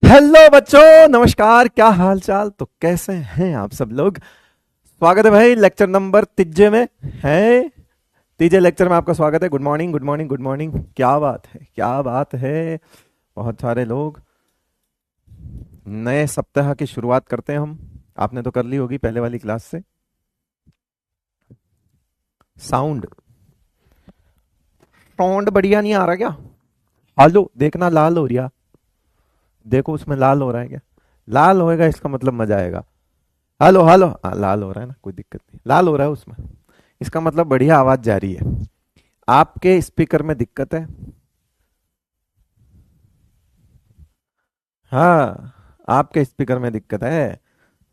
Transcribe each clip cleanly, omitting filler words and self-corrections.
Hello बच्चों, नमस्कार। क्या हाल चाल? तो कैसे हैं आप सब लोग? स्वागत है भाई लेक्चर नंबर तीजे में। है तीजे लेक्चर में आपका स्वागत है। Good morning, good morning, good morning. क्या बात है, क्या बात है। बहुत सारे लोग। नए सप्ताह की शुरुआत करते हैं हम। आपने तो कर ली होगी पहले वाली क्लास से। साउंड साउंड बढ़िया नहीं आ रहा क्या? हेलो, देखना लाल हो रहा। देखो उसमें लाल हो रहा है क्या? लाल होएगा इसका मतलब मजा आएगा। हेलो हेलो, लाल हो रहा है ना, कोई दिक्कत नहीं। लाल हो रहा है उसमें, इसका मतलब बढ़िया आवाज जा रही है। आपके स्पीकर में दिक्कत है। हाँ, आपके स्पीकर में दिक्कत है।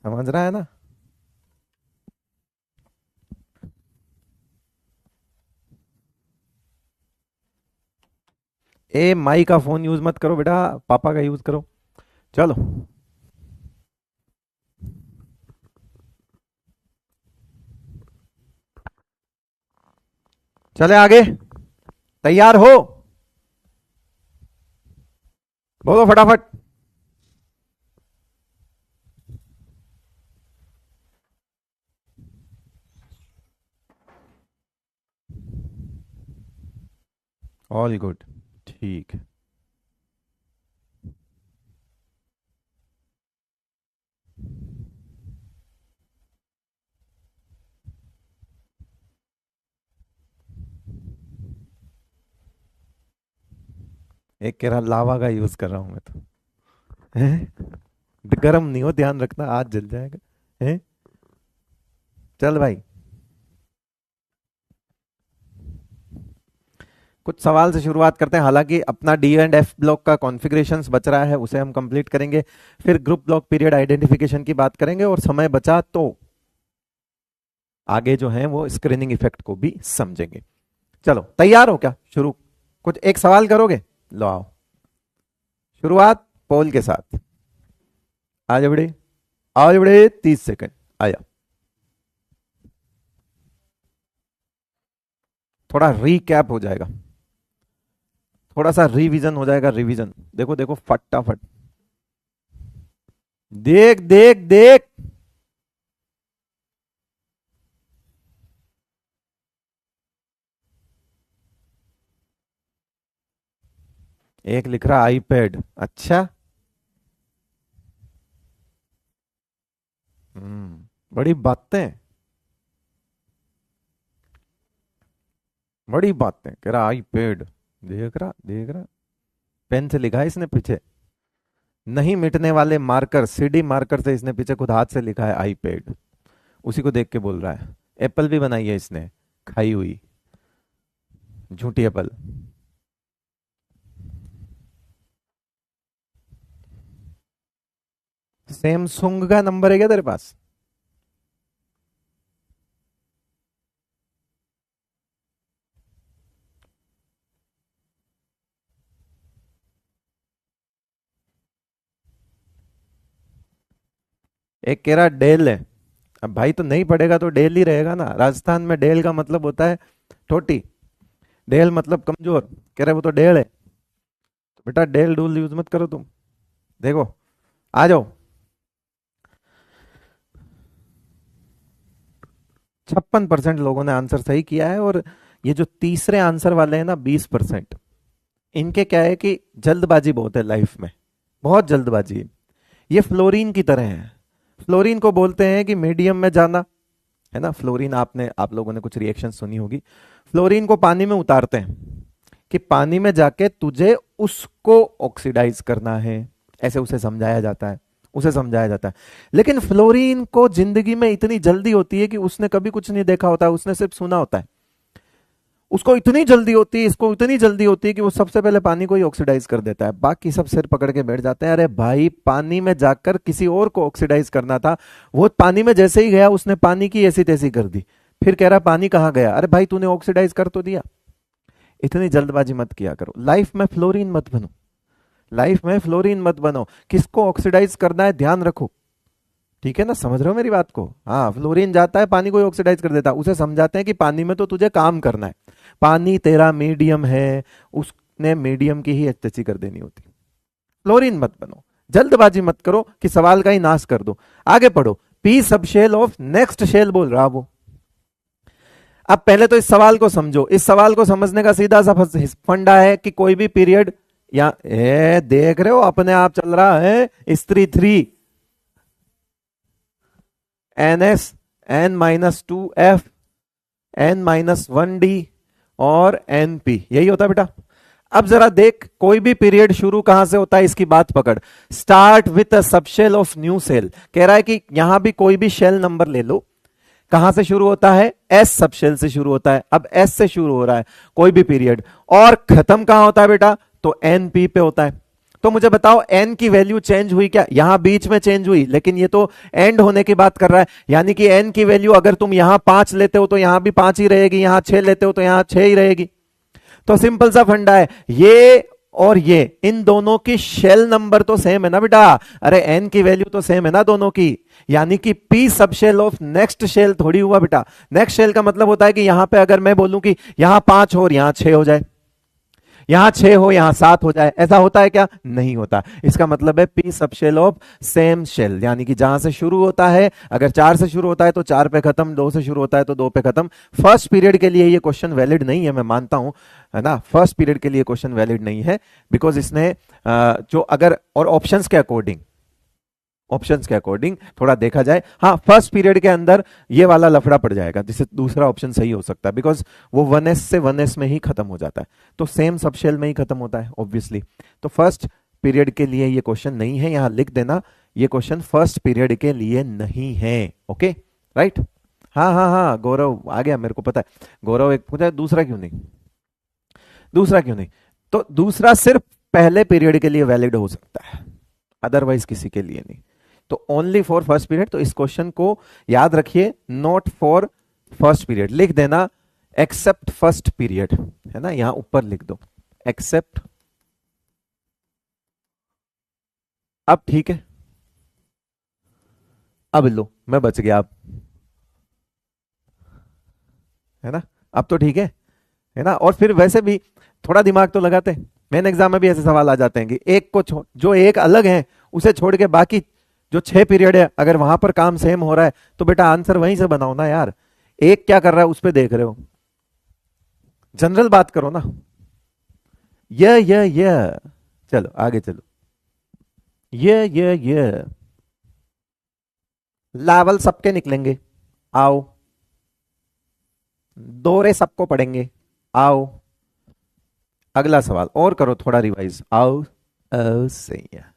समझ रहा है ना? ए माई का फोन यूज मत करो बेटा, पापा का यूज करो। चलो, चले आगे। तैयार हो? बोलो फटाफट। All good. ठीक। एक कह रहा लावा का यूज कर रहा हूं मैं तो। हैं? गरम नहीं हो, ध्यान रखना, आज जल जाएगा। हैं? चल भाई, कुछ सवाल से शुरुआत करते हैं। हालांकि अपना डी एंड एफ ब्लॉक का कॉन्फ़िगरेशंस बच रहा है, उसे हम कंप्लीट करेंगे। फिर ग्रुप ब्लॉक पीरियड आइडेंटिफिकेशन की बात करेंगे, और समय बचा तो आगे जो है वो स्क्रीनिंग इफेक्ट को भी समझेंगे। चलो, तैयार हो क्या? शुरू। कुछ एक सवाल करोगे? लो आओ, शुरुआत पोल के साथ। आज बड़े, आज बड़े 30 सेकंड। आया। थोड़ा रिकैप हो जाएगा, थोड़ा सा रिवीजन हो जाएगा। रिवीजन देखो देखो फटाफट। देख देख देख। एक लिख रहा आईपैड। अच्छा। बड़ी बातें, बड़ी बातें कह रहा आईपैड। देख रहा, देख रहा। पेन से लिखा है इसने पीछे। नहीं मिटने वाले मार्कर, सीडी मार्कर से इसने पीछे खुद हाथ से लिखा है आईपैड। उसी को देख के बोल रहा है। एप्पल भी बनाई है इसने, खाई हुई झूठी एप्पल। सैमसंग का नंबर है क्या तेरे पास? एक कह रहा डेल है। अब भाई तो नहीं पढ़ेगा तो डेल ही रहेगा ना। राजस्थान में डेल का मतलब होता है छोटी। डेल मतलब कमजोर। कह रहे वो तो डेल है, तो बेटा डेल डूल यूज मत करो तुम। देखो, आ जाओ। 56% लोगों ने आंसर सही किया है। और ये जो तीसरे आंसर वाले हैं ना, 20%, इनके क्या है कि जल्दबाजी बहुत है लाइफ में। बहुत जल्दबाजी है। ये फ्लोरीन की तरह है। फ्लोरीन को बोलते हैं कि मीडियम में जाना, है ना। फ्लोरीन आप लोगों ने कुछ रिएक्शन सुनी होगी। फ्लोरीन को पानी में उतारते हैं कि पानी में जाके तुझे उसको ऑक्सीडाइज करना है। ऐसे उसे समझाया जाता है, उसे समझाया जाता है। लेकिन फ्लोरीन को जिंदगी में इतनी जल्दी होती है कि उसने कभी कुछ नहीं देखा होता, उसने सिर्फ सुना होता है। उसको इतनी जल्दी होती है, इसको इतनी जल्दी होती है कि वो सबसे पहले पानी को ही ऑक्सीडाइज कर देता है। बाकी सब सिर पकड़ के बैठ जाते हैं। अरे भाई, पानी में जाकर किसी और को ऑक्सीडाइज करना था, वो पानी में जैसे ही गया उसने पानी की ऐसी तैसी कर दी। फिर कह रहा पानी कहाँ गया? अरे भाई, तूने ऑक्सीडाइज कर तो दिया। इतनी जल्दबाजी मत किया करो। लाइफ में फ्लोरीन मत बनो, लाइफ में फ्लोरीन मत बनो। किसको ऑक्सीडाइज करना है ध्यान रखो। ठीक है ना? समझ रहे हो मेरी बात को? हाँ, फ्लोरीन जाता है पानी को ऑक्सीडाइज कर देता है। उसे समझाते हैं कि पानी में तो तुझे काम करना है, पानी तेरा मीडियम है, उसने मीडियम की ही एचटीसी कर देनी होती। फ्लोरीन मत बनो। जल्दबाजी मत करो कि सवाल का ही नाश कर दो। आगे पढ़ो, पी सब शेल ऑफ नेक्स्ट शेल बोल रहा वो। अब पहले तो इस सवाल को समझो। इस सवाल को समझने का सीधा सा फंडा है कि कोई भी पीरियड, या देख रहे हो अपने आप चल रहा है, स्त्री 3 NS N-2F N-1D और NP, यही होता है बेटा। अब जरा देख, कोई भी पीरियड शुरू कहां से होता है, इसकी बात पकड़। Start with a subshell of new shell. कह रहा है कि यहां भी कोई भी शेल नंबर ले लो, कहां से शुरू होता है, एस सबशेल से शुरू होता है। अब एस से शुरू हो रहा है कोई भी पीरियड, और खत्म कहां होता है बेटा, तो NP पे होता है। तो मुझे बताओ एन की वैल्यू चेंज हुई क्या, यहां बीच में चेंज हुई, लेकिन ये तो एंड होने की बात कर रहा है। यानी कि एन की वैल्यू अगर तुम यहां 5 लेते हो तो यहां भी 5 ही रहेगी, यहां 6 लेते हो तो यहां 6 ही रहेगी। तो सिंपल सा फंडा है, ये और ये इन दोनों की शेल नंबर तो सेम है ना बेटा। अरे एन की वैल्यू तो सेम है ना दोनों की, यानी कि पी सब शेल ऑफ नेक्स्ट शेल थोड़ी हुआ बेटा। नेक्स्ट शेल का मतलब होता है कि यहां पे अगर मैं बोलूं कि यहां 5 हो और यहां 6 हो जाए, यहां 6 हो यहां 7 हो जाए, ऐसा होता है क्या, नहीं होता। इसका मतलब है पी सब शेल ऑफ सेम शेल, यानी कि जहां से शुरू होता है, अगर 4 से शुरू होता है तो 4 पे खत्म, 2 से शुरू होता है तो 2 पे खत्म। फर्स्ट पीरियड के लिए ये क्वेश्चन वैलिड नहीं है, मैं मानता हूं, है ना। फर्स्ट पीरियड के लिए क्वेश्चन वैलिड नहीं है, बिकॉज इसने जो अगर और ऑप्शंस के अकॉर्डिंग थोड़ा देखा जाए, हाँ फर्स्ट पीरियड के अंदर ये वाला लफड़ा पड़ जाएगा, जिससे दूसरा ऑप्शन सही हो सकता है, बिकॉज वो 1s से 1s में ही खत्म हो जाता है, तो सेम सबशेल में ही खत्म होता है ऑब्वियसली। तो फर्स्ट पीरियड के लिए ये क्वेश्चन नहीं है, यहां लिख देना, ये क्वेश्चन फर्स्ट पीरियड के लिए नहीं है। ओके राइट, हाँ हाँ हाँ गौरव आ गया, मेरे को पता है। गौरव एक पूछा दूसरा क्यों नहीं, दूसरा क्यों नहीं, तो दूसरा सिर्फ पहले पीरियड के लिए वैलिड हो सकता है, अदरवाइज किसी के लिए नहीं। तो ओनली फॉर फर्स्ट पीरियड। तो इस क्वेश्चन को याद रखिए, नॉट फॉर फर्स्ट पीरियड लिख देना, एक्सेप्ट फर्स्ट पीरियड, है ना, यहां ऊपर लिख दो एक्सेप्ट। अब ठीक है, अब लो मैं बच गया, अब है ना, अब तो ठीक है ना। और फिर वैसे भी थोड़ा दिमाग तो लगाते, मेन एग्जाम में भी ऐसे सवाल आ जाते हैं कि एक को जो एक अलग है उसे छोड़ के बाकी जो 6 पीरियड है, अगर वहां पर काम सेम हो रहा है तो बेटा आंसर वहीं से बनाओ ना यार। एक क्या कर रहा है उस पर देख रहे हो, जनरल बात करो ना। ये चलो आगे चलो, ये लेवल सबके निकलेंगे, आओ दोरे सबको पढ़ेंगे, आओ अगला सवाल और करो थोड़ा रिवाइज, आओ सही है।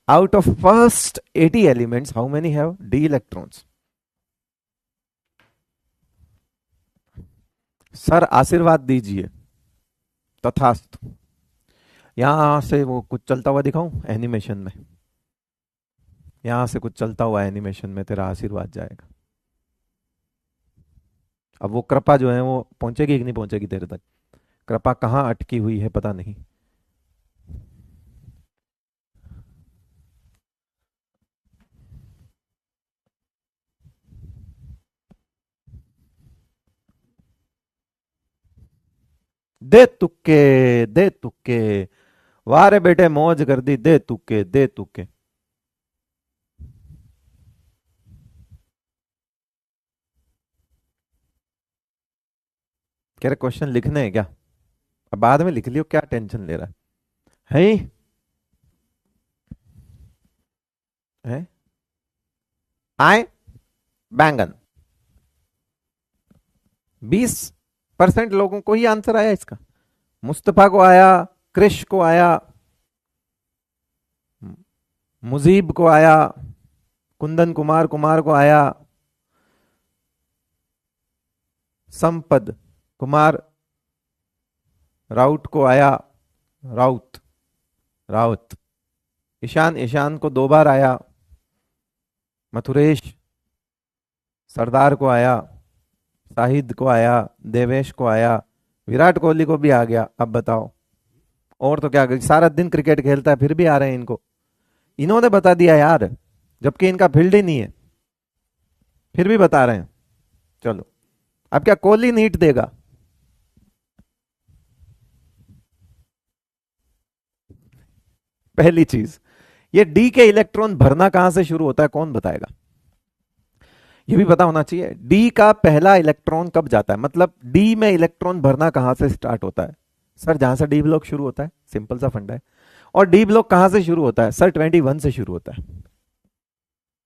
Out of first 80 elements, how many have d electrons? Sir आशीर्वाद दीजिए, तथास्तु। यहां से वो कुछ चलता हुआ दिखाऊं एनिमेशन में, यहां से कुछ चलता हुआ एनिमेशन में तेरा आशीर्वाद जाएगा। अब वो कृपा जो है वो पहुंचेगी कि नहीं पहुंचेगी तेरे तक, कृपा कहां अटकी हुई है पता नहीं। दे तुक्के, वाह रे बेटे मौज कर दी, दे तुक्के दे तुक्के। कह रहे क्वेश्चन लिखने हैं क्या, अब बाद में लिख लियो, क्या टेंशन ले रहा है आए बैंगन। 20% लोगों को ही आंसर आया इसका, मुस्तफा को आया, क्रिश को आया, मुजीब को आया, कुंदन कुमार कुमार को आया, संपद कुमार राउत को आया, राउत राउत, ईशान ईशान को 2 बार आया, मथुरेश सरदार को आया, शाहिद को आया, देवेश को आया, विराट कोहली को भी आ गया। अब बताओ और तो क्या, सारा दिन क्रिकेट खेलता है फिर भी आ रहे हैं इनको, इन्होंने बता दिया यार, जबकि इनका फील्ड ही नहीं है, फिर भी बता रहे हैं। चलो अब क्या कोहली नीट देगा, पहली चीज ये डी के इलेक्ट्रॉन भरना कहां से शुरू होता है, कौन बताएगा? ये भी पता होना चाहिए। डी का पहला इलेक्ट्रॉन कब जाता है, मतलब डी में इलेक्ट्रॉन भरना कहां से स्टार्ट होता है? सर जहां से डी ब्लॉक शुरू होता है, सिंपल सा फंडा है। और डी ब्लॉक कहां से शुरू होता है? सर 21 से शुरू होता है।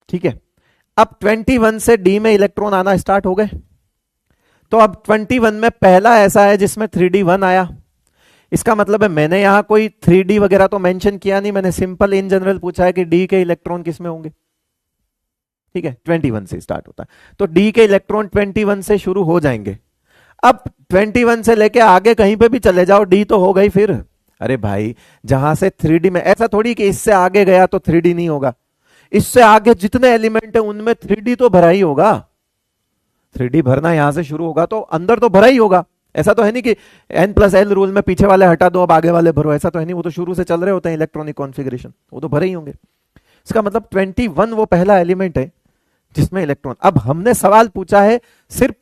ठीक है, अब 21 से डी में इलेक्ट्रॉन आना स्टार्ट हो गए, तो अब 21 में पहला ऐसा है जिसमें 3d1 आया। इसका मतलब है मैंने यहां कोई 3d वगैरह तो मेंशन किया नहीं, मैंने सिंपल इन जनरल पूछा है कि डी के इलेक्ट्रॉन किस में होंगे। ठीक है, 21 से स्टार्ट होता है, तो डी के इलेक्ट्रॉन 21 से शुरू हो जाएंगे। अब 21 से लेके आगे कहीं पे भी चले जाओ, डी तो हो गई फिर। अरे भाई, जहां से 3d में, ऐसा थोड़ी कि इससे आगे गया तो 3d नहीं होगा, इससे आगे जितने एलिमेंट है उनमें 3d तो भरा ही होगा। 3d भरना यहां से शुरू होगा तो अंदर तो भरा ही होगा। ऐसा तो है नहीं कि n+l रूल में पीछे वाले हटा दो अब आगे वाले भरो, ऐसा तो है नहीं, वो तो शुरू से चल रहे होते हैं इलेक्ट्रॉनिक कॉन्फ़िगरेशन, वो तो भरे ही होंगे। इसका मतलब 21 वो पहला एलिमेंट है जिसमें इलेक्ट्रॉन। अब हमने सवाल पूछा है सिर्फ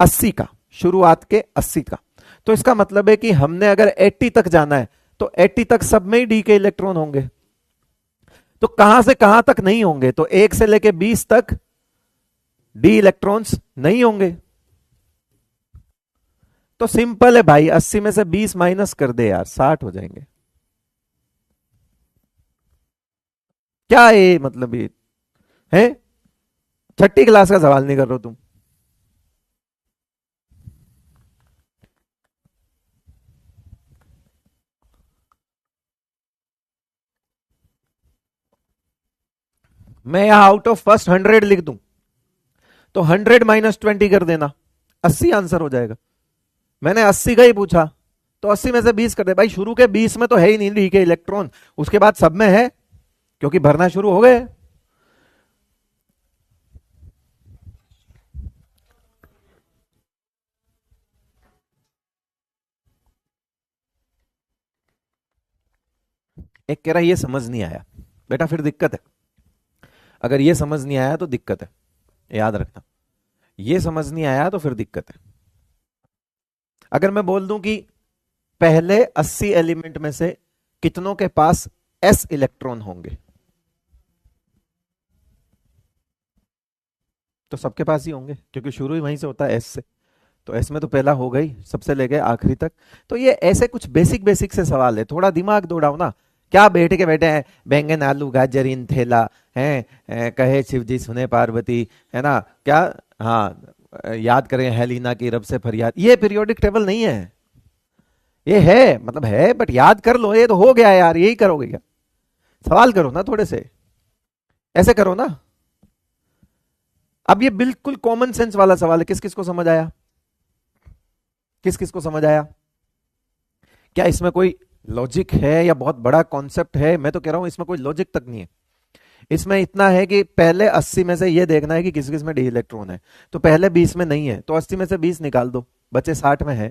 80 का, शुरुआत के 80 का, तो इसका मतलब है कि हमने अगर 80 तक जाना है तो 80 तक सब में ही डी के इलेक्ट्रॉन होंगे। तो कहां से कहां तक नहीं होंगे? तो 1 से लेके 20 तक डी इलेक्ट्रॉन्स नहीं होंगे। तो सिंपल है भाई, 80 में से 20 माइनस कर दे यार, 60 हो जाएंगे। क्या ये मतलब, ये है छठी क्लास का सवाल नहीं कर रहे हो तुम? मैं यहां आउट ऑफ फर्स्ट 100 लिख दूं तो 100 माइनस 20 कर देना, 80 आंसर हो जाएगा। मैंने 80 का ही पूछा तो 80 में से 20 कर दे। भाई शुरू के 20 में तो है ही नहीं डी के इलेक्ट्रॉन, उसके बाद सब में है क्योंकि भरना शुरू हो गए। एक कह रहा ये समझ नहीं आया, बेटा फिर दिक्कत है। अगर ये समझ नहीं आया तो दिक्कत है, याद रखना, ये समझ नहीं आया तो फिर दिक्कत है। अगर मैं बोल दूं कि पहले 80 एलिमेंट में से कितनों के पास s इलेक्ट्रॉन होंगे, तो सबके पास ही होंगे क्योंकि शुरू ही वहीं से होता है s से। तो s में तो पहला हो गई सबसे लेके आखिरी तक। तो ये ऐसे कुछ बेसिक बेसिक से सवाल है, थोड़ा दिमाग दौड़ाओ ना। क्या बैठ के बैठे हैं, बैंगन आलू गाजर इन थेला है, कहे शिव जी सुने पार्वती, है ना क्या? हाँ, याद करें हेलिना की रब से फरियाद। ये पीरियोडिक टेबल नहीं है, ये है मतलब है बट याद कर लो, ये तो हो गया यार, यही करोगे क्या? सवाल करो ना थोड़े से, ऐसे करो ना। अब ये बिल्कुल कॉमन सेंस वाला सवाल है, किस किस को समझ आया? किस किस को समझ आया? क्या इसमें कोई लॉजिक है या बहुत बड़ा कॉन्सेप्ट है? मैं तो कह रहा हूं इसमें कोई लॉजिक तक नहीं है। इसमें इतना है कि पहले 80 में से ये देखना है कि किस किस में डी इलेक्ट्रॉन है। तो पहले 20 में नहीं है तो 80 में से 20 निकाल दो, बचे 60 में है,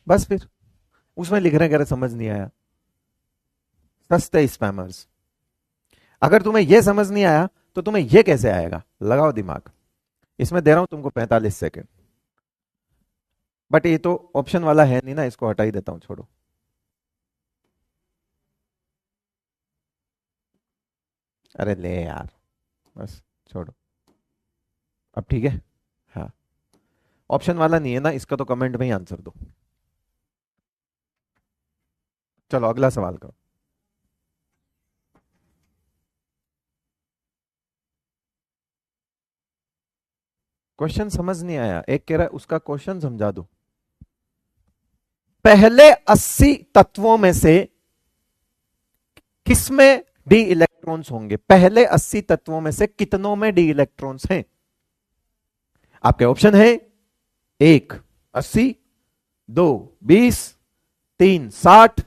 बस फिर उसमें लिख रहे कह रहे समझ नहीं आया। सस्ते स्पैमर्स, अगर तुम्हें यह समझ नहीं आया तो तुम्हें यह कैसे आएगा? लगाओ दिमाग। इसमें दे रहा हूं तुमको 45 सेकेंड, बट ये तो ऑप्शन वाला है नहीं ना, इसको हटा ही देता हूं, छोड़ो। अरे ले यार, बस छोड़ो, अब ठीक है। हाँ, ऑप्शन वाला नहीं है ना, इसका तो कमेंट में ही आंसर दो। चलो अगला सवाल करो। क्वेश्चन समझ नहीं आया, एक कह रहा है उसका क्वेश्चन समझा दो। पहले 80 तत्वों में से किसमें डी इलेक्ट्रॉन्स होंगे? पहले 80 तत्वों में से कितनों में डी इलेक्ट्रॉन्स हैं? आपके ऑप्शन है 1 80, 2 20, 3 60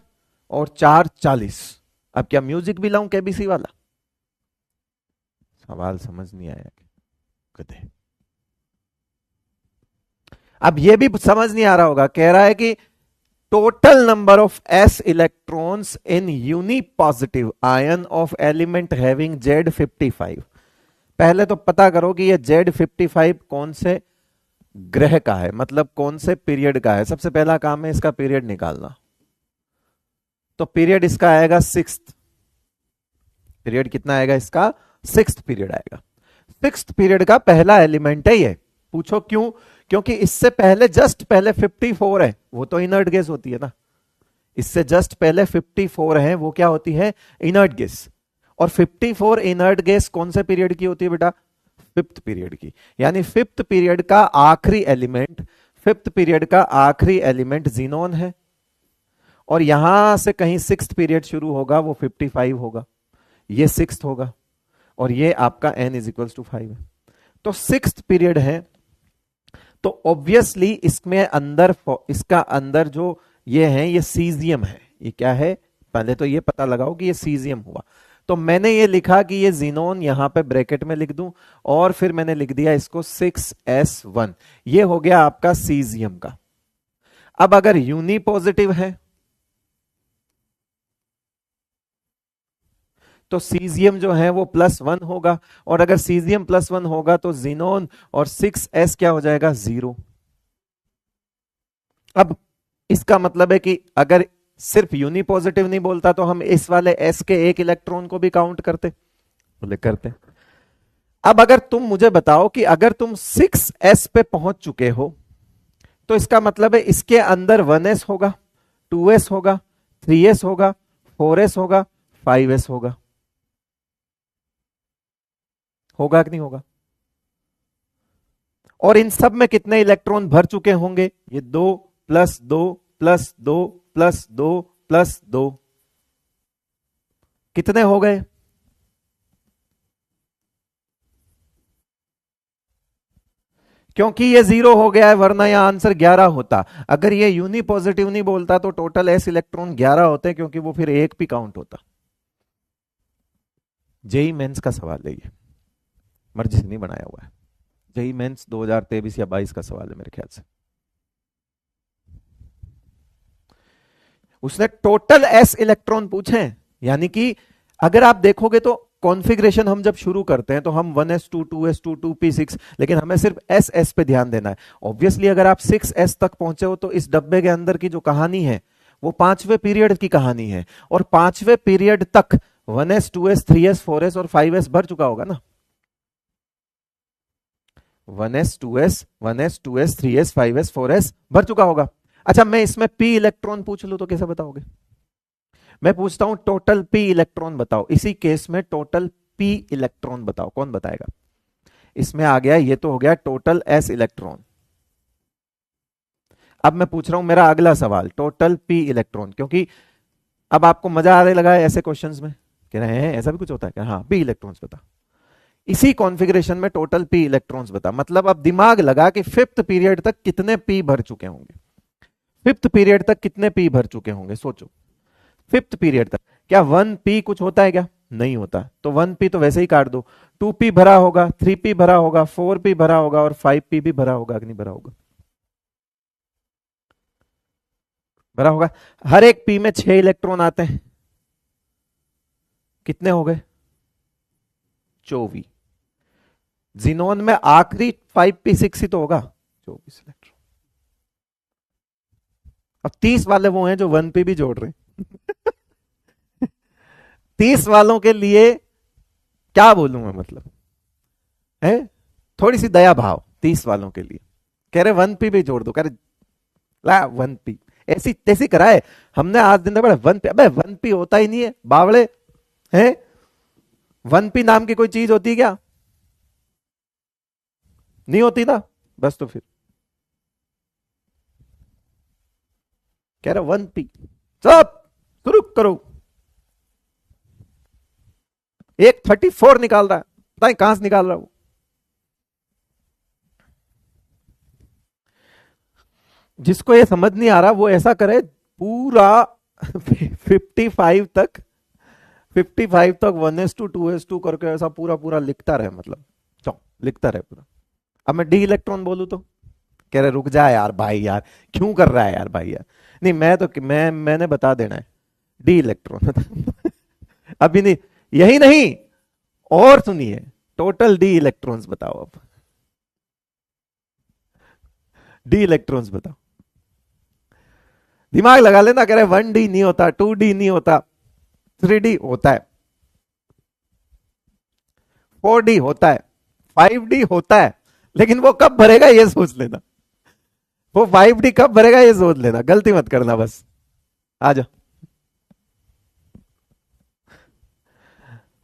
और 4 40। अब क्या म्यूजिक भी लाऊं केबीसी वाला? सवाल समझ नहीं आया गधे। अब यह भी समझ नहीं आ रहा होगा, कह रहा है कि total number of s electrons in unipositive ion of element having Z55। पहले तो पता करो कि ये Z55 कौन से ग्रह का है, मतलब कौन से पीरियड का है। सबसे पहला काम है इसका पीरियड निकालना। तो पीरियड इसका आएगा सिक्स्थ। पीरियड कितना आएगा इसका? सिक्स्थ पीरियड आएगा। सिक्स्थ पीरियड का पहला एलिमेंट है ये। पूछो क्यों? क्योंकि इससे पहले जस्ट पहले 54 है, वो तो इनर्ट गैस होती है ना। इससे जस्ट पहले 54 है, वो क्या होती है? Inert gas. और 54 इनर्ट गैस कौन से पीरियड की होती है बेटा? फिफ्थ पीरियड की। यानी फिफ्थ पीरियड का आखिरी एलिमेंट, फिफ्थ पीरियड का आखिरी एलिमेंट जीनोन है। और यहां से कहीं सिक्स्थ पीरियड शुरू होगा, वो 55 होगा, ये सिक्स्थ होगा, और ये आपका n इज इक्वल्स टू 5 है। तो सिक्स्थ पीरियड है, तो ऑब्वियसली इसमें अंदर, इसका अंदर जो ये है, ये सीजियम है। ये क्या है? पहले तो ये पता लगाओ कि ये सीजियम हुआ। तो मैंने ये लिखा कि ये जीनोन यहां पे ब्रैकेट में लिख दूं, और फिर मैंने लिख दिया इसको 6s1। ये हो गया आपका सीजियम का। अब अगर यूनी पॉजिटिव है तो सीजियम जो है वो +1 होगा, और अगर सीजियम +1 होगा तो जीनोन और 6s क्या हो जाएगा? 0। अब इसका मतलब है कि अगर सिर्फ यूनी पॉजिटिव नहीं बोलता तो हम इस वाले s के एक इलेक्ट्रॉन को भी काउंट करते? बोले करते। अब अगर तुम मुझे बताओ कि अगर तुम 6s पे पहुंच चुके हो तो इसका मतलब है इसके अंदर 1s होगा, 2s होगा, 3s होगा, 4s होगा, 5s होगा। होगा कि नहीं होगा? और इन सब में कितने इलेक्ट्रॉन भर चुके होंगे? ये 2 + 2 + 2 + 2 + 2, कितने हो गए? क्योंकि ये 0 हो गया है, वरना यह आंसर 11 होता। अगर ये यूनी पॉजिटिव नहीं बोलता तो टोटल s इलेक्ट्रॉन 11 होते, क्योंकि वो फिर एक भी काउंट होता। जेई मेंस का सवाल है ये, मर्जी से नहीं बनाया हुआ है। जेई मेंस 2023 या 22 का सवाल है मेरे ख्याल से। उसने टोटल s इलेक्ट्रॉन पूछे हैं। यानी कि अगर आप देखोगे तो कॉन्फ़िगरेशन हम जब शुरू करते हैं तो हम 1s2 2s2 2p6, लेकिन हमें सिर्फ s पे ध्यान देना है। ऑब्वियसली अगर आप 6s तक पहुंचे हो तो इस डब्बे के अंदर की जो कहानी है वो पांचवें पीरियड की कहानी है, और पांचवें पीरियड तक 1s 2s 3s 4s और 5s भर चुका होगा ना। 1s 2s 1s 2s 3s 5s 4s भर चुका होगा। अच्छा, मैं इसमें p इलेक्ट्रॉन पूछ लूं तो कैसे बताओगे? मैं पूछता हूं टोटल p इलेक्ट्रॉन बताओ। इसी केस में टोटल p इलेक्ट्रॉन बताओ, कौन बताएगा? इसमें आ गया, ये तो हो गया टोटल s इलेक्ट्रॉन। अब मैं पूछ रहा हूं मेरा अगला सवाल, टोटल p इलेक्ट्रॉन, क्योंकि अब आपको मजा आने लगा है ऐसे क्वेश्चंस में। कह रहे हैं ऐसा भी कुछ होता है क्या? हाँ, p इलेक्ट्रॉन्स बता। इसी कॉन्फ़िगरेशन में टोटल p इलेक्ट्रॉन्स बता। मतलब अब दिमाग लगा कि फिफ्थ पीरियड तक कितने p भर चुके होंगे। फिफ्थ पीरियड तक कितने p भर चुके होंगे, सोचो। फिफ्थ पीरियड तक क्या 1p कुछ होता है क्या? नहीं होता। तो 1p तो वैसे ही काट दो। 2p भरा होगा, 3p भरा होगा, 4p भरा होगा, और 5p भी भरा होगा कि नहीं भरा होगा? भरा होगा। हर एक p में 6 इलेक्ट्रॉन आते हैं। कितने हो गए? 24। जीनोन में आखिरी 5p6 ही तो होगा, 24 इलेक्ट्रॉन। अब 30 वाले वो हैं जो 1p भी जोड़ रहे हैं। 30 वालों के लिए क्या बोलूं मैं, मतलब है थोड़ी सी दया भाव 30 वालों के लिए। कह रहे 1p भी जोड़ दो, कह रहे ला 1p, ऐसी तैसी कराए हमने आज दिन तक। 1p, अबे 1p होता ही नहीं है बावड़े, है 1p नाम की कोई चीज होती है क्या? नहीं होती ना, बस तो फिर कह रहे 1p। सब शुरू करो। एक 34 निकाल रहा है, पता नहीं कहां से निकाल रहा है वो। जिसको ये समझ नहीं आ रहा वो ऐसा करे, पूरा 55 तक, 55 तक 1s2 2s2 करके ऐसा पूरा पूरा लिखता रहे, मतलब चौ लिखता रहे पूरा। अब मैं डी इलेक्ट्रॉन बोलूं तो कह रहे रुक जा यार भाई, यार क्यों कर रहा है यार भाई यार। नहीं, मैंने बता देना है डी इलेक्ट्रॉन। अभी नहीं, यही नहीं, और सुनिए, टोटल डी इलेक्ट्रॉन्स बताओ। अब डी इलेक्ट्रॉन्स बताओ। दिमाग लगा लेना, कह रहे 1D नहीं होता, 2D नहीं होता, 3D होता है, 4D होता है, 5D होता है, लेकिन वो कब भरेगा ये सोच लेना। वो 5D कब भरेगा ये सोच लेना, गलती मत करना बस। आ जाओ।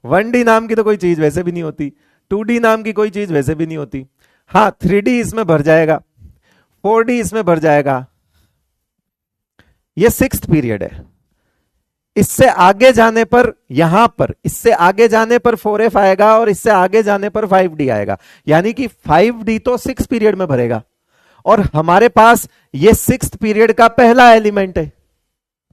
1D नाम की तो कोई चीज वैसे भी नहीं होती, 2D नाम की कोई चीज वैसे भी नहीं होती। हाँ 3D इसमें भर जाएगा, 4D इसमें भर जाएगा। ये सिक्स्थ पीरियड है। इससे आगे जाने पर, यहां पर इससे आगे जाने पर 4F आएगा और इससे आगे जाने पर 5D आएगा, यानी कि 5D तो सिक्स पीरियड में भरेगा। और हमारे पास ये सिक्स्थ पीरियड का पहला एलिमेंट है,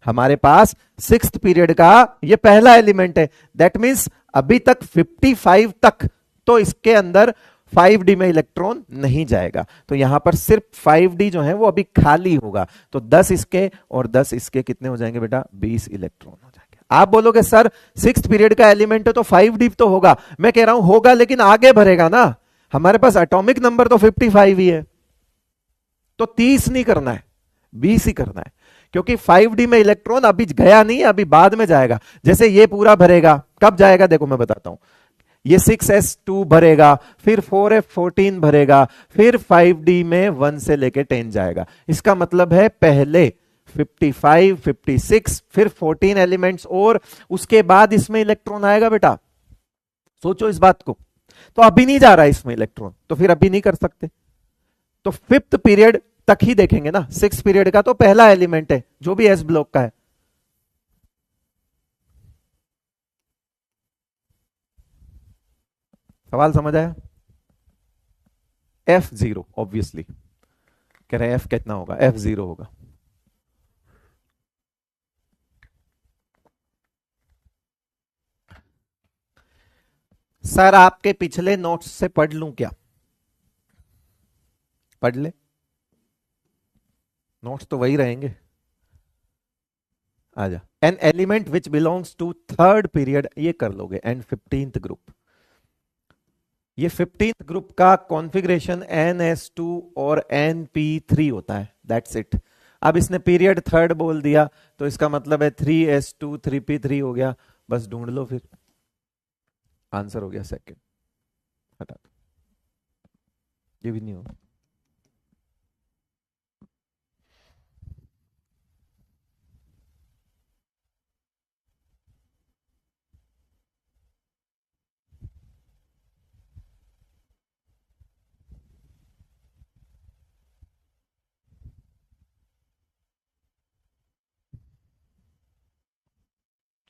हमारे पास सिक्स्थ पीरियड का ये पहला एलिमेंट है। दैट मीन्स अभी तक 55 तक तो इसके अंदर 5D में इलेक्ट्रॉन नहीं जाएगा, तो यहां पर सिर्फ 5D जो है वो अभी खाली होगा। तो 10 इसके और 10 इसके कितने हो जाएंगे बेटा, 20 इलेक्ट्रॉन हो जाएंगे। आप बोलोगे सर सिक्स्थ पीरियड का एलिमेंट है तो 5D तो होगा, मैं कह रहा हूं होगा लेकिन आगे भरेगा ना, हमारे पास एटॉमिक नंबर तो 55 ही है, तो 30 नहीं करना है, 20 ही करना है, क्योंकि 5D में इलेक्ट्रॉन अभी गया नहीं, अभी बाद में जाएगा। जैसे ये पूरा भरेगा, कब जाएगा देखो मैं बताता हूं। ये 6s2 भरेगा, फिर 4f14 भरेगा, फिर 5D में 1 से लेके 10 जाएगा। इसका मतलब है पहले 55, 56, फिर 14 एलिमेंट्स और उसके बाद इसमें इलेक्ट्रॉन आएगा बेटा। सोचो इस बात को, तो अभी नहीं जा रहा है इसमें इलेक्ट्रॉन, तो फिर अभी नहीं कर सकते, तो फिफ्थ पीरियड तक ही देखेंगे ना। सिक्स पीरियड का तो पहला एलिमेंट है जो भी एस ब्लॉक का है। सवाल समझ आया? F0 ऑब्वियसली, कह रहे हैं F कितना होगा, F0 होगा। सर आपके पिछले नोट्स से पढ़ लूं क्या? पढ़ ले, नोट्स तो वही रहेंगे। आजा, an element which belongs to third period, ये कर लोगे। एंड 15th ग्रुप, ये 15th ग्रुप का कॉन्फ़िगरेशन NS2 और NP3 होता है, दैट्स इट। अब इसने पीरियड थर्ड बोल दिया तो इसका मतलब है 3s2 3p3 हो गया, बस ढूंढ लो फिर, आंसर हो गया सेकंड। हटा दो, ये भी नहीं होगा।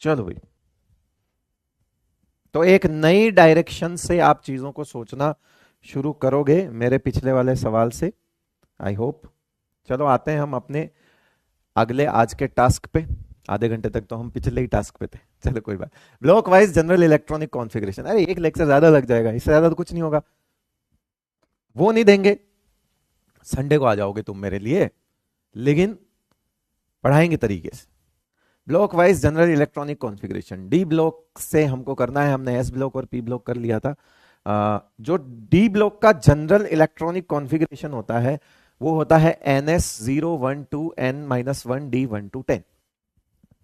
चलो भाई, तो एक नई डायरेक्शन से आप चीजों को सोचना शुरू करोगे मेरे पिछले वाले सवाल से, आई होप। चलो आते हैं हम अपने अगले आज के टास्क पे। आधे घंटे तक तो हम पिछले ही टास्क पे थे, चलो कोई बात। Block wise general electronic configuration, अरे एक लेक्चर ज्यादा लग जाएगा, इससे ज्यादा तो कुछ नहीं होगा, वो नहीं देंगे। संडे को आ जाओगे तुम मेरे लिए, लेकिन पढ़ाएंगे तरीके से। Block wise general electronic configuration, D block से हमको करना है, हमने एस ब्लॉक और पी ब्लॉक कर लिया था। जो डी ब्लॉक का जनरल इलेक्ट्रॉनिक कॉन्फ़िगरेशन होता है वो होता है NS012N-1D1 to 10।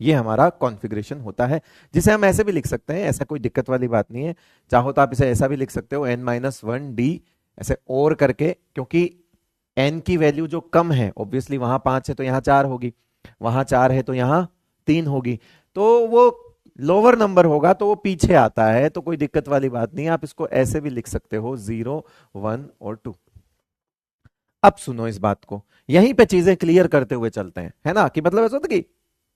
ये हमारा कॉन्फ़िगरेशन होता है, जिसे हम ऐसे भी लिख सकते हैं, ऐसा कोई दिक्कत वाली बात नहीं है। चाहो तो आप इसे ऐसा भी लिख सकते हो N-1D ऐसे और करके, क्योंकि n की वैल्यू जो कम है, ऑब्वियसली वहां 5 है तो यहां 4 होगी, वहां 4 है तो यहां 3 होगी, तो वो लोअर नंबर होगा तो वो पीछे आता है, तो कोई दिक्कत वाली बात नहीं है। आप इसको ऐसे भी लिख सकते हो 0, 1 और 2। अब सुनो इस बात को, यहीं पे चीजें क्लियर करते हुए चलते हैं, है ना, कि मतलब ऐसा होता कि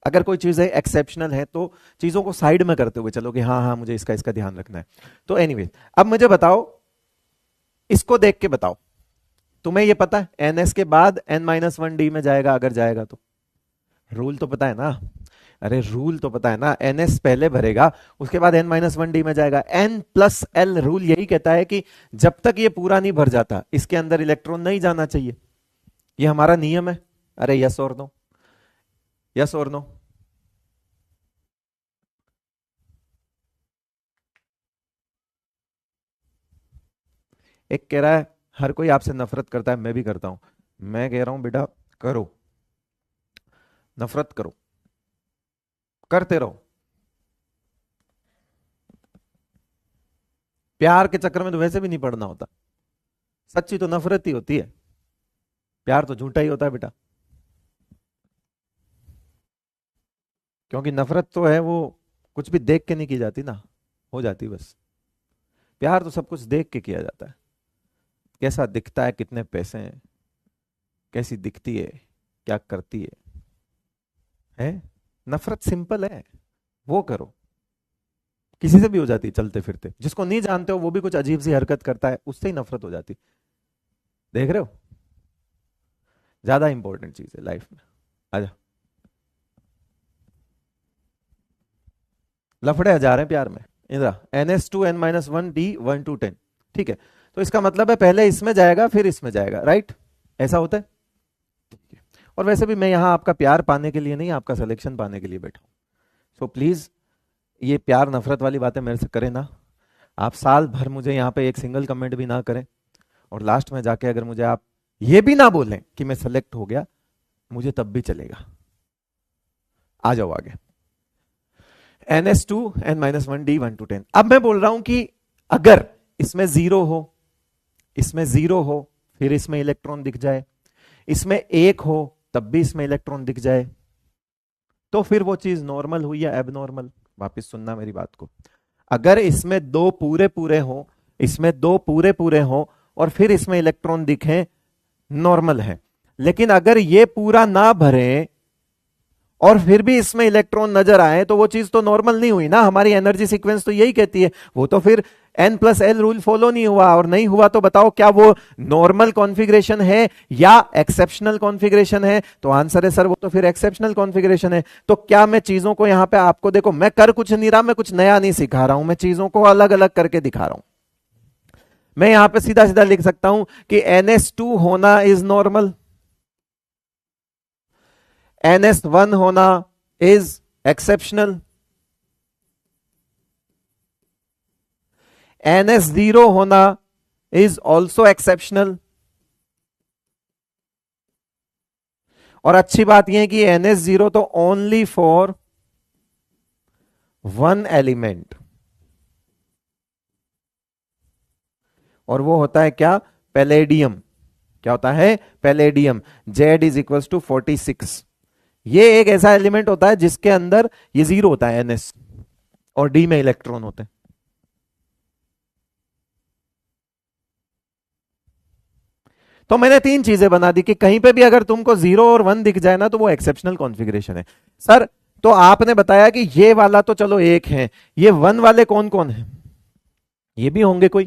अगर कोई चीजें एक्सेप्शनल है तो चीजों को साइड में करते हुए चलो कि हाँ हाँ मुझे इसका इसका ध्यान रखना है। तो एनीवेज, अब मुझे बताओ, इसको देख के बताओ, तुम्हें ये पता है NS के बाद N-1D में जाएगा, अगर जाएगा तो रूल तो पता है ना? अरे रूल तो पता है ना, NS पहले भरेगा उसके बाद N-1D में जाएगा। N+L रूल यही कहता है कि जब तक ये पूरा नहीं भर जाता इसके अंदर इलेक्ट्रॉन नहीं जाना चाहिए, ये हमारा नियम है। अरे यस और नो, यस और नो? एक कह रहा है हर कोई आपसे नफरत करता है, मैं भी करता हूं, मैं कह रहा हूं बेटा करो, नफरत करो, करते रहो। प्यार के चक्कर में तो वैसे भी नहीं पड़ना होता, सच्ची तो नफरत ही होती है, प्यार तो झूठा ही होता है बेटा। क्योंकि नफरत तो है वो कुछ भी देख के नहीं की जाती ना, हो जाती बस। प्यार तो सब कुछ देख के किया जाता है, कैसा दिखता है, कितने पैसे हैं, कैसी दिखती है, क्या करती है? नफरत सिंपल है, वो करो, किसी से भी हो जाती है चलते फिरते, जिसको नहीं जानते हो वो भी कुछ अजीब सी हरकत करता है, उससे ही नफरत हो जाती। देख रहे हो, ज्यादा इंपॉर्टेंट चीज है लाइफ में। आजा, लफड़े हजार हैं प्यार में। इधर NS2N-1D 1 to 10, ठीक है। तो इसका मतलब है पहले इसमें जाएगा फिर इसमें जाएगा, राइट? ऐसा होता है। और वैसे भी मैं यहां आपका प्यार पाने के लिए नहीं, आपका सिलेक्शन पाने के लिए बैठा हूं। सो प्लीज ये प्यार नफरत वाली बातें मेरे से करें ना। आप साल भर मुझे यहाँ पे एक सिंगल कमेंट भी ना करें, और लास्ट में जाके अगर मुझे आप ये भी ना बोलें कि मैं सेलेक्ट हो गया, मुझे तब भी चलेगा। आ जाओ आगे। NS2N-1D 1 to 10। अब मैं बोल रहा हूं कि अगर इसमें जीरो हो, इसमें जीरो हो, फिर इसमें इलेक्ट्रॉन दिख जाए, इसमें एक हो तब भी इसमें इलेक्ट्रॉन दिख जाए, तो फिर वो चीज नॉर्मल हुई या एबनॉर्मल? वापिस सुनना मेरी बात को। अगर इसमें दो पूरे पूरे हो, इसमें दो पूरे पूरे हो और फिर इसमें इलेक्ट्रॉन दिखे, नॉर्मल है। लेकिन अगर ये पूरा ना भरे और फिर भी इसमें इलेक्ट्रॉन नजर आए, तो वो चीज तो नॉर्मल नहीं हुई ना। हमारी एनर्जी सीक्वेंस तो यही कहती है, वो तो फिर N+L रूल फॉलो नहीं हुआ। और नहीं हुआ तो बताओ क्या वो नॉर्मल कॉन्फ़िगरेशन है या एक्सेप्शनल कॉन्फ़िगरेशन है? तो आंसर है सर वो तो फिर एक्सेप्शनल कॉन्फ़िगरेशन है। तो क्या मैं चीजों को यहां पे आपको देखो, मैं कर कुछ नहीं रहा, मैं कुछ नया नहीं सिखा रहा हूं, मैं चीजों को अलग अलग करके दिखा रहा हूं। मैं यहां पे सीधा सीधा लिख सकता हूं कि NS2 होना इज नॉर्मल, NS1 होना इज एक्सेप्शनल, NS0 होना इज ऑल्सो एक्सेप्शनल। और अच्छी बात यह है कि NS0 तो ओनली फॉर वन एलिमेंट, और वो होता है क्या? पैलेडियम। क्या होता है? पैलेडियम। Z=46। ये एक ऐसा एलिमेंट होता है जिसके अंदर ये जीरो होता है NS, और D में इलेक्ट्रॉन होते हैं। तो मैंने तीन चीजें बना दी कि कहीं पे भी अगर तुमको 0 और 1 दिख जाए ना, तो वो एक्सेप्शनल कॉन्फ़िगरेशन है। सर तो आपने बताया कि ये वाला तो चलो एक है, ये 1 वाले कौन कौन है? ये भी होंगे कोई,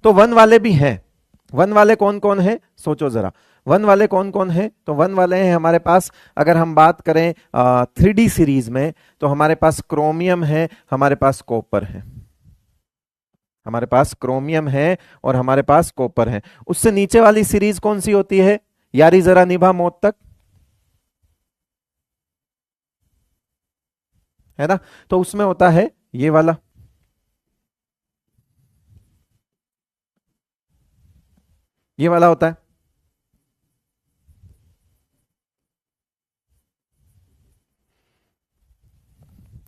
तो 1 वाले भी हैं। 1 वाले कौन कौन है? सोचो जरा, 1 वाले कौन कौन है? तो 1 वाले हैं हमारे पास, अगर हम बात करें 3D सीरीज में, तो हमारे पास क्रोमियम है, हमारे पास कॉपर है, हमारे पास क्रोमियम है और हमारे पास कॉपर है। उससे नीचे वाली सीरीज कौन सी होती है? यारी जरा निभा मौत तक, है ना? तो उसमें होता है ये वाला, ये वाला होता है।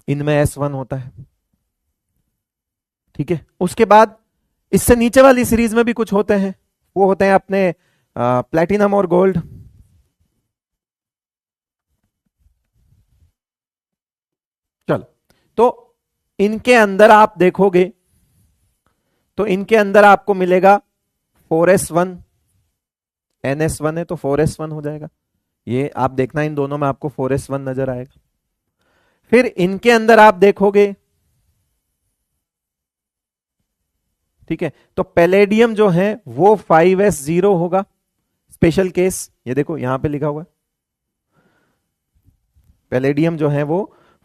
इनमें S1 होता है, ठीक है। उसके बाद इससे नीचे वाली सीरीज में भी कुछ होते हैं, वो होते हैं अपने प्लेटिनम और गोल्ड। चलो, तो इनके अंदर आप देखोगे तो इनके अंदर आपको मिलेगा 4s1, NS1 है तो 4s1 हो जाएगा। ये आप देखना इन दोनों में आपको 4s1 नजर आएगा। फिर इनके अंदर आप देखोगे, ठीक है, तो पैलेडियम जो है वो 5s0 होगा, स्पेशल केस। ये देखो यहां पे लिखा हुआ है, पैलेडियम जो है वो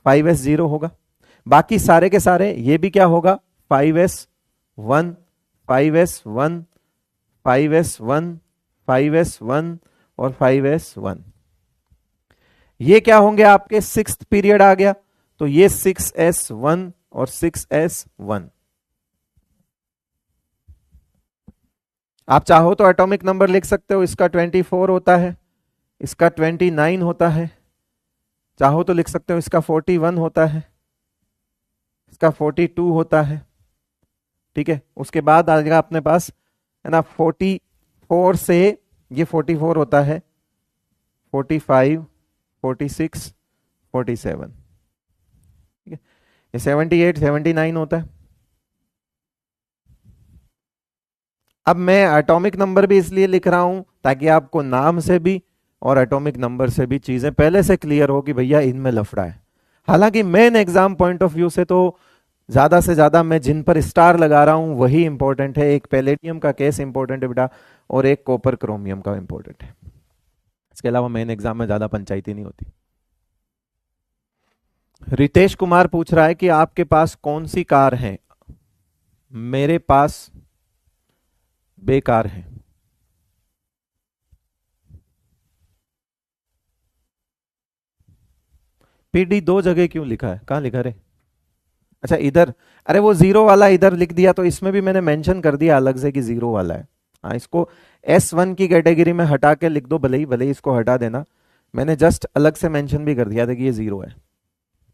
5s0 होगा। बाकी सारे के सारे ये भी क्या होगा? 5s1, 5s1, 5s1, 5s1 और 5s1। ये क्या होंगे? आपके सिक्स्थ पीरियड आ गया, तो ये 6s1 और 6s1। आप चाहो तो एटॉमिक नंबर लिख सकते हो, इसका 24 होता है, इसका 29 होता है, चाहो तो लिख सकते हो इसका 41 होता है, इसका 42 होता है, ठीक है। उसके बाद आ जाएगा अपने पास, है ना, 44 से ये 44 होता है, 45, 46, 47, ठीक है। ये 78, 79 होता है। अब मैं एटॉमिक नंबर भी इसलिए लिख रहा हूं ताकि आपको नाम से भी और एटॉमिक नंबर से भी चीजें पहले से क्लियर हो कि भैया इनमें लफड़ा है। हालांकि main exam point of view से तो ज्यादा से ज्यादा मैं जिन पर स्टार लगा रहा हूं वही इंपॉर्टेंट है। एक पैलेडियम का केस इंपॉर्टेंट है बेटा, और एक कॉपर क्रोमियम का इंपॉर्टेंट है। इसके अलावा मेन एग्जाम में ज्यादा पंचायती नहीं होती। रितेश कुमार पूछ रहा है कि आपके पास कौन सी कार है। मेरे पास बेकार है। पीडी दो जगह क्यों लिखा है, कहां लिखा रे? अच्छा इधर, अरे वो जीरो वाला इधर लिख दिया, तो इसमें भी मैंने मेंशन कर दिया अलग से कि जीरो वाला है। हाँ, इसको S1 की कैटेगरी में हटा के लिख दो, भले ही इसको हटा देना। मैंने जस्ट अलग से मेंशन भी कर दिया था कि ये जीरो है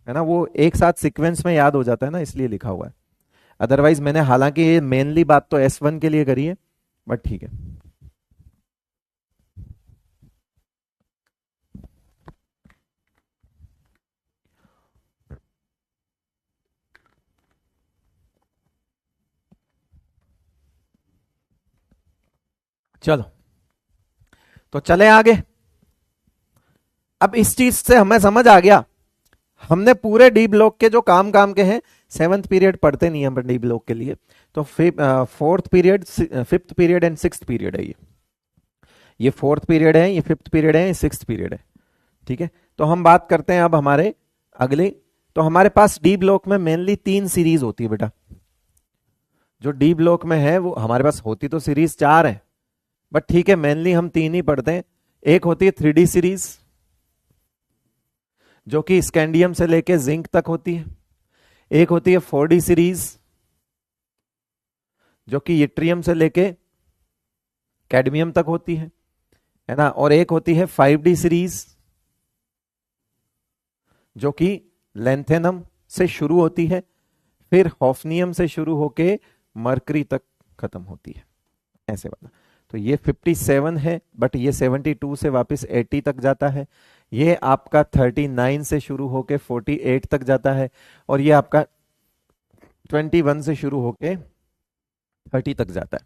ना, वो एक साथ सीक्वेंस में याद हो जाता है ना, इसलिए लिखा हुआ है। अदरवाइज मैंने, हालांकि ये मेनली बात तो S1 के लिए करी है, बट ठीक है। चलो तो चले आगे। अब इस चीज से हमें समझ आ गया, हमने पूरे डी ब्लॉक के जो काम काम के हैं, सेवंथ पीरियड पढ़ते नहीं हम डी ब्लॉक के लिए, तो fourth period, fifth period and sixth period है। ये फोर्थ पीरियड है, ये फिफ्थ पीरियड है, ये सिक्स्थ पीरियड है, ठीक है। तो हम बात करते हैं अब हमारे अगले। तो हमारे पास डी ब्लॉक में मेनली 3 सीरीज होती है बेटा। जो डी ब्लॉक में है वो हमारे पास होती तो सीरीज 4 है, बट ठीक है मेनली हम 3 ही पढ़ते हैं। एक होती है 3D सीरीज, जो कि स्कैंडियम से लेके जिंक तक होती है। एक होती है 4D सीरीज, जो कि यट्रियम से लेके कैडमियम तक होती है ना। और एक होती है 5D सीरीज, जो कि लेंथेनम से शुरू होती है, फिर हॉफनियम से शुरू होके मरकरी तक खत्म होती है, ऐसे वाला। तो ये 57 है, बट ये 72 से वापस 80 तक जाता है। ये आपका 39 से शुरू होके 48 तक जाता है, और ये आपका 21 से शुरू होके 30 तक जाता है।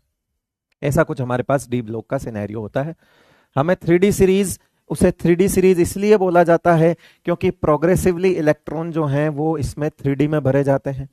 ऐसा कुछ हमारे पास डी ब्लॉक का सिनेरियो होता है। हमें 3D सीरीज, उसे 3D सीरीज इसलिए बोला जाता है क्योंकि प्रोग्रेसिवली इलेक्ट्रॉन जो हैं वो इसमें 3D में भरे जाते हैं,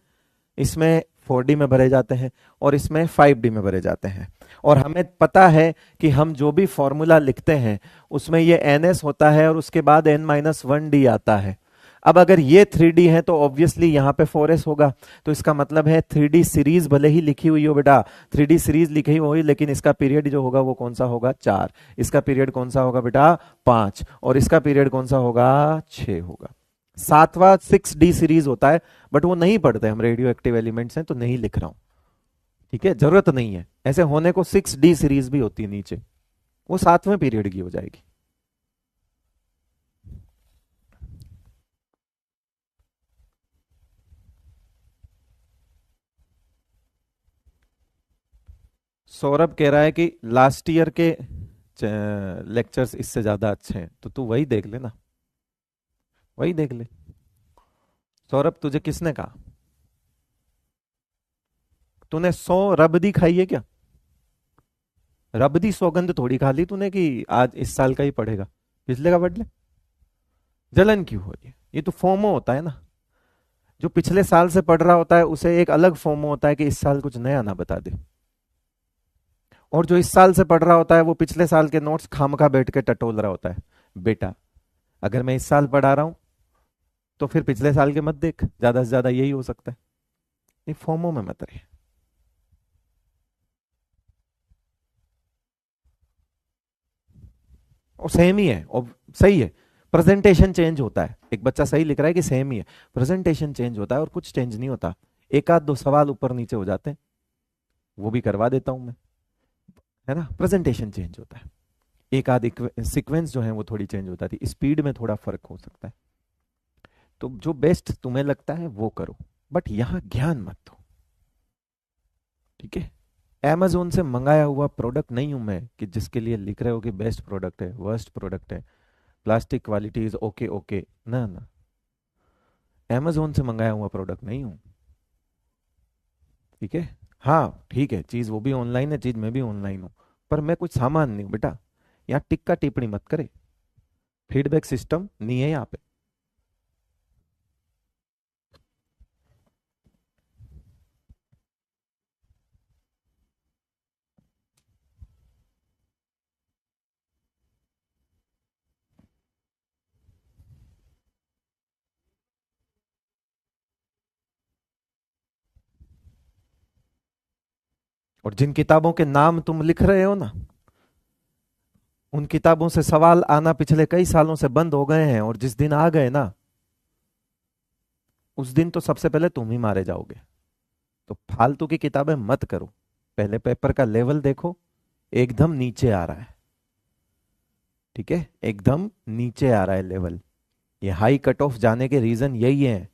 इसमें 4D में भरे जाते हैं, और इसमें 5D में भरे जाते हैं। और हमें पता है कि हम जो भी फॉर्मूला लिखते हैं उसमें ये NS होता है और उसके बाद N-1D आता है। अब अगर ये 3D है तो ऑब्वियसली यहाँ पे 4S होगा। तो इसका मतलब है 3D सीरीज भले ही लिखी हुई हो बेटा, 3D सीरीज लिखी हुई, लेकिन इसका पीरियड जो होगा वो कौन सा होगा? 4। इसका पीरियड कौन सा होगा बेटा? 5। और इसका पीरियड कौन सा होगा? 6 होगा। 7वां 6D सीरीज होता है, बट वो नहीं पढ़ते हम, रेडियो एक्टिव एलिमेंट्स हैं तो नहीं लिख रहा हूं, ठीक है, जरूरत नहीं है ऐसे होने को। 6D सीरीज भी होती है नीचे, वो 7वें पीरियड की हो जाएगी। सौरभ कह रहा है कि लास्ट ईयर के लेक्चर्स इससे ज्यादा अच्छे हैं, तो तू वही देख ले ना, वही देख ले। सौरभ तुझे किसने कहा? तूने 100 रबदी खाई है क्या? रबदी सौगंध थोड़ी खा ली तूने कि आज इस साल का ही पढ़ेगा, पिछले का पढ़ ले। जलन क्यों हो रही है? ये तो फोमो होता है ना, जो पिछले साल से पढ़ रहा होता है उसे एक अलग फोमो होता है कि इस साल कुछ नया ना बता दे, और जो इस साल से पढ़ रहा होता है वो पिछले साल के नोट्स खामखा बैठ के टटोल रहा होता है। बेटा अगर मैं इस साल पढ़ा रहा हूं तो फिर पिछले साल के मत देख, ज्यादा से ज्यादा यही हो सकता है। ये फोमो में मत रहे। और सेम ही है, और सही है। प्रेजेंटेशन चेंज होता है, एक बच्चा सही लिख रहा है कि सेम ही है, प्रेजेंटेशन चेंज होता है और कुछ चेंज नहीं होता। एक आध दो सवाल ऊपर नीचे हो जाते हैं, वो भी करवा देता हूं मैं, है ना। प्रेजेंटेशन चेंज होता है, एक आध सीक्वेंस जो है वो थोड़ी चेंज होता है, स्पीड में थोड़ा फर्क हो सकता है। तो जो बेस्ट तुम्हें लगता है वो करो, बट यहां ज्ञान मत दो, ठीक है। Amazon से मंगाया हुआ प्रोडक्ट नहीं हूं मैं कि जिसके लिए लिख रहे हो कि बेस्ट प्रोडक्ट है, वर्स्ट प्रोडक्ट है, plastic quality is okay okay, ना ना, Amazon से मंगाया हुआ प्रोडक्ट नहीं हूं, ठीक है। हाँ ठीक है, चीज वो भी ऑनलाइन है, चीज मैं भी ऑनलाइन हूं, पर मैं कुछ सामान नहीं हूं बेटा। यहाँ टिक्का टिप्पणी मत करे, फीडबैक सिस्टम नहीं है यहाँ पे। और जिन किताबों के नाम तुम लिख रहे हो ना, उन किताबों से सवाल आना पिछले कई सालों से बंद हो गए हैं, और जिस दिन आ गए ना, उस दिन तो सबसे पहले तुम ही मारे जाओगे। तो फालतू की किताबें मत करो, पहले पेपर का लेवल देखो, एकदम नीचे आ रहा है, ठीक है, एकदम नीचे आ रहा है लेवल। ये हाई कट ऑफ जाने के रीजन यही है।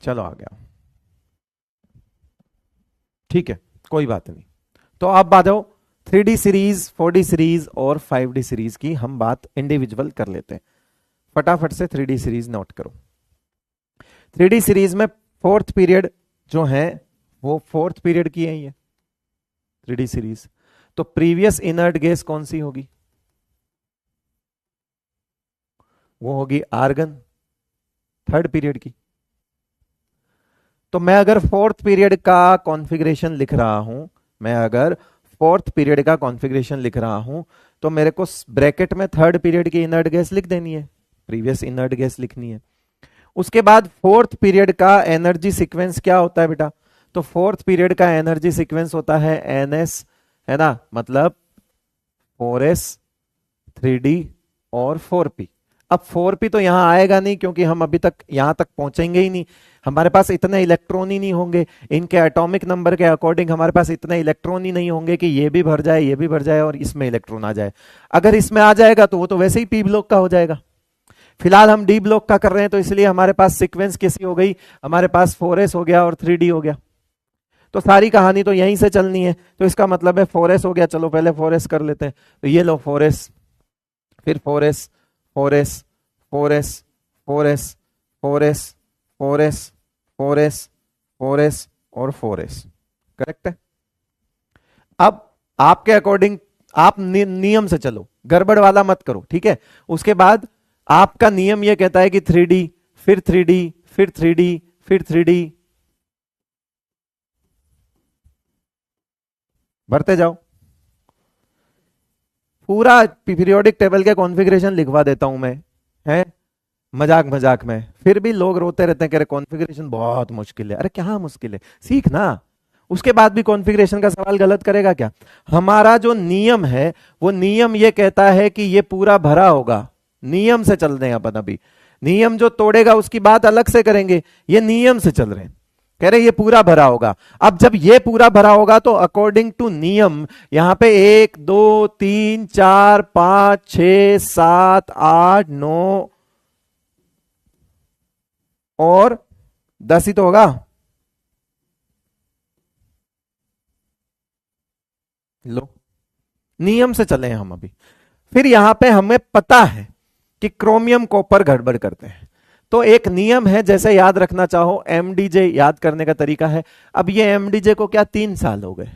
चलो आ गया, ठीक है, कोई बात नहीं। तो आप बात हो 3D सीरीज, 4D सीरीज और 5D सीरीज की हम बात इंडिविजुअल कर लेते हैं। फटाफट से 3D सीरीज नोट करो। 3D सीरीज में फोर्थ पीरियड जो है वो फोर्थ पीरियड की है ये 3D सीरीज। तो प्रीवियस इनर्ट गैस कौन सी होगी? वो होगी आर्गन, थर्ड पीरियड की। तो मैं अगर फोर्थ पीरियड का कॉन्फ़िगरेशन लिख रहा हूं, मैं अगर फोर्थ पीरियड का कॉन्फ़िगरेशन लिख रहा हूं, तो मेरे को ब्रैकेट में थर्ड पीरियड की इनर्ट गैस लिख देनी है, प्रीवियस इनर्ट गैस लिखनी है। उसके बाद फोर्थ पीरियड का एनर्जी सीक्वेंस क्या होता है बेटा? तो फोर्थ पीरियड का एनर्जी सीक्वेंस होता है NS, है ना, मतलब 4S, 3D और 4P। अब 4P तो यहां आएगा नहीं, क्योंकि हम अभी तक यहां तक पहुंचेंगे ही नहीं, हमारे पास इतने इलेक्ट्रॉन ही नहीं होंगे, इनके एटॉमिक नंबर के अकॉर्डिंग हमारे पास इतने इलेक्ट्रॉन ही नहीं होंगे कि ये भी भर जाए, ये भी भर जाए और इसमें इलेक्ट्रॉन आ जाए। अगर इसमें आ जाएगा तो वो तो वैसे ही P ब्लॉक का हो जाएगा। फिलहाल हम D ब्लॉक का कर रहे हैं, तो इसलिए हमारे पास सीक्वेंस कैसी हो गई, हमारे पास 4S हो गया और 3D हो गया। तो सारी कहानी तो यहीं से चलनी है, तो इसका मतलब है 4S हो गया। चलो पहले 4S कर लेते हैं। तो ये लो 4S, फिर 4S, 4S, 4S, 4S, 4S, 4S, 4S, 4S और 4S, करेक्ट है। अब आपके अकॉर्डिंग आप नियम से चलो, गड़बड़ वाला मत करो, ठीक है। उसके बाद आपका नियम यह कहता है कि 3D, फिर 3D, फिर 3D, फिर 3D, भरते जाओ। पूरा पीरियोडिक टेबल के कॉन्फ़िगरेशन लिखवा देता हूं मैं, है मजाक मजाक में, फिर भी लोग रोते रहते हैं, कह रहे कॉन्फ़िगरेशन बहुत मुश्किल है। अरे क्या मुश्किल है, सीखना। उसके बाद भी कॉन्फ़िगरेशन का सवाल गलत करेगा क्या? हमारा जो नियम है वो नियम ये कहता है कि ये पूरा भरा होगा, नियम से चल रहे हैं अपन अभी। नियम जो तोड़ेगा उसकी बात अलग से करेंगे, ये नियम से चल रहे हैं, कह रहे ये पूरा भरा होगा। अब जब ये पूरा भरा होगा तो अकॉर्डिंग टू नियम यहां पे 1 2 3 4 5 6 7 8 9 और 10 ही तो होगा। लो, नियम से चले हैं हम अभी। फिर यहां पे हमें पता है कि क्रोमियम कॉपर गड़बड़ करते हैं, तो एक नियम है, जैसे याद रखना चाहो MDJ याद करने का तरीका है। अब ये MDJ को क्या 3 साल हो गए,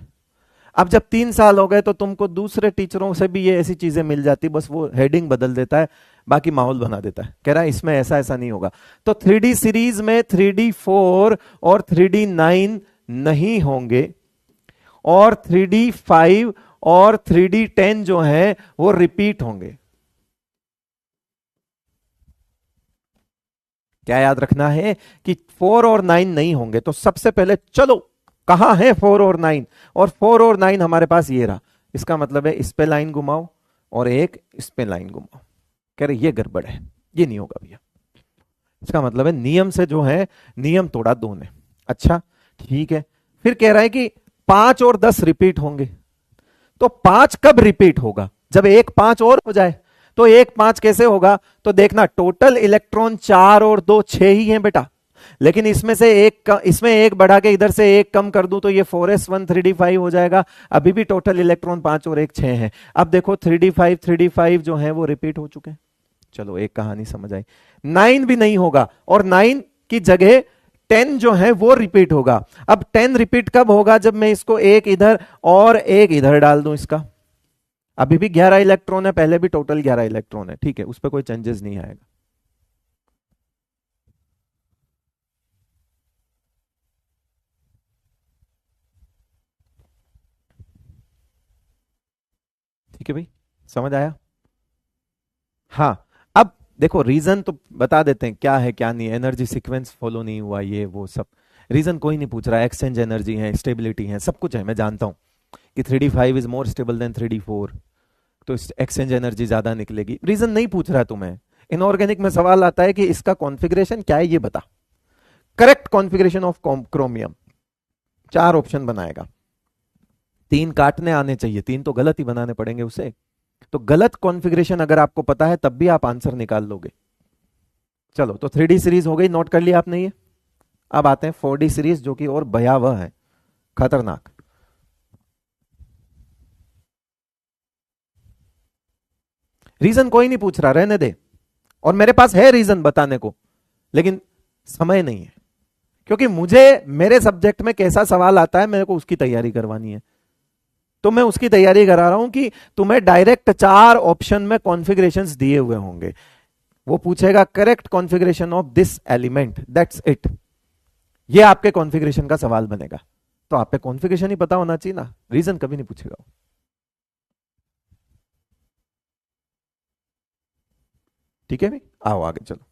अब जब 3 साल हो गए तो तुमको दूसरे टीचरों से भी ये ऐसी चीजें मिल जाती, बस वो हेडिंग बदल देता है, बाकी माहौल बना देता है, कह रहा है इसमें ऐसा ऐसा नहीं होगा। तो 3D सीरीज में 3D4 और 3D9 नहीं होंगे, और 3D5 और 3D10 जो है वो रिपीट होंगे। क्या याद रखना है कि 4 और 9 नहीं होंगे। तो सबसे पहले चलो कहां है 4 और 9, और 4 और 9 हमारे पास ये रहा, इसका मतलब है इस पे लाइन घुमाओ और एक इस पे लाइन घुमाओ। कह रहे ये गड़बड़ है, ये नहीं होगा भैया, इसका मतलब है नियम से जो है नियम तोड़ा दो ने। अच्छा ठीक है, फिर कह रहा है कि 5 और 10 रिपीट होंगे। तो 5 कब रिपीट होगा? जब एक 5 और हो जाए। तो एक 5 कैसे होगा? तो देखना, टोटल इलेक्ट्रॉन 4 और 2 6 ही हैं बेटा, लेकिन इसमें से इसमें एक बढ़ा के इधर से एक कम कर दूं तो ये 4s1 3d5 हो जाएगा। अभी भी टोटल इलेक्ट्रॉन 5 और एक 6 है। अब देखो 3d5 जो है वो रिपीट हो चुके हैं। चलो एक कहानी समझ आई। 9 भी नहीं होगा, और 9 की जगह 10 जो है वो रिपीट होगा। अब 10 रिपीट कब होगा? जब मैं इसको एक इधर और एक इधर डाल दूं इसका। अभी भी 11 इलेक्ट्रॉन है, पहले भी टोटल 11 इलेक्ट्रॉन है, ठीक है, उस पर कोई चेंजेस नहीं आएगा। ठीक है भाई, समझ आया? हाँ। अब देखो, रीजन तो बता देते हैं क्या है क्या नहीं। एनर्जी सीक्वेंस फॉलो नहीं हुआ, ये वो सब रीजन कोई नहीं पूछ रहा। एक्सचेंज एनर्जी है, स्टेबिलिटी है, सब कुछ है, मैं जानता हूं कि 3d5 is more stable then 3d4, तो एक्सचेंज एनर्जी ज्यादा निकलेगी। रीजन नहीं पूछ रहा तुम्हें। इनऑर्गेनिक में सवाल आता है कि इसका कॉन्फ़िगरेशन क्या है, ये बता। Correct configuration of chromium, 4 option बनाएगा। 3 काटने आने चाहिए, 3 तो गलत ही बनाने पड़ेंगे उसे। तो गलत कॉन्फ़िगरेशन अगर आपको पता है तब भी आप आंसर निकाल लोगे। चलो, तो 3D सीरीज हो गई, नोट कर लिया आपने ये। अब आते हैं 4D सीरीज, जो कि और भयावह है, खतरनाक। रीजन कोई नहीं पूछ रहा, रहने दे। और मेरे पास है रीजन बताने को, लेकिन समय नहीं है, क्योंकि मुझे मेरे सब्जेक्ट में कैसा सवाल आता है मेरे को उसकी तैयारी करवानी है। तो मैं उसकी तैयारी करा रहा हूं कि तुम्हें डायरेक्ट 4 ऑप्शन में कॉन्फ़िगरेशंस दिए हुए होंगे। वो पूछेगा correct configuration of this element, that's it. ये आपके कॉन्फ़िगरेशन का सवाल बनेगा। तो आप पे कॉन्फ़िगरेशन ही पता होना चाहिए ना, रीजन कभी नहीं पूछेगा। ठीक है भाई, आओ आगे चलो।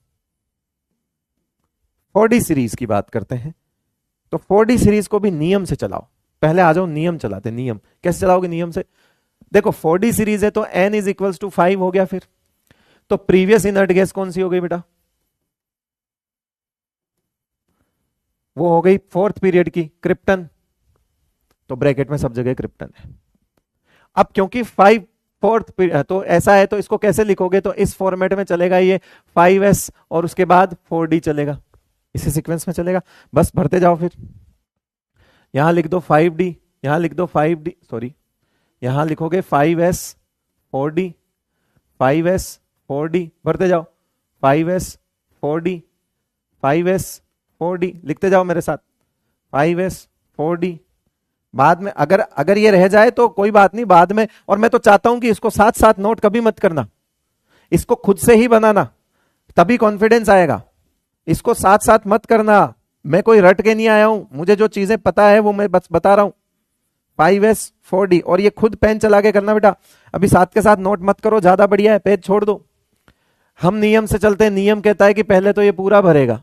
4D सीरीज की बात करते हैं। तो 4D सीरीज को भी नियम से चलाओ। पहले आ जाओ, नियम चलाते। नियम कैसे चलाओगे? नियम से देखो, 4D सीरीज है तो n इज इक्वल्स टू 5 हो गया। फिर तो प्रीवियस इनर्ट गैस कौन सी हो गई बेटा? वो हो गई फोर्थ पीरियड की क्रिप्टन। तो ब्रैकेट में सब जगह क्रिप्टन है। अब क्योंकि 5 फोर्थ तो ऐसा है, तो इसको कैसे लिखोगे? तो इस फॉर्मेट में चलेगा ये 5s और उसके बाद 4D चलेगा, इसी सीक्वेंस में चलेगा। बस भरते जाओ। फिर यहां लिख दो 5D, यहां लिख दो 5D, सॉरी, यहां लिखोगे 5s 4D, 5s 4D, भरते जाओ। 5s 4D, 5s 4D, लिखते जाओ मेरे साथ। 5s 4D। बाद में अगर अगर ये रह जाए तो कोई बात नहीं, बाद में। और मैं तो चाहता हूं कि इसको साथ साथ नोट कभी मत करना, इसको खुद से ही बनाना, तभी कॉन्फिडेंस आएगा। इसको साथ साथ मत करना। मैं कोई रट के नहीं आया हूं, मुझे जो चीजें पता है वो मैं बस बता रहा हूं। 5s 4D, और ये खुद पेन चला के करना बेटा। अभी साथ के साथ नोट मत करो, ज्यादा बढ़िया है, पेज छोड़ दो। हम नियम से चलते हैं। नियम कहता है कि पहले तो ये पूरा भरेगा।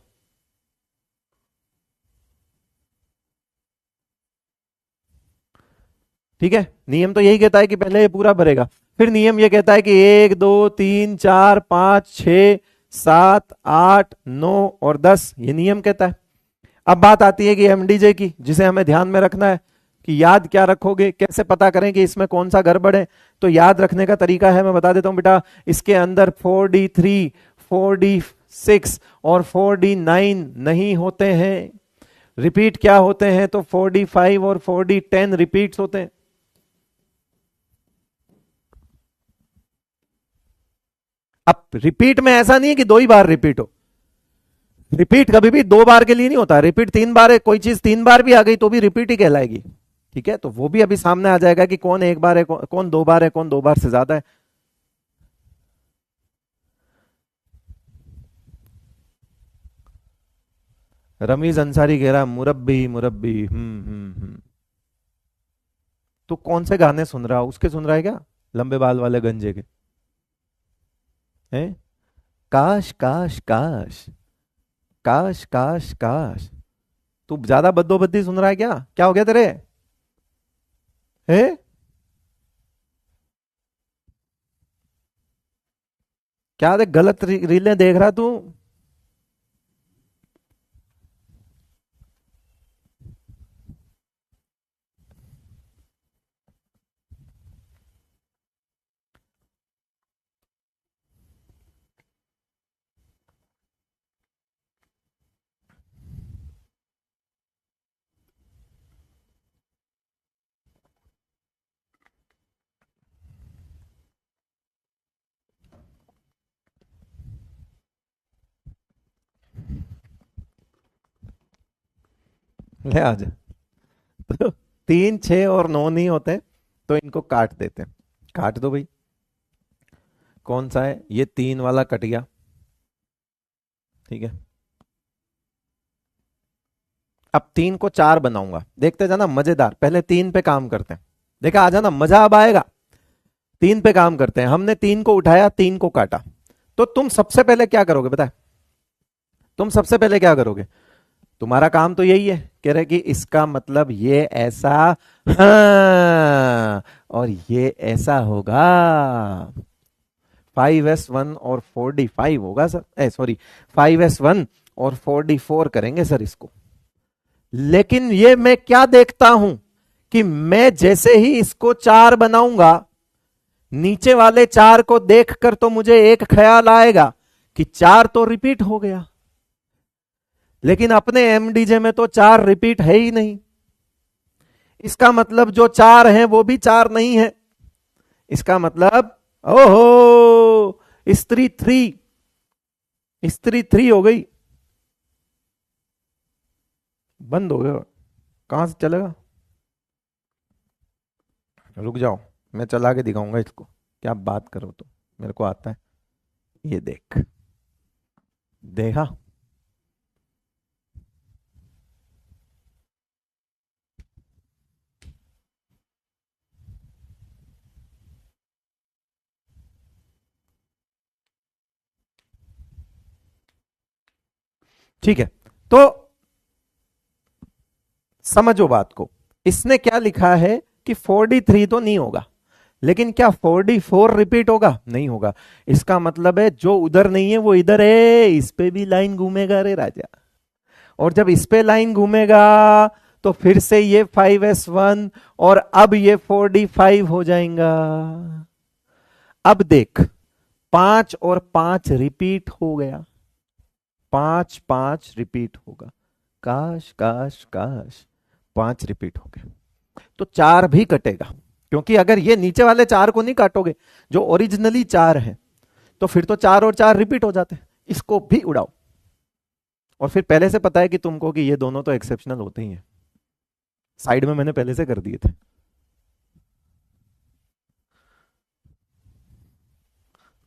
ठीक है, नियम तो यही कहता है कि पहले ये पूरा भरेगा। फिर नियम ये कहता है कि 1 2 3 4 5 6 7 8 9 और 10, ये नियम कहता है। अब बात आती है कि एमडीजे की, जिसे हमें ध्यान में रखना है कि याद क्या रखोगे, कैसे पता करें कि इसमें कौन सा गड़बड़ है। तो याद रखने का तरीका है, मैं बता देता हूं बेटा। इसके अंदर 4D3 4D6 और 4D9 नहीं होते हैं। रिपीट क्या होते हैं? तो 4D5 और 4D10 रिपीट्स होते हैं। अब रिपीट में ऐसा नहीं है कि 2 ही बार रिपीट हो। रिपीट कभी भी 2 बार के लिए नहीं होता। रिपीट 3 बार है, कोई चीज 3 बार भी आ गई तो भी रिपीट ही कहलाएगी। ठीक है, तो वो भी अभी सामने आ जाएगा कि कौन 1 बार है, कौन 2 बार है, कौन 2 बार से ज्यादा है। रमीज अंसारी कह रहा मुरब्बी मुरब्बी। तो कौन से गाने सुन रहा? उसके सुन रहा है क्या? लंबे बाल वाले गंजे के हैं? काश काश काश, काश काश काश। तू ज्यादा बद्दोबद्दी सुन रहा है क्या? क्या हो गया तेरे? हैं? क्या देख, गलत रीलें देख रहा तू? ले आ जा। तो 3, 6 और 9 नहीं होते तो इनको काट देते हैं। काट दो भाई। कौन सा है ये? 3 वाला कट गया, ठीक है। अब 3 को 4 बनाऊंगा, देखते जाना मजेदार। पहले 3 पे काम करते हैं, देखा आ जाना मजा अब आएगा। 3 पे काम करते हैं। हमने 3 को उठाया, 3 को काटा। तो तुम सबसे पहले क्या करोगे पता है? तुम सबसे पहले क्या करोगे? तुम्हारा काम तो यही है, कह रहे कि इसका मतलब ये ऐसा, हाँ, और ये ऐसा होगा। 5s1 और 4d5 होगा सर, सॉरी 5s1 और 4d4 करेंगे सर इसको। लेकिन ये मैं क्या देखता हूं कि मैं जैसे ही इसको 4 बनाऊंगा, नीचे वाले 4 को देखकर तो मुझे एक ख्याल आएगा कि 4 तो रिपीट हो गया, लेकिन अपने एमडीजे में तो 4 रिपीट है ही नहीं। इसका मतलब जो 4 है वो भी 4 नहीं है। इसका मतलब ओहो, स्त्री 3, स्त्री 3 हो गई। बंद हो गया, कहां से चलेगा? रुक जाओ, मैं चला के दिखाऊंगा इसको। क्या बात करो, तो मेरे को आता है। ये देख, देखा? ठीक है, तो समझो बात को। इसने क्या लिखा है कि 4d3 तो नहीं होगा, लेकिन क्या 4d4 रिपीट होगा? नहीं होगा। इसका मतलब है जो उधर नहीं है वो इधर है। इस पे भी लाइन घूमेगा रे राजा, और जब इस पे लाइन घूमेगा तो फिर से ये 5s1 और अब ये 4d5 हो जाएगा। अब देख, 5 और 5 रिपीट हो गया, 5 5 रिपीट होगा। काश काश काश 5 रिपीट हो गए तो 4 भी कटेगा, क्योंकि अगर ये नीचे वाले 4 को नहीं काटोगे जो ओरिजिनली 4 है, तो फिर तो 4 और 4 रिपीट हो जाते हैं। इसको भी उड़ाओ। और फिर पहले से पता है कि तुमको कि ये दोनों तो एक्सेप्शनल होते ही हैं, साइड में मैंने पहले से कर दिए थे।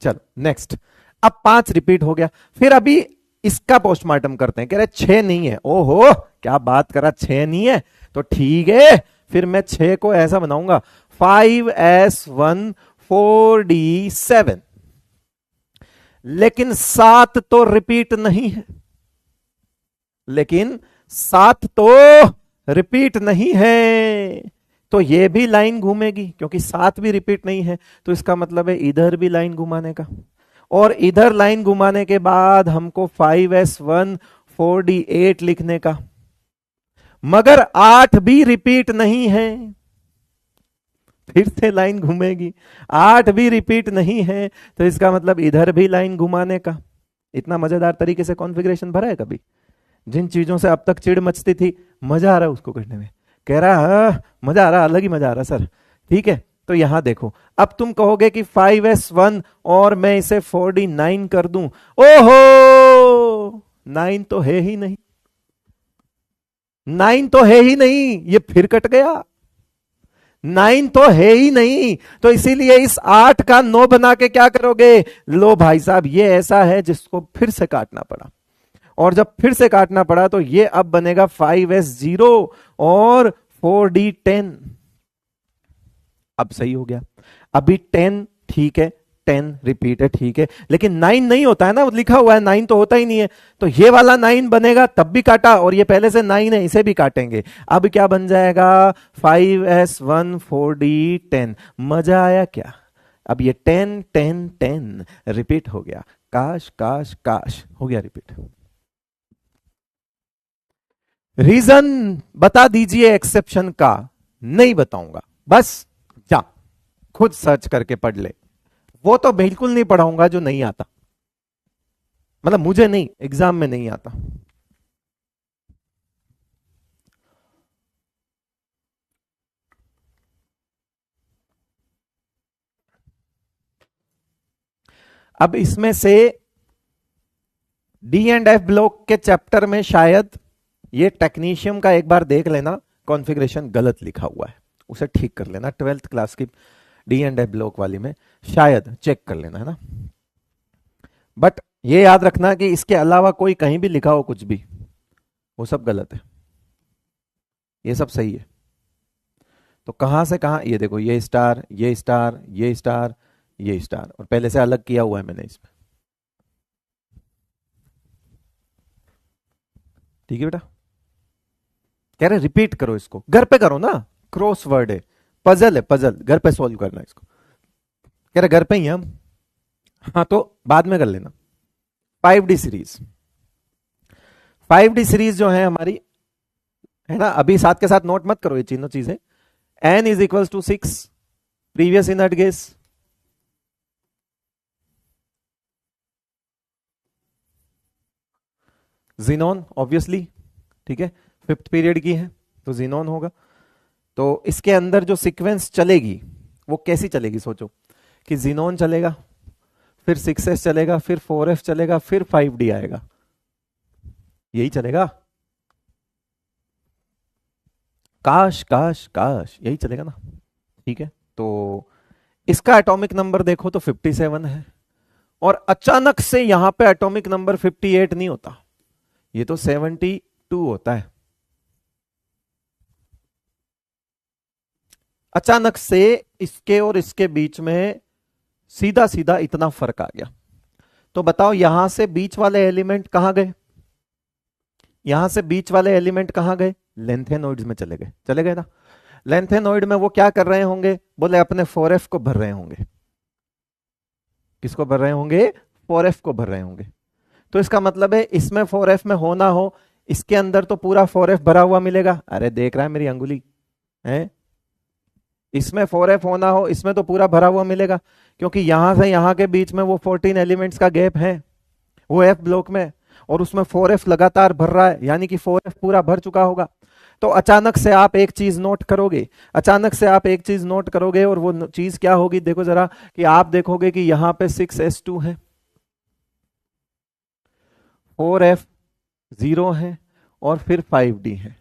चलो नेक्स्ट। अब 5 रिपीट हो गया, फिर अभी इसका पोस्टमार्टम करते हैं। कह रहे 6 नहीं है। ओहो, क्या बात करा, 6 नहीं है तो ठीक है, फिर मैं 6 को ऐसा बनाऊंगा 5s1 4d7। लेकिन 7 तो रिपीट नहीं है, लेकिन 7 तो रिपीट नहीं है, तो ये भी लाइन घूमेगी क्योंकि 7 भी रिपीट नहीं है। तो इसका मतलब है इधर भी लाइन घुमाने का, और इधर लाइन घुमाने के बाद हमको 5s1 4d8 लिखने का। मगर 8 भी रिपीट नहीं है, फिर से लाइन घूमेगी। 8 भी रिपीट नहीं है, तो इसका मतलब इधर भी लाइन घुमाने का। इतना मजेदार तरीके से कॉन्फ़िगरेशन भरा है कभी? जिन चीजों से अब तक चिड़ मचती थी, मजा आ रहा है उसको करने में। कह रहा मजा आ रहा, अलग ही मजा आ रहा सर। ठीक है, तो यहां देखो, अब तुम कहोगे कि 5s1 और मैं इसे 4d9 कर दूं। ओहो, 9 तो है ही नहीं, 9 तो है ही नहीं, ये फिर कट गया। 9 तो है ही नहीं, तो इसीलिए इस 8 का 9 बना के क्या करोगे? लो भाई साहब, ये ऐसा है जिसको फिर से काटना पड़ा, और जब फिर से काटना पड़ा तो ये अब बनेगा 5s0 और 4d10। अब सही हो गया। अभी 10 ठीक है, 10 रिपीट है ठीक है, लेकिन 9 नहीं होता है ना, लिखा हुआ है 9 तो होता ही नहीं है। तो ये वाला 9 बनेगा, तब भी काटा, और ये पहले से 9 है, इसे भी काटेंगे। अब क्या बन जाएगा? 5s1 4d10। मजा आया क्या? अब ये 10 10 10 रिपीट हो गया। काश काश काश हो गया रिपीट। रीजन बता दीजिए एक्सेप्शन का। नहीं बताऊंगा, बस जा खुद सर्च करके पढ़ ले। वो तो बिल्कुल नहीं पढ़ाऊंगा जो नहीं आता, मतलब मुझे नहीं, एग्जाम में नहीं आता। अब इसमें से डी एंड एफ ब्लॉक के चैप्टर में शायद ये टेक्नीशियम का एक बार देख लेना, कॉन्फ़िगरेशन गलत लिखा हुआ है, उसे ठीक कर लेना। 12th क्लास की डी एंड एफ ब्लॉक वाली में शायद चेक कर लेना, है ना। बट ये याद रखना कि इसके अलावा कोई कहीं भी लिखा हो कुछ भी, वो सब गलत है, ये सब सही है। तो कहां से कहां, ये देखो, ये स्टार, ये स्टार, ये स्टार, ये स्टार, और पहले से अलग किया हुआ है मैंने इसमें। ठीक है बेटा, कह रहे रिपीट करो इसको, घर पे करो ना, क्रॉस वर्ड है, पजल है, पजल घर पे सॉल्व करना इसको। कह रहे घर पे ही हम, हाँ तो बाद में कर लेना। 5D सीरीज, 5D सीरीज जो है हमारी, है ना, अभी साथ के साथ नोट मत करो ये तीनों चीजें। n is equal to 6, previous inert gas, xenon obviously, ठीक है, 5th पीरियड की है तो जीनोन होगा। तो इसके अंदर जो सीक्वेंस चलेगी वो कैसी चलेगी, सोचो कि जीनोन चलेगा, फिर 6s चलेगा, फिर 4f चलेगा, फिर 5D आएगा, यही चलेगा। काश काश काश यही चलेगा ना, ठीक है। तो इसका एटॉमिक नंबर देखो तो 57 है, और अचानक से यहां पे एटॉमिक नंबर 58 नहीं होता, ये तो 72 होता है। अचानक से इसके और इसके बीच में सीधा सीधा इतना फर्क आ गया। तो बताओ यहां से बीच वाले एलिमेंट कहां गए, यहां से बीच वाले एलिमेंट कहां गए, लेंथेनोइड्स में चले गए, चले गए ना। लेंथेनोइड में वो क्या कर रहे होंगे, बोले अपने 4f को भर रहे होंगे। किसको भर रहे होंगे, 4f को भर रहे होंगे। तो इसका मतलब है इसमें 4f में हो ना हो, इसके अंदर तो पूरा 4f भरा हुआ मिलेगा। अरे देख रहा है मेरी अंगुली है, इसमें 4f होना हो, इसमें तो पूरा भरा हुआ मिलेगा, क्योंकि यहां से यहां के बीच में वो 14 एलिमेंट्स का गैप है, वो एफ ब्लॉक में, और उसमें 4f लगातार भर रहा है, यानी कि 4f पूरा भर चुका होगा। तो अचानक से आप एक चीज नोट करोगे, अचानक से आप एक चीज नोट करोगे, और वो चीज क्या होगी, देखो जरा, कि आप देखोगे कि यहां पे 6s2 है, 4f 0 है, और फिर 5D है,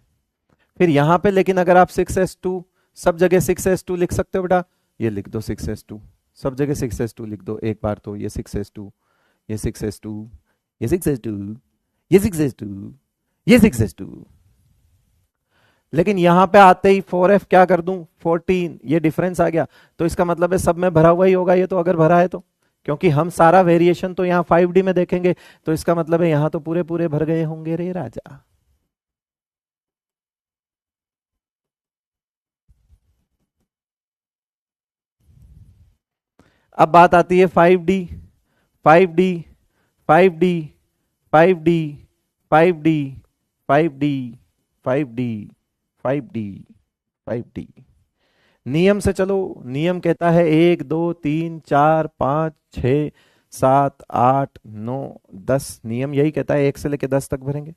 फिर यहां पे लेकिन अगर आप 6s2, सब जगह 6s2 लिख सकते हो बेटा, ये लिख दो 6s2, सब जगह 6s2 लिख दो एक बार, तो ये 6s2, ये 6s2, ये 6s2, ये 6s2, ये 6s2। लेकिन यहां पे आते ही 4f क्या कर दूं, 14, ये डिफरेंस आ गया, तो इसका मतलब है सब में भरा हुआ ही होगा ये तो, अगर भरा है तो, क्योंकि हम सारा वेरिएशन तो यहाँ 5D में देखेंगे, तो इसका मतलब है यहां तो पूरे पूरे भर गए होंगे रे राजा। अब बात आती है 5D, 5D, 5D, 5D, 5D, 5D, 5D, 5D, 5D। नियम से चलो, नियम कहता है 1 2 3 4 5 6 7 8 9 10, नियम यही कहता है 1 से लेकर 10 तक भरेंगे।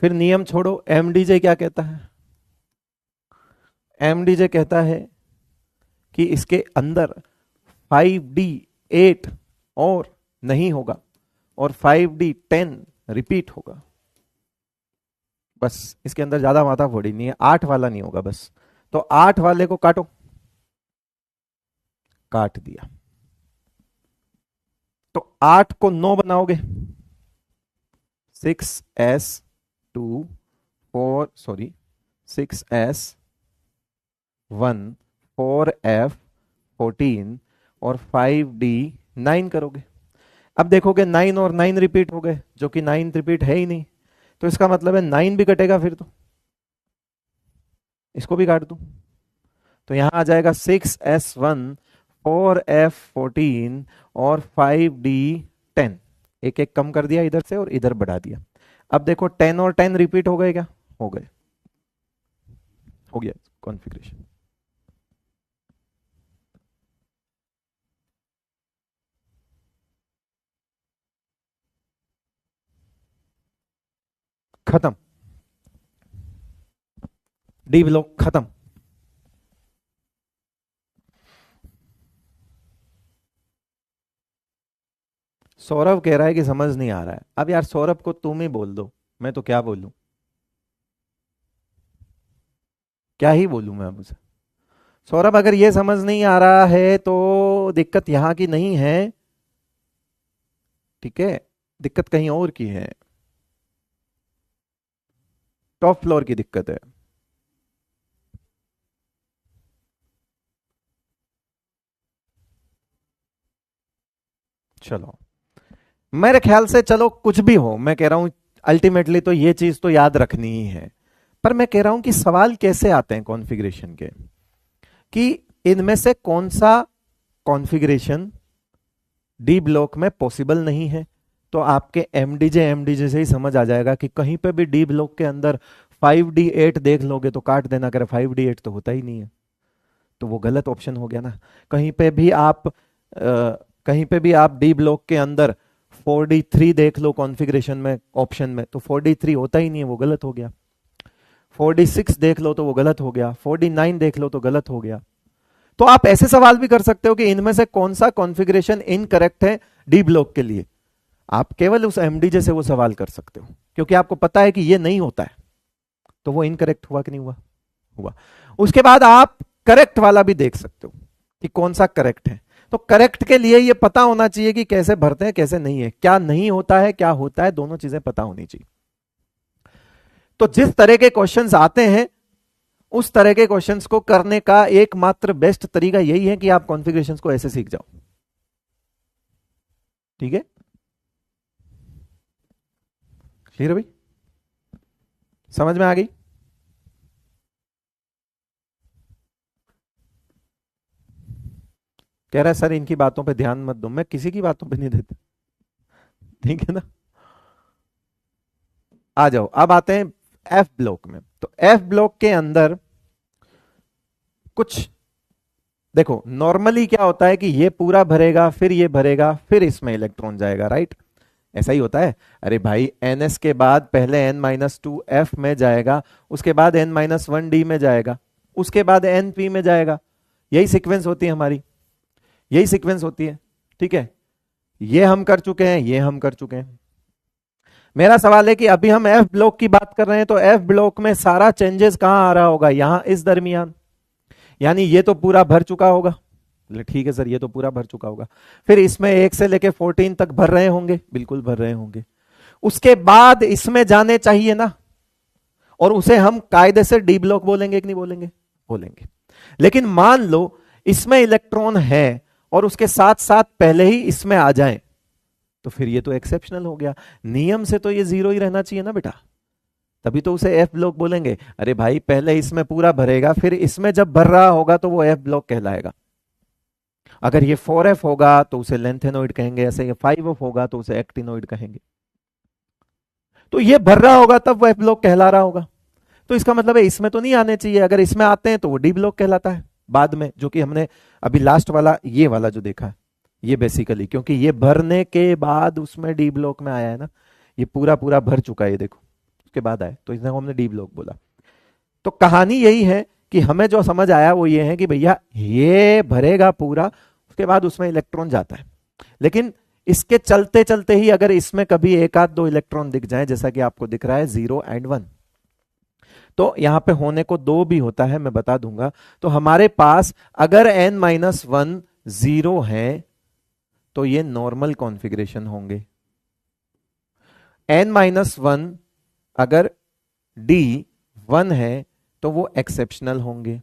फिर नियम छोड़ो, एमडीजे क्या कहता है, एमडीजे कहता है कि इसके अंदर 5D 8 और नहीं होगा, और 5D 10 रिपीट होगा। बस इसके अंदर ज्यादा माथा फोड़ी नहीं है, 8 वाला नहीं होगा बस। तो 8 वाले को काटो, काट दिया, तो 8 को 9 बनाओगे, 6s2 4 सॉरी 6s1 4f14 और 5D 9 करोगे। अब देखोगे 9 और 9 रिपीट हो गए, जो कि 9 रिपीट है ही नहीं, तो इसका मतलब है 9 भी कटेगा, फिर तो इसको भी काट दूं, तो यहां आ जाएगा 6s1 4f14 और 5D 10, एक एक कम कर दिया इधर से और इधर बढ़ा दिया। अब देखो 10 और 10 रिपीट हो गए क्या, हो गए, हो गया कॉन्फ़िगरेशन। खत्म, डी ब्लॉक खत्म। सौरभ कह रहा है कि समझ नहीं आ रहा है, अब यार सौरभ को तुम ही बोल दो, मैं तो क्या बोलूं, क्या ही बोलूं मैं अब उसे। सौरभ अगर ये समझ नहीं आ रहा है तो दिक्कत यहां की नहीं है, ठीक है, दिक्कत कहीं और की है, टॉप फ्लोर की दिक्कत है। चलो, मेरे ख्याल से, चलो कुछ भी हो, मैं कह रहा हूं अल्टीमेटली तो ये चीज तो याद रखनी ही है। पर मैं कह रहा हूं कि सवाल कैसे आते हैं कॉन्फ़िगरेशन के, कि इनमें से कौन सा कॉन्फ़िगरेशन डी ब्लॉक में पॉसिबल नहीं है। तो आपके एमडीजे से ही समझ आ जाएगा कि कहीं पे भी डी ब्लॉक के अंदर 5D8 देख लोगे तो काट देना, करे 5D8 तो होता ही नहीं है, तो वो गलत ऑप्शन हो गया ना। कहीं पे भी आप कहीं पे भी आप डी ब्लॉक के अंदर 4D3 देख लो कॉन्फ़िगरेशन में, ऑप्शन में, तो 4D3 होता ही नहीं है, वो गलत हो गया। 4D6 देख लो तो वो गलत हो गया, 4D9 देख लो तो गलत हो गया। तो आप ऐसे सवाल भी कर सकते हो कि इनमें से कौन सा कॉन्फ़िगरेशन इनकरेक्ट है डी ब्लॉक के लिए। आप केवल उस एमडीजे से वो सवाल कर सकते हो, क्योंकि आपको पता है कि ये नहीं होता है, तो वो इनकरेक्ट हुआ कि नहीं हुआ, हुआ। उसके बाद आप करेक्ट वाला भी देख सकते हो कि कौन सा करेक्ट है। तो करेक्ट के लिए ये पता होना चाहिए कि कैसे भरते हैं, कैसे नहीं है, क्या नहीं होता है, क्या होता है, दोनों चीजें पता होनी चाहिए। तो जिस तरह के क्वेश्चंस आते हैं उस तरह के क्वेश्चंस को करने का एकमात्र बेस्ट तरीका यही है कि आप कॉन्फ़िगरेशंस को ऐसे सीख जाओ, ठीक है। क्लियर भाई, समझ में आ गई। कह रहा है सर इनकी बातों पे ध्यान मत दो, मैं किसी की बातों पे नहीं देता, ठीक है ना। आ जाओ, अब आते हैं एफ ब्लॉक में। तो एफ ब्लॉक के अंदर कुछ देखो, नॉर्मली क्या होता है कि ये पूरा भरेगा, फिर ये भरेगा, फिर इसमें इलेक्ट्रॉन जाएगा, राइट, ऐसा ही होता है। अरे भाई NS के बाद पहले N-2 F में जाएगा, उसके बाद N-1 D में जाएगा, उसके बाद NP में जाएगा। यही सीक्वेंस होती है हमारी, यही सीक्वेंस होती है, ठीक है। ये हम कर चुके हैं, ये हम कर चुके हैं। मेरा सवाल है कि अभी हम एफ ब्लॉक की बात कर रहे हैं, तो एफ ब्लॉक में सारा चेंजेस कहां आ रहा होगा, यहां इस दरमियान, यानी ये तो पूरा भर चुका होगा। ठीक है सर, ये तो पूरा भर चुका होगा। फिर इसमें 1 से लेके 14 तक भर रहे होंगे, बिल्कुल भर रहे होंगे। उसके बाद इसमें जाने चाहिए ना, और उसे हम कायदे से डी ब्लॉक बोलेंगे कि नहीं बोलेंगे, बोलेंगे। लेकिन मान लो इसमें इलेक्ट्रॉन है और उसके साथ साथ पहले ही इसमें आ जाए, तो फिर ये तो एक्सेप्शनल हो गया। नियम से तो ये 0 ही रहना चाहिए ना बेटा, तभी तो उसे एफ ब्लॉक बोलेंगे। अरे भाई पहले इसमें पूरा भरेगा, फिर इसमें जब भर रहा होगा तो वो एफ ब्लॉक कहलाएगा। अगर ये 4F होगा तो उसे लेंथेनोइड कहेंगे, ऐसे ये 5F होगा तो उसे एक्टिनोइड कहेंगे। तो ये भर रहा होगा तब वो एफ ब्लॉक कहला रहा होगा। तो इसका मतलब है इसमें तो नहीं आने चाहिए, अगर इसमें आते हैं तो वो डी ब्लॉक कहलाता है बाद में, जो कि हमने अभी लास्ट वाला ये वाला जो देखा है, ये बेसिकली क्योंकि ये भरने के बाद उसमें डी ब्लॉक में आया है ना, ये पूरा पूरा भर चुका है, ये देखो उसके बाद आया, तो इसने हमने डी ब्लॉक बोला। तो कहानी यही है कि हमें जो समझ आया वो ये है कि भैया ये भरेगा पूरा, उसके बाद उसमें इलेक्ट्रॉन जाता है। लेकिन इसके चलते चलते ही अगर इसमें कभी एक आध दो इलेक्ट्रॉन दिख जाए, जैसा कि आपको दिख रहा है 0 और 1, तो यहां पे होने को 2 भी होता है, मैं बता दूंगा। तो हमारे पास अगर N-1 0 है तो ये नॉर्मल कॉन्फ़िगरेशन होंगे। N-1 अगर D 1 है तो वो एक्सेप्शनल होंगे।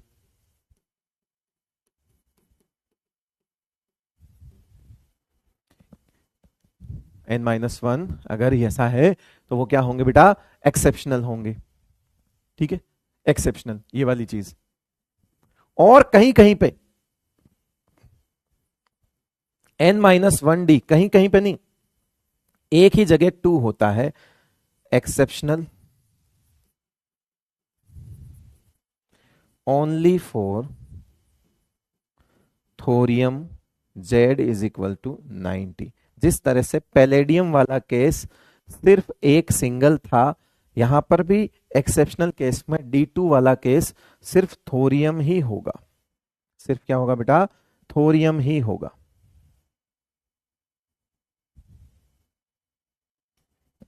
N-1 अगर ऐसा है तो वो क्या होंगे बेटा, एक्सेप्शनल होंगे, ठीक है, एक्सेप्शनल ये वाली चीज। और कहीं कहीं पे N-1D कहीं कहीं पे नहीं, एक ही जगह 2 होता है, exceptional only for thorium Z is equal to 90। जिस तरह से पैलेडियम वाला केस सिर्फ एक सिंगल था, यहां पर भी एक्सेप्शनल केस में D2 वाला केस सिर्फ थोरियम ही होगा। सिर्फ क्या होगा बेटा, थोरियम ही होगा,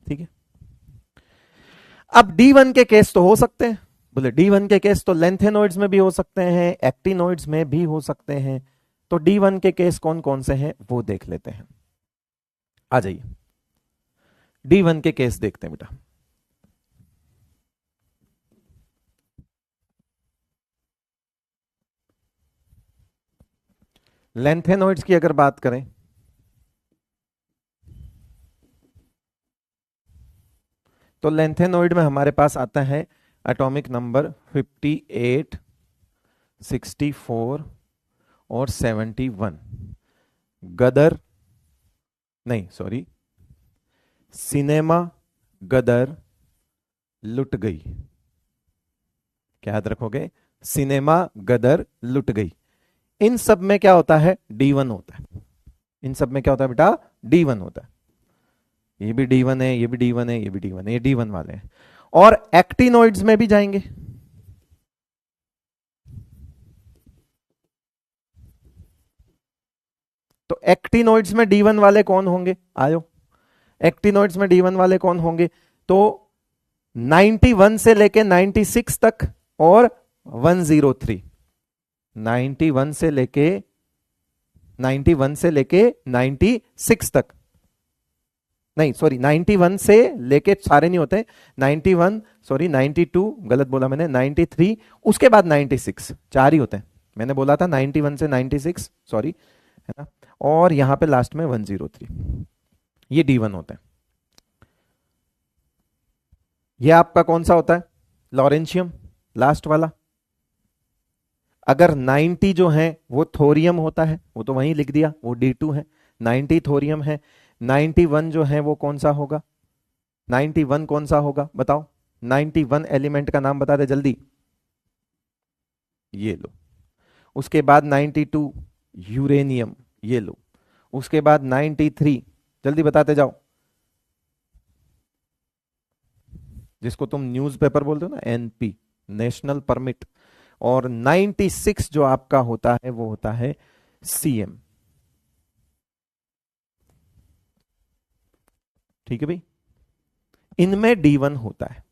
ठीक है। अब D1 के केस तो हो सकते हैं, बोले D1 के केस तो लेंथेनोइड्स में भी हो सकते हैं, एक्टिनोइड्स में भी हो सकते हैं। तो D1 के केस कौन कौन से हैं वो देख लेते हैं। आ जाइए, D1 के केस देखते हैं बेटा। लेंथेनोइड्स की अगर बात करें तो लेंथेनोइड में हमारे पास आता है एटॉमिक नंबर 58, 64 और 71। गदर नहीं, सॉरी, सिनेमा, गदर, लुट गई। क्या याद रखोगे? सिनेमा, गदर, लुट गई। इन सब में क्या होता है? D1 होता है। इन सब में क्या होता है बेटा? D1 होता है। ये भी D1 है, ये भी D1 है, ये भी D1 है, ये D1 वाले हैं। और एक्टिनोइड्स में भी जाएंगे। तो एक्टिनोइड्स में D1 वाले कौन होंगे? आयो, एक्टिनोइड्स में D1 वाले कौन होंगे? तो 91 से लेके 96 तक और 103। 91 से लेके 96 तक, नहीं सॉरी, 91 से लेके सारे नहीं होते, 91 सॉरी 92, गलत बोला मैंने, 93, उसके बाद 96, चार ही होते हैं। मैंने बोला था 91 से 96, सॉरी, है ना। और यहां पे लास्ट में 103, ये D1 होते हैं। ये आपका कौन सा होता है? लॉरेंशियम, लास्ट वाला। अगर 90 जो है वो थोरियम होता है, वो तो वहीं लिख दिया, वो D2 है, 90 थोरियम है। 91 जो है वो कौन सा होगा? 91 कौन सा होगा बताओ? 91 एलिमेंट का नाम बता दे जल्दी। ये लो। उसके बाद 92 यूरेनियम, ये लो। उसके बाद 93, जल्दी बताते जाओ, जिसको तुम न्यूज़पेपर बोलते हो ना, NP, नेशनल परमिट। और 96 जो आपका होता है वो होता है CM। ठीक है भाई, इनमें D1 होता है।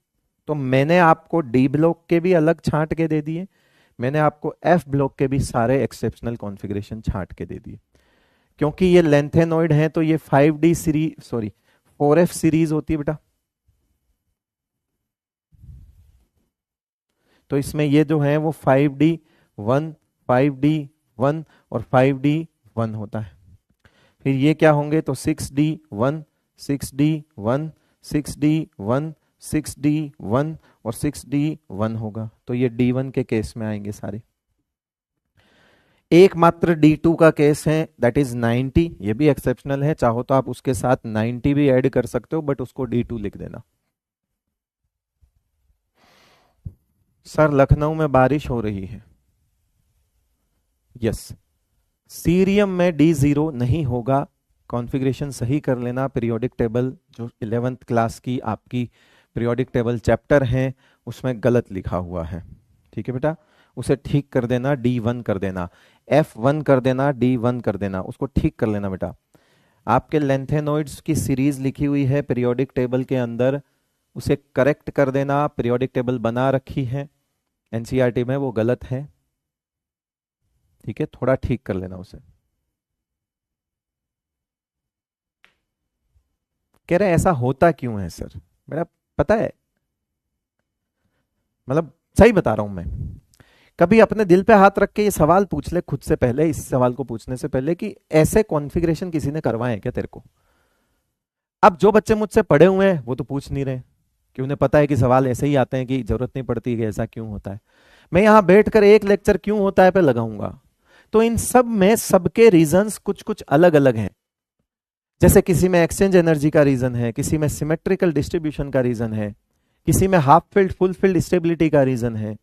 तो मैंने आपको D ब्लॉक के भी अलग छांट के दे दिए, मैंने आपको F ब्लॉक के भी सारे एक्सेप्शनल कॉन्फ़िगरेशन छांट के दे दिए। क्योंकि ये लेंथेनॉइड है तो ये 5D series, sorry 4F series होती है बेटा। तो इसमें ये जो है वो 5D1, 5D1 और 5D1 होता है। फिर ये क्या होंगे? तो 6D1, 6D1, 6D1, 6D1 और 6D1 होगा। तो ये D1 के केस में आएंगे सारे। एकमात्र D2 का केस है, दैट इज 90। ये भी एक्सेप्शनल है, चाहो तो आप उसके साथ 90 भी ऐड कर सकते हो, बट उसको D2 लिख देना। सर लखनऊ में बारिश हो रही है। यस, सीरियम में D0 नहीं होगा। कॉन्फ़िगरेशन सही कर लेना। पीरियोडिक टेबल जो 11th क्लास की आपकी पीरियोडिक टेबल चैप्टर है उसमें गलत लिखा हुआ है। ठीक है बेटा, उसे ठीक कर देना, D1 कर देना, F1 कर देना, D1 कर देना, उसको ठीक कर लेना बेटा। आपके लेंथेनोइड्स की सीरीज लिखी हुई है पीरियोडिक टेबल के अंदर, उसे करेक्ट कर देना। पीरियोडिक टेबल बना रखी है NCERT में, वो गलत है। ठीक है, थोड़ा ठीक कर लेना उसे। कह रहे ऐसा होता क्यों है सर? मेरा पता है, मतलब सही बता रहा हूं मैं। कभी अपने दिल पे हाथ रख के ये सवाल पूछ ले खुद से पहले, इस सवाल को पूछने से पहले, कि ऐसे कॉन्फ़िगरेशन किसी ने करवाए हैं क्या तेरे को? अब जो बच्चे मुझसे पढ़े हुए हैं वो तो पूछ नहीं रहे, कि उन्हें पता है कि सवाल ऐसे ही आते हैं, कि जरूरत नहीं पड़ती कि ऐसा क्यों होता है। मैं यहां बैठकर एक लेक्चर क्यों होता है पे लगाऊंगा। तो इन सब में सबके रीजंस कुछ कुछ अलग अलग हैं। जैसे किसी में एक्सचेंज एनर्जी का रीजन है, किसी में सिमेट्रिकल डिस्ट्रीब्यूशन का रीजन है, किसी में half field full field stability का रीजन है,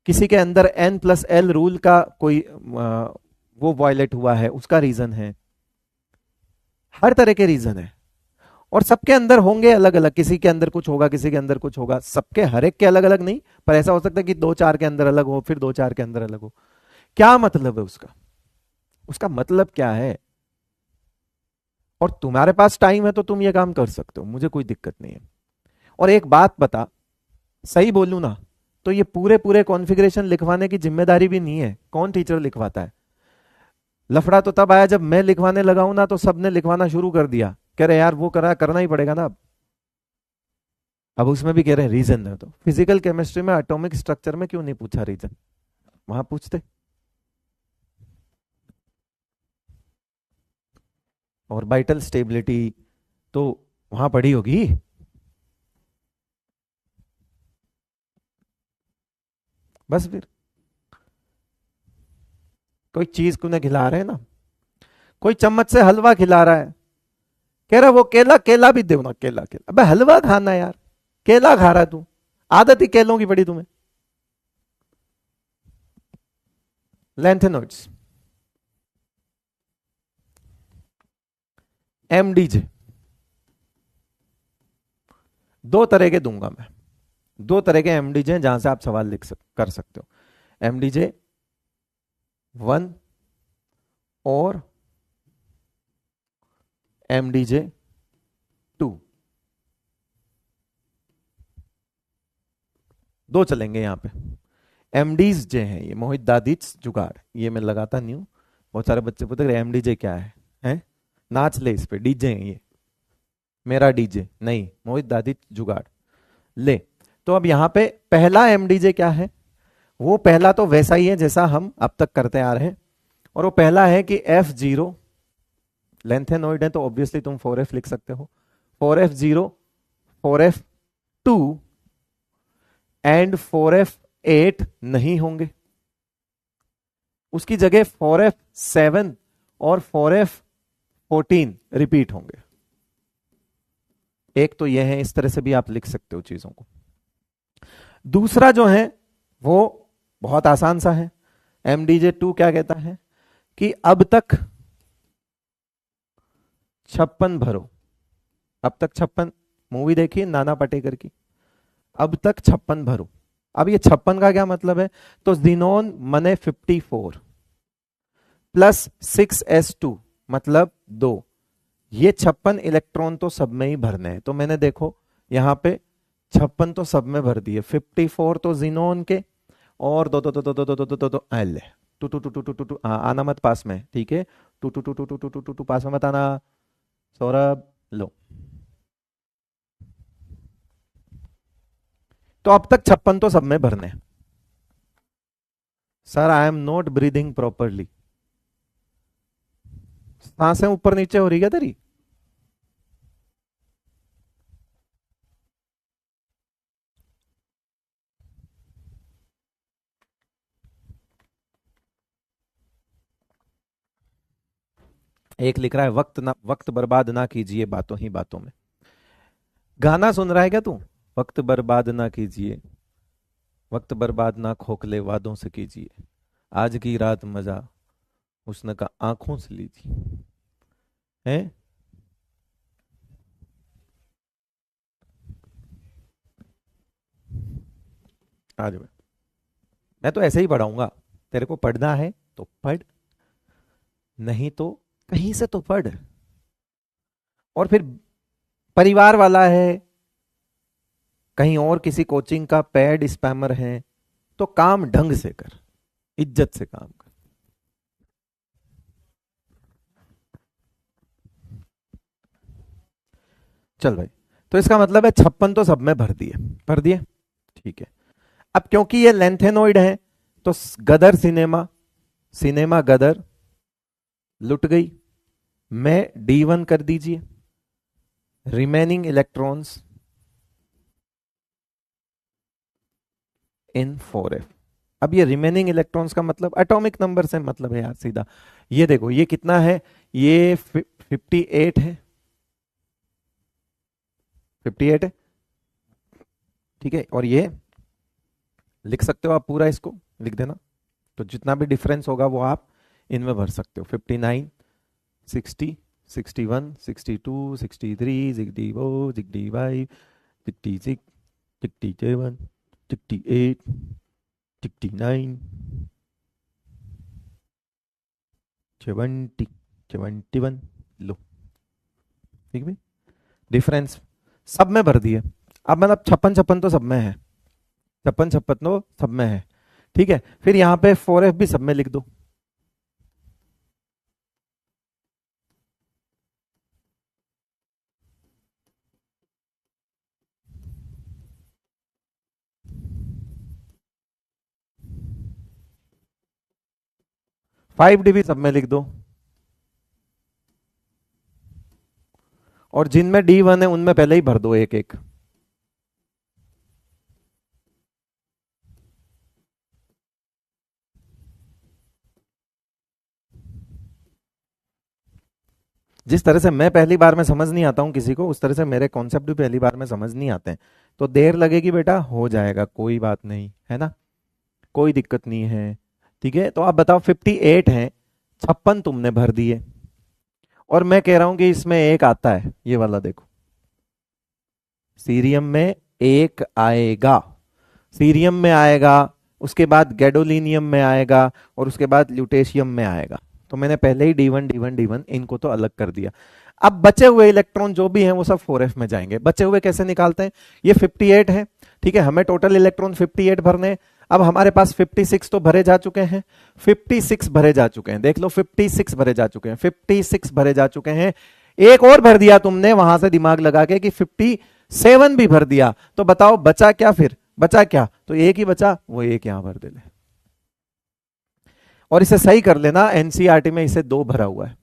किसी के अंदर N+L रूल का कोई वो वायलेट हुआ है, उसका रीजन है। हर तरह के रीजन है और सबके अंदर होंगे अलग अलग। किसी के अंदर कुछ होगा, किसी के अंदर कुछ होगा, सबके हर एक के अलग अलग नहीं, पर ऐसा हो सकता है कि 2-4 के अंदर अलग हो, फिर 2-4 के अंदर अलग हो। क्या मतलब है उसका? उसका मतलब क्या है? और तुम्हारे पास टाइम है तो तुम ये काम कर सकते हो, मुझे कोई दिक्कत नहीं है। और एक बात बता, सही बोलूं ना तो ये पूरे पूरे कॉन्फ़िगरेशन लिखवाने की जिम्मेदारी भी नहीं है, कौन टीचर लिखवाता है। लफड़ा तो तब आया जब मैं लिखवाने लगा हूं ना, तो सबने लिखवाना शुरू कर दिया, कह रहे यार वो करना ही पड़ेगा ना अब उसमें भी कह रहे हैं रीजन है। तो फिजिकल केमिस्ट्री में एटॉमिक स्ट्रक्चर में क्यों नहीं पूछा रीजन, वहां पूछते। ऑर्बिटल स्टेबिलिटी तो वहां पढ़ी होगी। बस फिर कोई चीज को खिला रहे हैं ना, कोई चम्मच से हलवा खिला रहा है, कह रहा वो केला, केला भी दो ना, केला केला, अबे हलवा खाना यार, केला खा रहा है तू, आदत ही केलों की पड़ी तुम्हें। लेंथेनॉइड्स, एमडीजे, दो तरह के दूंगा मैं, दो तरह के एमडीजे हैं जहां से आप सवाल कर सकते हो। एमडीजे 1 और एमडीजे 2, दो चलेंगे यहां पे। एमडीज जे हैं ये मोहित दादिच जुगाड़, ये मैं लगाता नहीं हूं, बहुत सारे बच्चे पूछते एमडीजे क्या है? नाच ले इस पे, डीजे है ये, मेरा डीजे नहीं, मोहित दादिच जुगाड़ ले। तो अब यहां पे पहला एमडीजे क्या है, वो पहला तो वैसा ही है जैसा हम अब तक करते आ रहे हैं, और वो पहला है कि F0 लेंथेनॉइड है तो ऑब्वियसली तुम 4F लिख सकते हो, 4F0, 4F2 एंड 4F8 नहीं होंगे, उसकी जगह 4F7 और 4F14 रिपीट होंगे। एक तो यह है, इस तरह से भी आप लिख सकते हो चीजों को। दूसरा जो है वो बहुत आसान सा है, MDJ2 क्या कहता है कि अब तक 56 भरो, अब तक 56, मूवी देखिए नाना पाटेकर की, अब तक 56 भरो। अब ये 56 का क्या मतलब है, तो जीनोन मने 54 प्लस 6s2 मतलब 2, ये 56 इलेक्ट्रॉन तो सब में ही भरने हैं। तो मैंने देखो यहां पे 56 तो सब में भर दिए, 54 तो जीनोन के, और दो दो दो दो दो दो दो दो दो दो एल, two two two two two two two, आना मत पास में, ठीक है, two two two two two two two two two, पास में मत आना सौरभ, लो। तो अब तक 56 तो सब में भरने हैं। Sir I am not breathing properly, सांसें ऊपर नीचे हो रही है तेरी। एक लिख रहा है वक्त बर्बाद ना कीजिए बातों ही बातों में। गाना सुन रहा है क्या तू? वक्त बर्बाद ना कीजिए, वक्त बर्बाद ना खोखले वादों से कीजिए, आज की रात मजा हुस्न का आंखों से लीजिए, है। आज मैं तो ऐसे ही पढ़ाऊंगा, तेरे को पढ़ना है तो पढ़, नहीं तो कहीं से तो पढ़। और फिर परिवार वाला है, कहीं और किसी कोचिंग का पेड स्पैमर है, तो काम ढंग से कर, इज्जत से काम कर। चल भाई, तो इसका मतलब है 56 तो सब में भर दिए, ठीक है। अब क्योंकि ये लेंथेनोइड है तो गदर सिनेमा, सिनेमा गदर लुट गई, मैं D1 कर दीजिए, रिमेनिंग इलेक्ट्रॉन्स इन 4F। अब ये रिमेनिंग इलेक्ट्रॉन्स का मतलब एटॉमिक नंबर से मतलब है यार सीधा, ये देखो ये कितना है, ये 58 है, 58 है, ठीक है, और ये लिख सकते हो आप पूरा, इसको लिख देना, तो जितना भी डिफरेंस होगा वो आप इनमें भर सकते हो, 59, 60, 61, 62, 63, 64, 65, 66, 67, 68, 69, 70, 71, लो, ठीक है, डिफरेंस सब में भर दिए। अब मतलब 56 तो सब में है, 56 तो सब में है, ठीक है। फिर यहाँ पे 4f भी सब में लिख दो। फाइव डी भी सब में लिख दो। और जिनमें D1 है उनमें पहले ही भर दो एक एक। जिस तरह से मैं पहली बार में समझ नहीं आता हूं किसी को, उस तरह से मेरे कॉन्सेप्ट भी पहली बार में समझ नहीं आते हैं। तो देर लगेगी बेटा, हो जाएगा, कोई बात नहीं है ना, कोई दिक्कत नहीं है। ठीक है, तो आप बताओ 58 है, 56 तुमने भर दिए, और मैं कह रहा हूं कि इसमें एक आता है, ये वाला देखो, सीरियम में एक आएगा, सीरियम में आएगा, उसके बाद गैडोलिनियम में आएगा, और उसके बाद ल्यूटेशियम में आएगा। तो मैंने पहले ही D1 D1 D1 इनको तो अलग कर दिया। अब बचे हुए इलेक्ट्रॉन जो भी हैं वो सब 4f में जाएंगे। बचे हुए कैसे निकालते हैं, ये 58 है, ठीक है, हमें टोटल इलेक्ट्रॉन 58 भरने। अब हमारे पास 56 तो भरे जा चुके हैं, 56 भरे जा चुके हैं, देख लो 56 भरे जा चुके हैं, 56 भरे जा चुके हैं। एक और भर दिया तुमने वहां से दिमाग लगा के कि 57 भी भर दिया, तो बताओ बचा क्या, फिर बचा क्या, तो एक ही बचा, वो एक यहां भर दे ले। और इसे सही कर लेना, एनसीईआरटी में इसे 2 भरा हुआ है।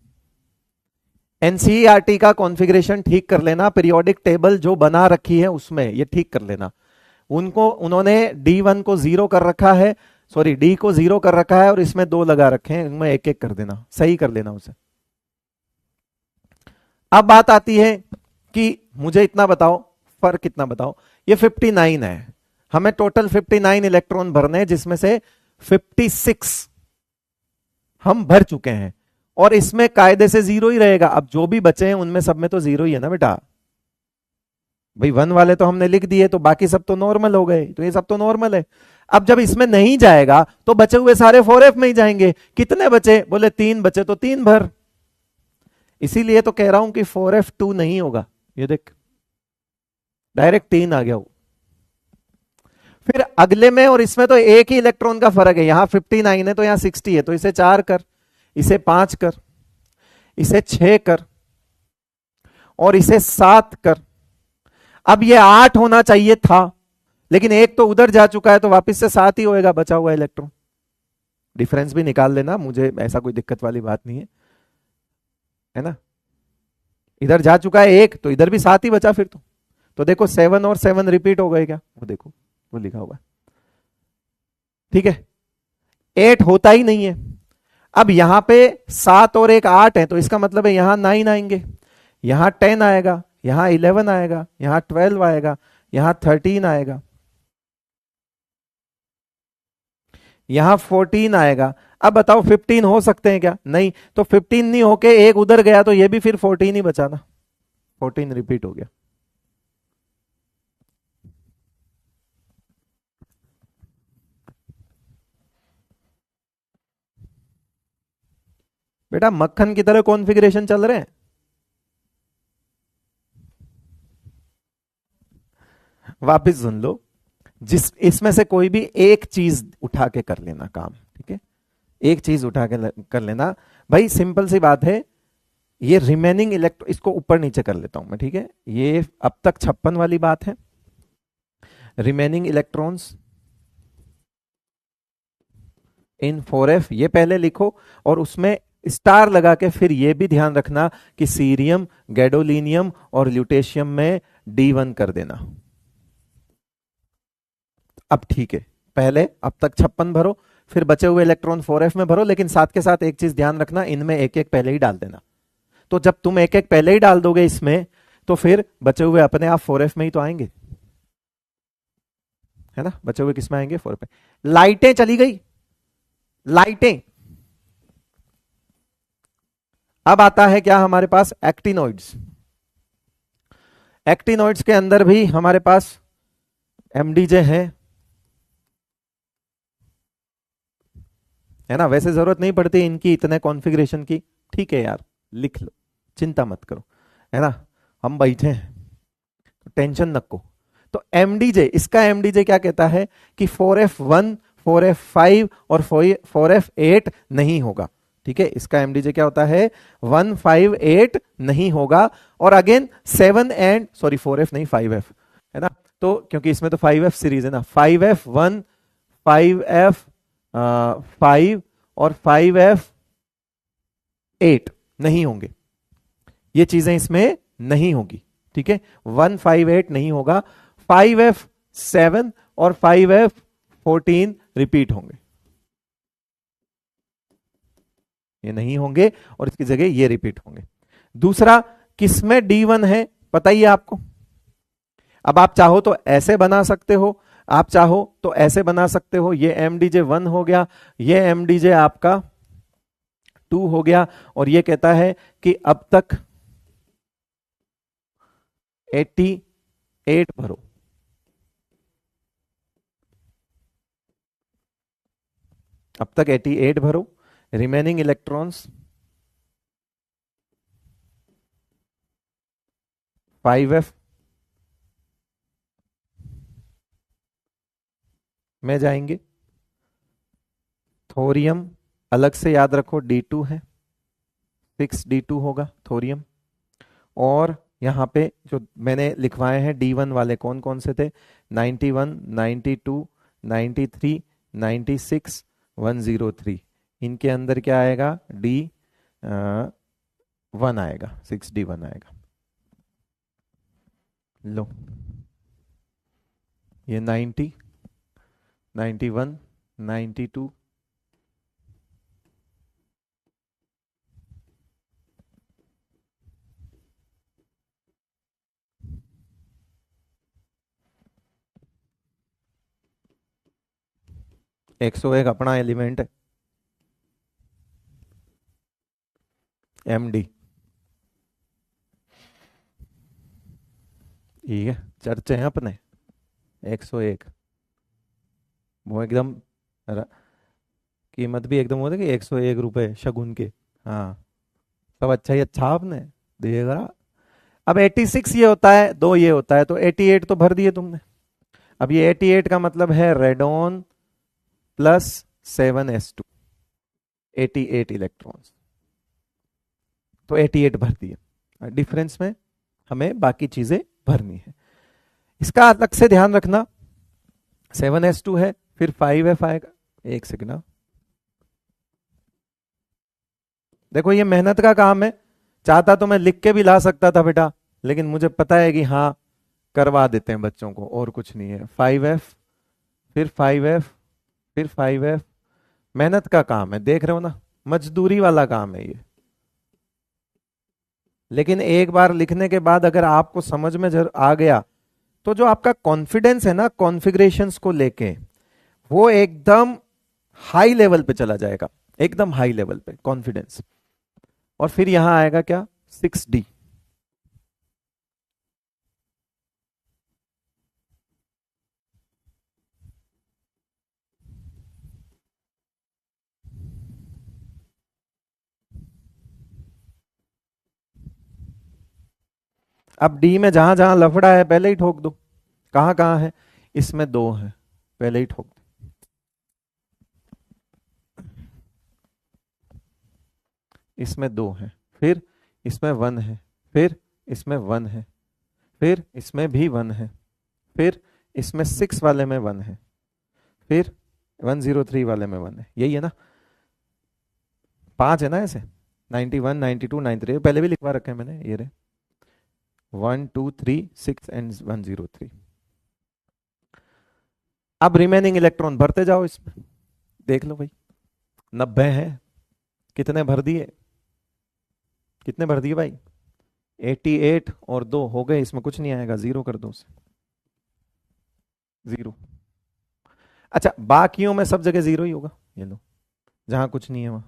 एनसीईआरटी का कॉन्फ़िगरेशन ठीक कर लेना, पीरियोडिक टेबल जो बना रखी है उसमें ये ठीक कर लेना। उन्होंने D1 को 0 कर रखा है, सॉरी D को 0 कर रखा है, और इसमें 2 लगा रखे हैं, इनमें एक एक कर देना, सही कर लेना उसे। अब बात आती है कि मुझे इतना बताओ, फर्क कितना बताओ, ये 59 है, हमें टोटल 59 इलेक्ट्रॉन भरने हैं, जिसमें से 56 हम भर चुके हैं, और इसमें कायदे से 0 ही रहेगा। अब जो भी बचे हैं उनमें सब में तो 0 ही है ना बेटा, भाई 1 वाले तो हमने लिख दिए, तो बाकी सब तो नॉर्मल हो गए, तो ये सब तो नॉर्मल है। अब जब इसमें नहीं जाएगा तो बचे हुए सारे 4f में ही जाएंगे। कितने बचे, बोले 3 बचे, तो 3 भर। इसीलिए तो कह रहा हूं कि 4f2 नहीं होगा, ये देख डायरेक्ट 3 आ गया वो। फिर अगले में और इसमें तो एक ही इलेक्ट्रॉन का फर्क है, यहां 59 है तो यहां 60 है, तो इसे 4 कर, इसे 5 कर, इसे 6 कर, और इसे 7 कर। अब ये 8 होना चाहिए था, लेकिन एक तो उधर जा चुका है, तो वापस से 7 ही होएगा बचा हुआ इलेक्ट्रॉन। डिफरेंस भी निकाल लेना, मुझे ऐसा कोई दिक्कत वाली बात नहीं है ना। इधर जा चुका है एक, तो इधर भी 7 ही बचा फिर तो देखो 7 और 7 रिपीट हो गए क्या, वो देखो वो लिखा हुआ है, ठीक है। 8 होता ही नहीं है। अब यहां पे 7 और 1 8 है, तो इसका मतलब है यहां 9 आएंगे, यहां 10 आएगा, यहां 11 आएगा, यहां 12 आएगा, यहां 13 आएगा, यहां 14 आएगा। अब बताओ 15 हो सकते हैं क्या, नहीं, तो 15 नहीं होके एक उधर गया, तो ये भी फिर 14 ही बचा ना, 14 रिपीट हो गया। बेटा मक्खन की तरह कॉन्फ़िगरेशन चल रहे हैं। वापिस सुन लो, जिस इसमें से कोई भी एक चीज उठा के कर लेना काम, ठीक है, एक चीज उठा के कर लेना। भाई सिंपल सी बात है, ये रिमेनिंग इलेक्ट्रॉन, इसको ऊपर नीचे कर लेता हूं मैं, ठीक है। ये अब तक 56 वाली बात है, रिमेनिंग इलेक्ट्रॉन्स इन 4f ये पहले लिखो, और उसमें स्टार लगा के फिर ये भी ध्यान रखना कि सीरियम, गैडोलिनियम और ल्यूटेशियम में D1 कर देना। अब ठीक है, पहले अब तक 56 भरो, फिर बचे हुए इलेक्ट्रॉन 4f में भरो, लेकिन साथ के साथ एक चीज ध्यान रखना, इनमें एक एक पहले ही डाल देना। तो जब तुम एक एक पहले ही डाल दोगे इसमें, तो फिर बचे हुए अपने आप 4f में ही तो आएंगे, है ना। बचे हुए किसमें आएंगे, 4f में। लाइटें चली गई, लाइटें। अब आता है क्या हमारे पास, एक्टिनोइड्स। एक्टिनोइड्स के अंदर भी हमारे पास एमडीजे है ना। वैसे जरूरत नहीं पड़ती इनकी इतने कॉन्फ़िगरेशन की, ठीक है यार, लिख लो, चिंता मत करो, है ना, हम बैठे हैं, टेंशन नको। तो एमडीजे, इसका एमडीजे क्या कहता है कि 4f1, 4f5 और 4f8 नहीं होगा। ठीक है, इसका एमडीजे क्या होता है, 158 नहीं होगा। और अगेन 7 एंड सॉरी 4f नहीं 5f है ना, तो क्योंकि इसमें तो 5f सीरीज है ना, 5f1, 5f5 और 5f8 नहीं होंगे, ये चीजें इसमें नहीं होगी। ठीक है, 158 नहीं होगा, 5f7 और 5f14 रिपीट होंगे, ये नहीं होंगे और इसकी जगह ये रिपीट होंगे। दूसरा, किसमें D1 है बताइए आपको। अब आप चाहो तो ऐसे बना सकते हो, आप चाहो तो ऐसे बना सकते हो, ये एमडीजे 1 हो गया, ये एमडीजे आपका 2 हो गया, और ये कहता है कि अब तक 88 भरो। अब तक 88 भरो, रिमेनिंग इलेक्ट्रॉन्स 5f में जाएंगे। थोरियम अलग से याद रखो D2 है, 6D2 होगा थोरियम। और यहां पे जो मैंने लिखवाए हैं D1 वाले कौन कौन से थे, 91, 92, 93, 96, 103, इनके अंदर क्या आएगा, D1 आएगा, 6D1 आएगा। लो, ये 90, 91, 92, एक सौ एक अपना एलिमेंट है MD। ठीक है, चर्चे हैं अपने 101, वो एकदम कीमत भी एकदम होती है कि 101 रुपए शगुन के। हाँ, सब अच्छा ही अच्छा आपने दिएगा। अब 86 ये होता है, 2 ये होता है, तो 88 तो भर दिए तुमने। अब ये 88 का मतलब है रेडोन प्लस 7s2, 88 इलेक्ट्रॉन्स, तो 88 भर दिए। डिफरेंस में हमें बाकी चीजें भरनी है, इसका अलग से ध्यान रखना। 7s2 है, फिर 5f आएगा। एक सेकंड, देखो ये मेहनत का काम है, चाहता तो मैं लिख के भी ला सकता था बेटा, लेकिन मुझे पता है कि हाँ करवा देते हैं बच्चों को, और कुछ नहीं है। 5f, फिर 5f, फिर 5f, मेहनत का काम है, देख रहे हो ना, मजदूरी वाला काम है ये। लेकिन एक बार लिखने के बाद अगर आपको समझ में आ गया, तो जो आपका कॉन्फिडेंस है ना कॉन्फ़िगरेशंस को लेके, वो एकदम हाई लेवल पे चला जाएगा, एकदम हाई लेवल पे कॉन्फिडेंस। और फिर यहां आएगा क्या, 6D। अब डी में जहां जहां लफड़ा है पहले ही ठोक दो। कहां कहां है, इसमें 2 है, पहले ही ठोक दो। इसमें 2 है, फिर इसमें 1 है, फिर इसमें 1 है, फिर इसमें भी 1 है, फिर इसमें 6 वाले में 1 है, फिर 103 वाले में 1 है। यही है ना, 5 है ना ऐसे, 91, 92, 93 पहले भी लिखवा रखे हैं मैंने, ये रहे 1, 2, 3, 6 एंड 103। अब रिमेनिंग इलेक्ट्रॉन भरते जाओ इसमें, देख लो भाई 90 है, कितने भर दिए, कितने भर दिए भाई, 88 और 2 हो गए, इसमें कुछ नहीं आएगा, 0 कर दो उसे, 0। अच्छा, बाकियों में सब जगह 0 ही होगा, ये लो, जहां कुछ नहीं है वहां।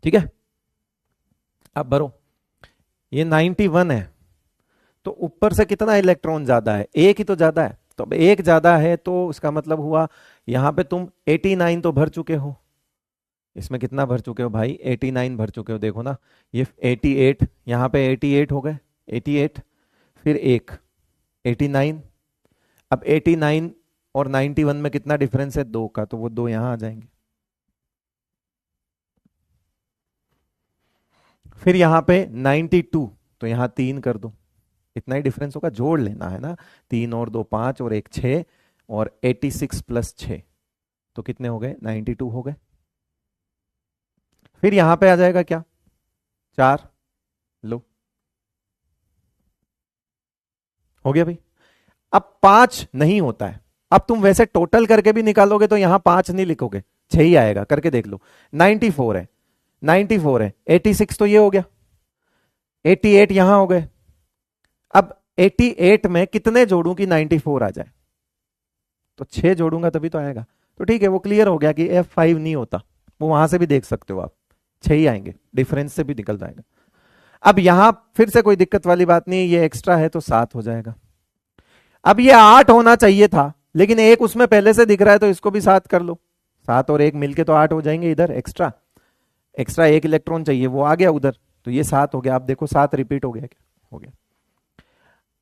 ठीक है, अब भरो, ये 91 है, तो ऊपर से कितना इलेक्ट्रॉन ज्यादा है, एक ही तो ज्यादा है, तो अब एक ज्यादा है तो इसका मतलब हुआ यहां पे तुम 89 तो भर चुके हो, इसमें कितना भर चुके हो भाई? 89 भर चुके हो, देखो ना। ये 88, यहाँ पे 88 हो गए, 88, फिर एक 89। अब 89 और 91 में कितना डिफरेंस है? 2 का, तो वो 2 यहां आ जाएंगे। फिर यहाँ पे 92, तो यहाँ 3 कर दो, इतना ही डिफरेंस होगा, जोड़ लेना है ना। 3 और 2 5 और 1 6, और 86 प्लस 6, तो कितने हो गए? 92 हो गए। फिर यहां पे आ जाएगा क्या? 4, लो, हो गया भाई। अब 5 नहीं होता है। अब तुम वैसे टोटल करके भी निकालोगे तो यहां 5 नहीं लिखोगे, 6 ही आएगा, करके देख लो। 94 है, 94 है, 86 तो ये हो गया, 88 यहां हो गए। अब 88 में कितने जोड़ूं कि 94 आ जाए? तो 6 जोड़ूंगा तभी तो आएगा। तो ठीक है, वो क्लियर हो गया कि F5 नहीं होता, वो वहां से भी देख सकते हो आप, 6 ही आएंगे, डिफरेंस से भी निकल जाएगा। अब यहां फिर से कोई दिक्कत वाली बात नहीं है, ये एक्स्ट्रा है तो 7 हो जाएगा। अब ये 8 होना चाहिए था, लेकिन एक उसमें पहले से दिख रहा है तो इसको भी 7 कर लो। 7 और 1 मिलके तो 8 हो जाएंगे, इधर एक्स्ट्रा एक्स्ट्रा 1 इलेक्ट्रॉन चाहिए, वो आ गया उधर, तो ये 7 हो गया। आप देखो 7 रिपीट हो गया, क्या हो गया?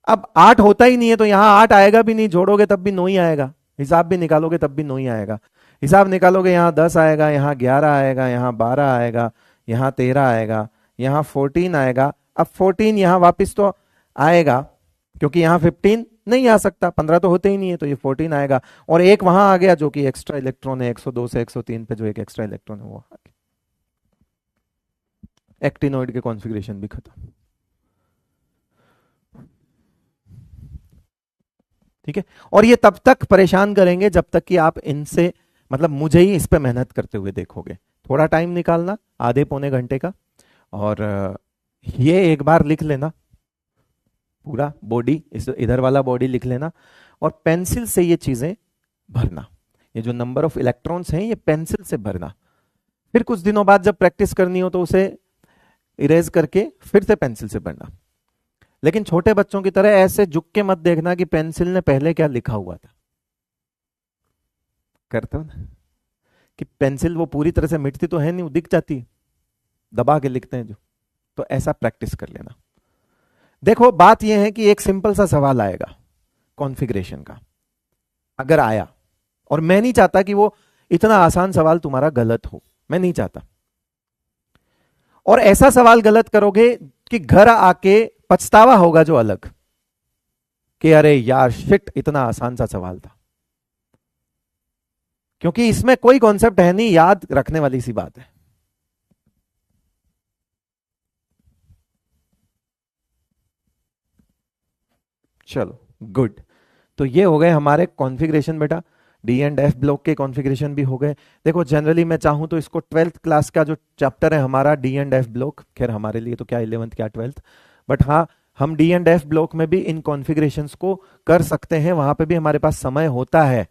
अब 8 होता ही नहीं है तो यहां 8 आएगा भी नहीं, जोड़ोगे तब भी 9 ही आएगा, हिसाब भी निकालोगे तब भी 9 ही आएगा। हिसाब निकालोगे, यहां 10 आएगा, यहां 11 आएगा, यहां 12 आएगा, यहां 13 आएगा, यहां 14 आएगा। अब 14 यहां वापस तो आएगा, क्योंकि यहां 15 नहीं आ सकता, 15 तो होते ही नहीं है, तो ये 14 आएगा। और एक वहां आ गया जो कि एक्स्ट्रा इलेक्ट्रॉन है, 102 से 103 पे जो एक एक्स्ट्रा इलेक्ट्रॉन है वो आ गया। एक्टिनोइड के कॉन्फ़िगरेशन भी खत्म। ठीक है, और ये तब तक परेशान करेंगे जब तक कि आप इनसे, मतलब मुझे ही इस पे मेहनत करते हुए देखोगे। थोड़ा टाइम निकालना, आधे पौने घंटे का, और ये एक बार लिख लेना पूरा बॉडी, इस इधर वाला बॉडी लिख लेना, और पेंसिल से ये चीजें भरना। ये जो नंबर ऑफ इलेक्ट्रॉन्स हैं ये पेंसिल से भरना। फिर कुछ दिनों बाद जब प्रैक्टिस करनी हो तो उसे इरेज करके फिर से पेंसिल से भरना। लेकिन छोटे बच्चों की तरह ऐसे झुक के मत देखना कि पेंसिल ने पहले क्या लिखा हुआ था। करते हो ना कि पेंसिल वो पूरी तरह से मिटती तो है नहीं, वो दिख जाती है, दबा के लिखते हैं जो। तो ऐसा प्रैक्टिस कर लेना। देखो बात यह है कि एक सिंपल सा सवाल आएगा कॉन्फ़िगरेशन का, अगर आया, और मैं नहीं चाहता कि वो इतना आसान सवाल तुम्हारा गलत हो, मैं नहीं चाहता। और ऐसा सवाल गलत करोगे कि घर आके पछतावा होगा जो अलग, कि अरे यार शिट, इतना आसान सा सवाल था। क्योंकि इसमें कोई कॉन्सेप्ट है नहीं, याद रखने वाली सी बात है। चलो गुड, तो ये हो गए हमारे कॉन्फ़िगरेशन बेटा। डी एंड एफ ब्लॉक के कॉन्फ़िगरेशन भी हो गए। देखो जनरली मैं चाहूं तो इसको 12th क्लास का जो चैप्टर है हमारा डी एंड एफ ब्लॉक, खैर हमारे लिए तो क्या 11th क्या 12th, बट हाँ हम डी एंड एफ ब्लॉक में भी इन कॉन्फ़िगरेशंस को कर सकते हैं, वहां पे भी हमारे पास समय होता है।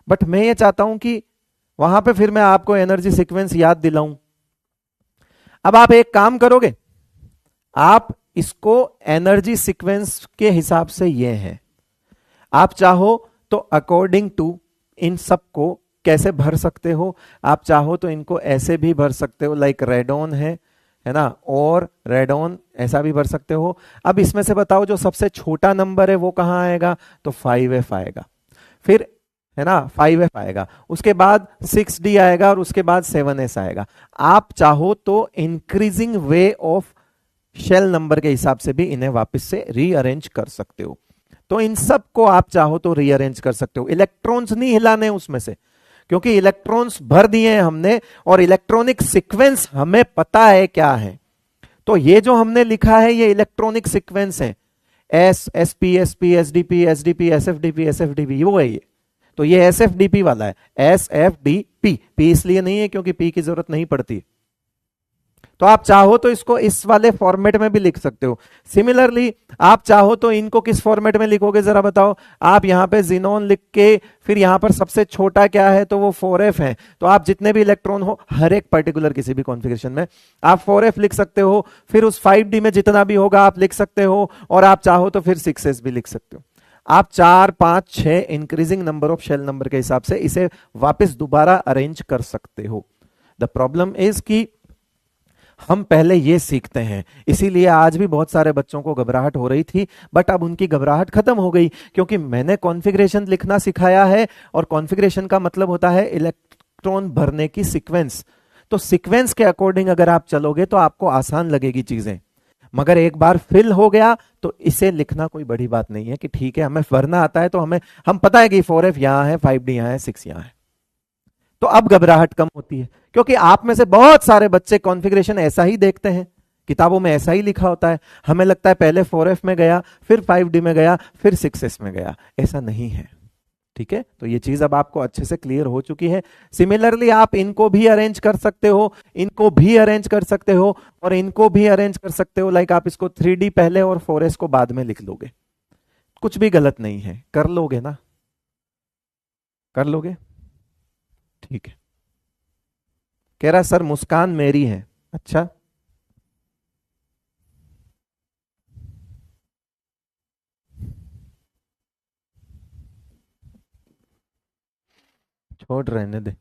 बट मैं ये चाहता हूं कि वहां पे फिर मैं आपको एनर्जी सीक्वेंस याद दिलाऊं। अब आप एक काम करोगे, आप इसको एनर्जी सीक्वेंस के हिसाब से ये है, आप चाहो तो अकॉर्डिंग टू इन सबको कैसे भर सकते हो। आप चाहो तो इनको ऐसे भी भर सकते हो, लाइक रेडॉन है ना, और रेडॉन ऐसा भी भर सकते हो। अब इसमें से बताओ जो सबसे छोटा नंबर है वो कहां आएगा? तो 5f आएगा, फिर है ना 5f आएगा, उसके बाद 6d आएगा, और उसके बाद 7s आएगा। आप चाहो तो increasing way of shell number के हिसाब से भी इन्हें वापस से रीअरेंज कर सकते हो। तो इन सब को आप चाहो तो रीअरेंज कर सकते हो। इलेक्ट्रॉन्स नहीं हिलाने उसमें से, क्योंकि इलेक्ट्रॉन्स भर दिए हैं हमने, और इलेक्ट्रॉनिक सीक्वेंस हमें पता है क्या है। तो ये जो हमने लिखा है ये इलेक्ट्रॉनिक सीक्वेंस है, S S P S P S D P S D P S F D P S F D P, वो है ये। तो ये एस एफ डी पी वाला है, S F D P, P इसलिए नहीं है क्योंकि पी की जरूरत नहीं पड़ती। तो आप चाहो तो इसको इस वाले फॉर्मेट में भी लिख सकते हो। सिमिलरली आप चाहो तो इनको किस फॉर्मेट में लिखोगे जरा बताओ। आप यहां पे जिनोन लिख के, फिर यहां पर सबसे छोटा क्या है तो वो 4f है, तो आप जितने भी इलेक्ट्रॉन हो हर एक पर्टिकुलर किसी भी कॉन्फ़िगरेशन में आप 4f लिख सकते हो। फिर उस 5d में जितना भी होगा आप लिख सकते हो, और आप चाहो तो फिर 6s भी लिख सकते हो। आप 4 5 6 increasing number of shell number के हिसाब से इसे वापस दोबारा अरेंज कर सकते हो। द प्रॉब्लम इज कि हम पहले ये सीखते हैं, इसीलिए आज भी बहुत सारे बच्चों को घबराहट हो रही थी, बट अब उनकी घबराहट खत्म हो गई, क्योंकि मैंने कॉन्फ़िगरेशन लिखना सिखाया है, और कॉन्फ़िगरेशन का मतलब होता है इलेक्ट्रॉन भरने की सीक्वेंस। तो सीक्वेंस के अकॉर्डिंग अगर आप चलोगे तो आपको आसान लगेगी चीजें, मगर एक बार फिल हो गया तो इसे लिखना कोई बड़ी बात नहीं है कि ठीक है हमें भरना आता है, तो हम पता है कि 4f यहां है, 5d यहां है, 6 यहां है, तो अब घबराहट कम होती है। क्योंकि आप में से बहुत सारे बच्चे कॉन्फ़िगरेशन ऐसा ही देखते हैं, किताबों में ऐसा ही लिखा होता है, हमें लगता है पहले 4f में गया, फिर 5d में गया, फिर 6s में गया। ऐसा नहीं है, ठीक है। तो ये चीज अब आपको अच्छे से क्लियर हो चुकी है। सिमिलरली आप इनको भी अरेंज कर सकते हो, इनको भी अरेंज कर सकते हो, और इनको भी अरेंज कर सकते हो। लाइक आप इसको 3d पहले और 4s को बाद में लिख लोगे, कुछ भी गलत नहीं है, कर लोगे ना, कर लोगे, ठीक है। कह रहा सर मुस्कान मेरी है, अच्छा, छोड़ रहने दे।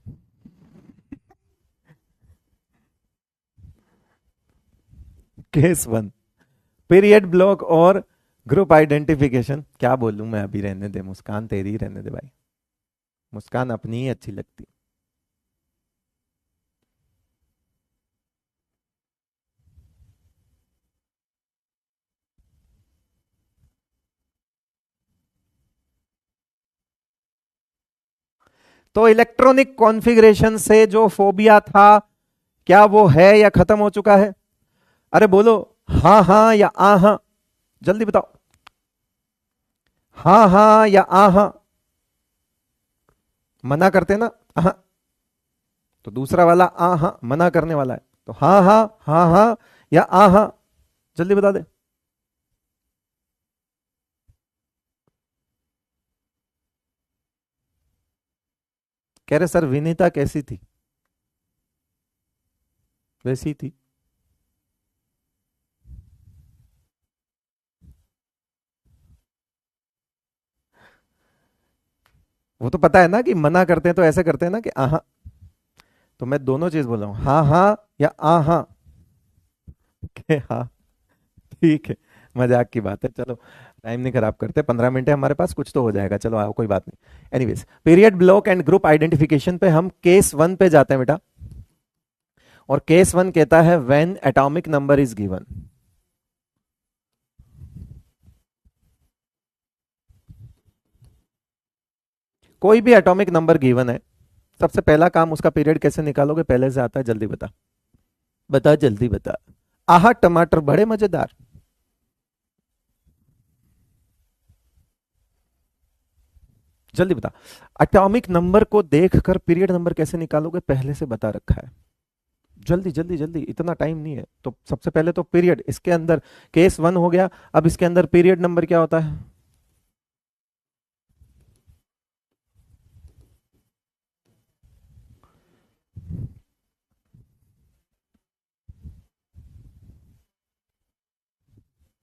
केस 1, पीरियड ब्लॉक और ग्रुप आइडेंटिफिकेशन। क्या बोलूं मैं, अभी रहने दे, मुस्कान तेरी ही रहने दे भाई, मुस्कान अपनी ही अच्छी लगती। तो इलेक्ट्रॉनिक कॉन्फ़िगरेशन से जो फोबिया था, क्या वो है या खत्म हो चुका है? अरे बोलो, हाँ हाँ या आ हाँ, जल्दी बताओ, हाँ हाँ या आ हाँ। मना करते ना हाँ, तो दूसरा वाला आ हाँ मना करने वाला है, तो हाँ हाँ, हाँ हाँ या आ हाँ, जल्दी बता दे। कह रहे सर विनीता कैसी थी? वैसी थी। वो तो पता है ना कि मना करते हैं तो ऐसे करते हैं ना कि आहा, तो मैं दोनों चीज बोल रहा हूं, हाँ हाँ या आ हाँ। हाँ, ठीक है, मजाक की बात है, चलो टाइम नहीं खराब करते, 15 मिनट है हमारे पास, कुछ तो हो जाएगा, चलो आओ कोई बात नहीं। Anyways, period block and group identification पे हम केस 1 पे जाते हैं बेटा, और केस 1 कहता है when atomic number is given. कोई भी एटॉमिक नंबर गिवन है, सबसे पहला काम उसका पीरियड कैसे निकालोगे, पहले से आता है, जल्दी बता, बता जल्दी बता। आहा टमाटर बड़े मजेदार। जल्दी बता, एटॉमिक नंबर को देखकर पीरियड नंबर कैसे निकालोगे, पहले से बता रखा है, जल्दी जल्दी जल्दी, इतना टाइम नहीं है। तो सबसे पहले तो पीरियड, इसके अंदर केस 1 हो गया, अब इसके अंदर पीरियड नंबर क्या होता है?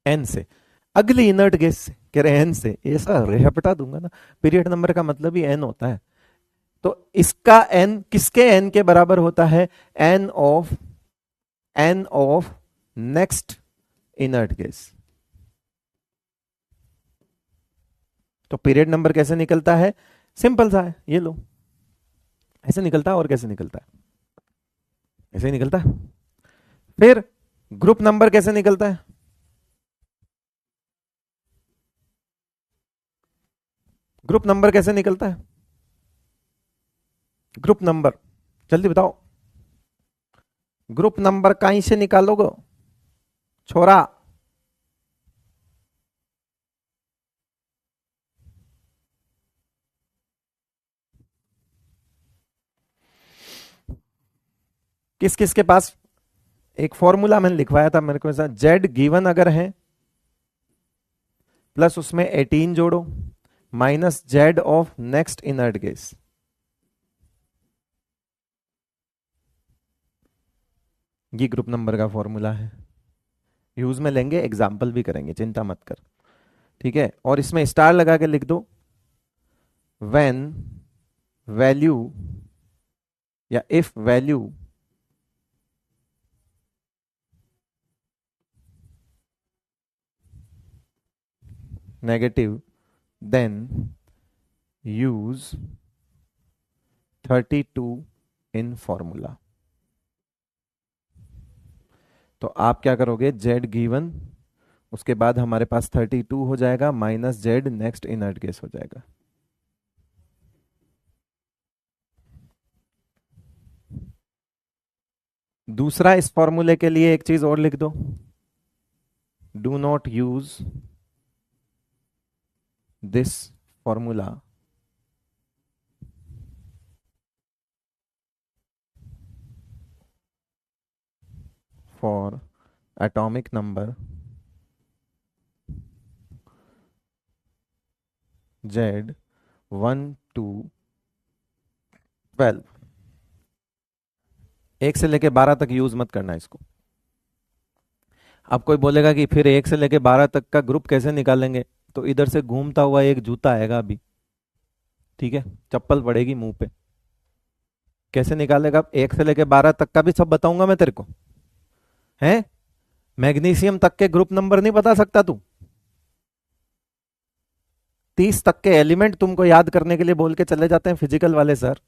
एन से। अगली इनर्ट गैस से, कह रहे एन से, ऐसा रेहपटा दूंगा ना, पीरियड नंबर का मतलब ही एन होता है। तो इसका एन किसके एन के बराबर होता है? N of next inert gas. तो पीरियड नंबर कैसे निकलता है? सिंपल सा है, ये लो, ऐसे निकलता है, और कैसे निकलता है? ऐसे ही निकलता है। फिर ग्रुप नंबर कैसे निकलता है? ग्रुप नंबर कैसे निकलता है? ग्रुप नंबर, जल्दी बताओ, ग्रुप नंबर कहीं से निकालोगे छोरा? किस किस के पास एक फॉर्मूला मैंने लिखवाया था मेरे को, ऐसा जेड गिवन अगर है, प्लस उसमें 18 जोड़ो, minus Z of next inert gas. ये ग्रुप नंबर का फॉर्मूला है, यूज में लेंगे, एग्जाम्पल भी करेंगे, चिंता मत कर, ठीक है। और इसमें स्टार लगा के लिख दो, व्हेन वैल्यू या if value negative, then use 32 in formula. तो आप क्या करोगे, जेड गिवन, उसके बाद हमारे पास 32 हो जाएगा, minus Z next inert gas हो जाएगा। दूसरा, इस फॉर्मूले के लिए एक चीज और लिख दो, do not use this formula for atomic number Z 1 to 12। 1 से लेके 12 तक यूज मत करना इसको। अब कोई बोलेगा कि फिर 1 से लेके 12 तक का ग्रुप कैसे निकालेंगे, तो इधर से घूमता हुआ एक जूता आएगा अभी, ठीक है, चप्पल पड़ेगी मुंह पे, कैसे निकालेगा? 1 से लेके 12 तक का भी सब बताऊंगा मैं तेरे को, है? मैग्नीशियम तक के ग्रुप नंबर नहीं बता सकता तू? 30 तक के एलिमेंट तुमको याद करने के लिए बोल के चले जाते हैं फिजिकल वाले सर,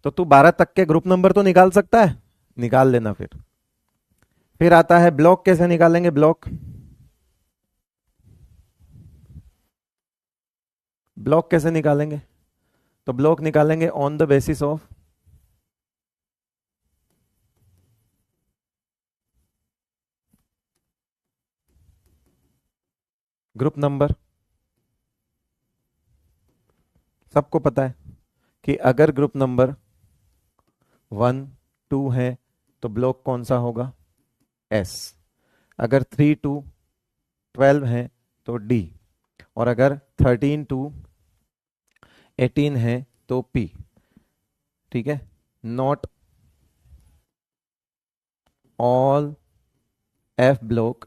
तो तू 12 तक के ग्रुप नंबर तो निकाल सकता है, निकाल लेना। फिर आता है ब्लॉक, कैसे निकालेंगे ब्लॉक? ब्लॉक कैसे निकालेंगे? तो ब्लॉक निकालेंगे on the basis of group number. सबको पता है कि अगर ग्रुप नंबर 1 2 है तो ब्लॉक कौन सा होगा? एस। अगर 3 to 12 है तो डी, और अगर 13 to 18 है तो पी, ठीक है। Not all F block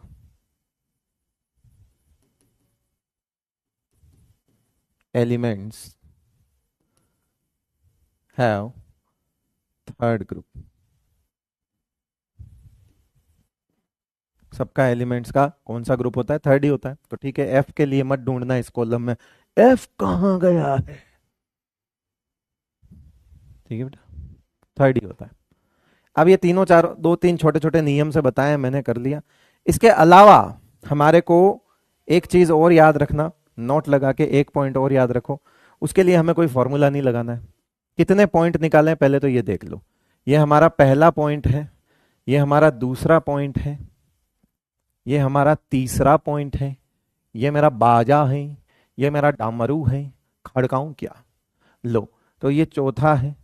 elements have third group. सबका एलिमेंट्स का कौन सा ग्रुप होता है? थर्ड ही होता है। तो ठीक है, एफ के लिए मत ढूंढना इस कॉलम में, एफ कहां गया है, ठीक है बेटा, थर्ड ही होता है। अब ये तीनों चार, दो तीन छोटे छोटे नियम से बताए मैंने, कर लिया। इसके अलावा हमारे को एक चीज और याद रखना, नोट लगा के एक पॉइंट और याद रखो। उसके लिए हमें कोई फॉर्मूला नहीं लगाना है। कितने पॉइंट निकालें पहले तो ये देख लो। ये हमारा पहला पॉइंट है, ये हमारा दूसरा पॉइंट है, ये हमारा तीसरा पॉइंट है, ये मेरा बाजा है, ये मेरा डामरू है, खड़काऊं क्या? लो, तो ये चौथा है।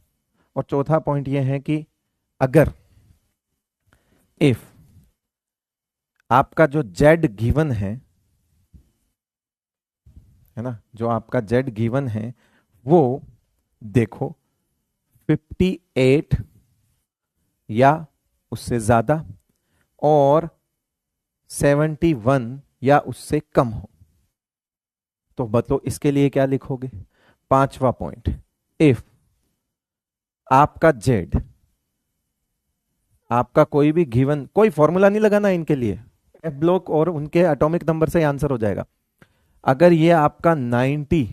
और चौथा पॉइंट ये है कि अगर इफ आपका जो जेड गिवन है ना, जो आपका जेड गिवन है वो देखो 58 या उससे ज्यादा और 71 या उससे कम हो, तो बतलो इसके लिए क्या लिखोगे? पांचवा पॉइंट, इफ आपका जेड, आपका कोई भी गिवन, कोई फॉर्मूला नहीं लगाना इनके लिए, एफ ब्लॉक और उनके एटॉमिक नंबर से आंसर हो जाएगा। अगर ये आपका 90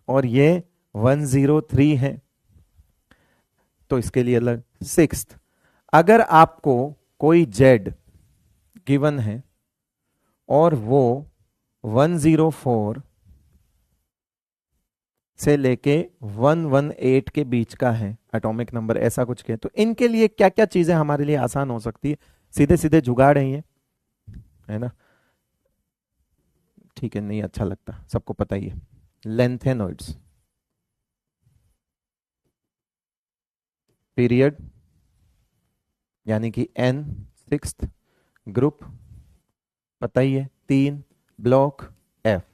और ये 103 है तो इसके लिए अलग। सिक्स्थ, अगर आपको कोई जेड गिवन है और वो 104 से लेके 118 के बीच का है एटॉमिक नंबर, ऐसा कुछ के, तो इनके लिए क्या क्या चीजें हमारे लिए आसान हो सकती है? सीधे सीधे जुगाड़ है ना, ठीक है, नहीं अच्छा लगता, सबको पता ही है। लेंथेनॉइड्स, पीरियड यानी कि एन, सिक्स्थ ग्रुप पता ही है, 3 ब्लॉक एफ।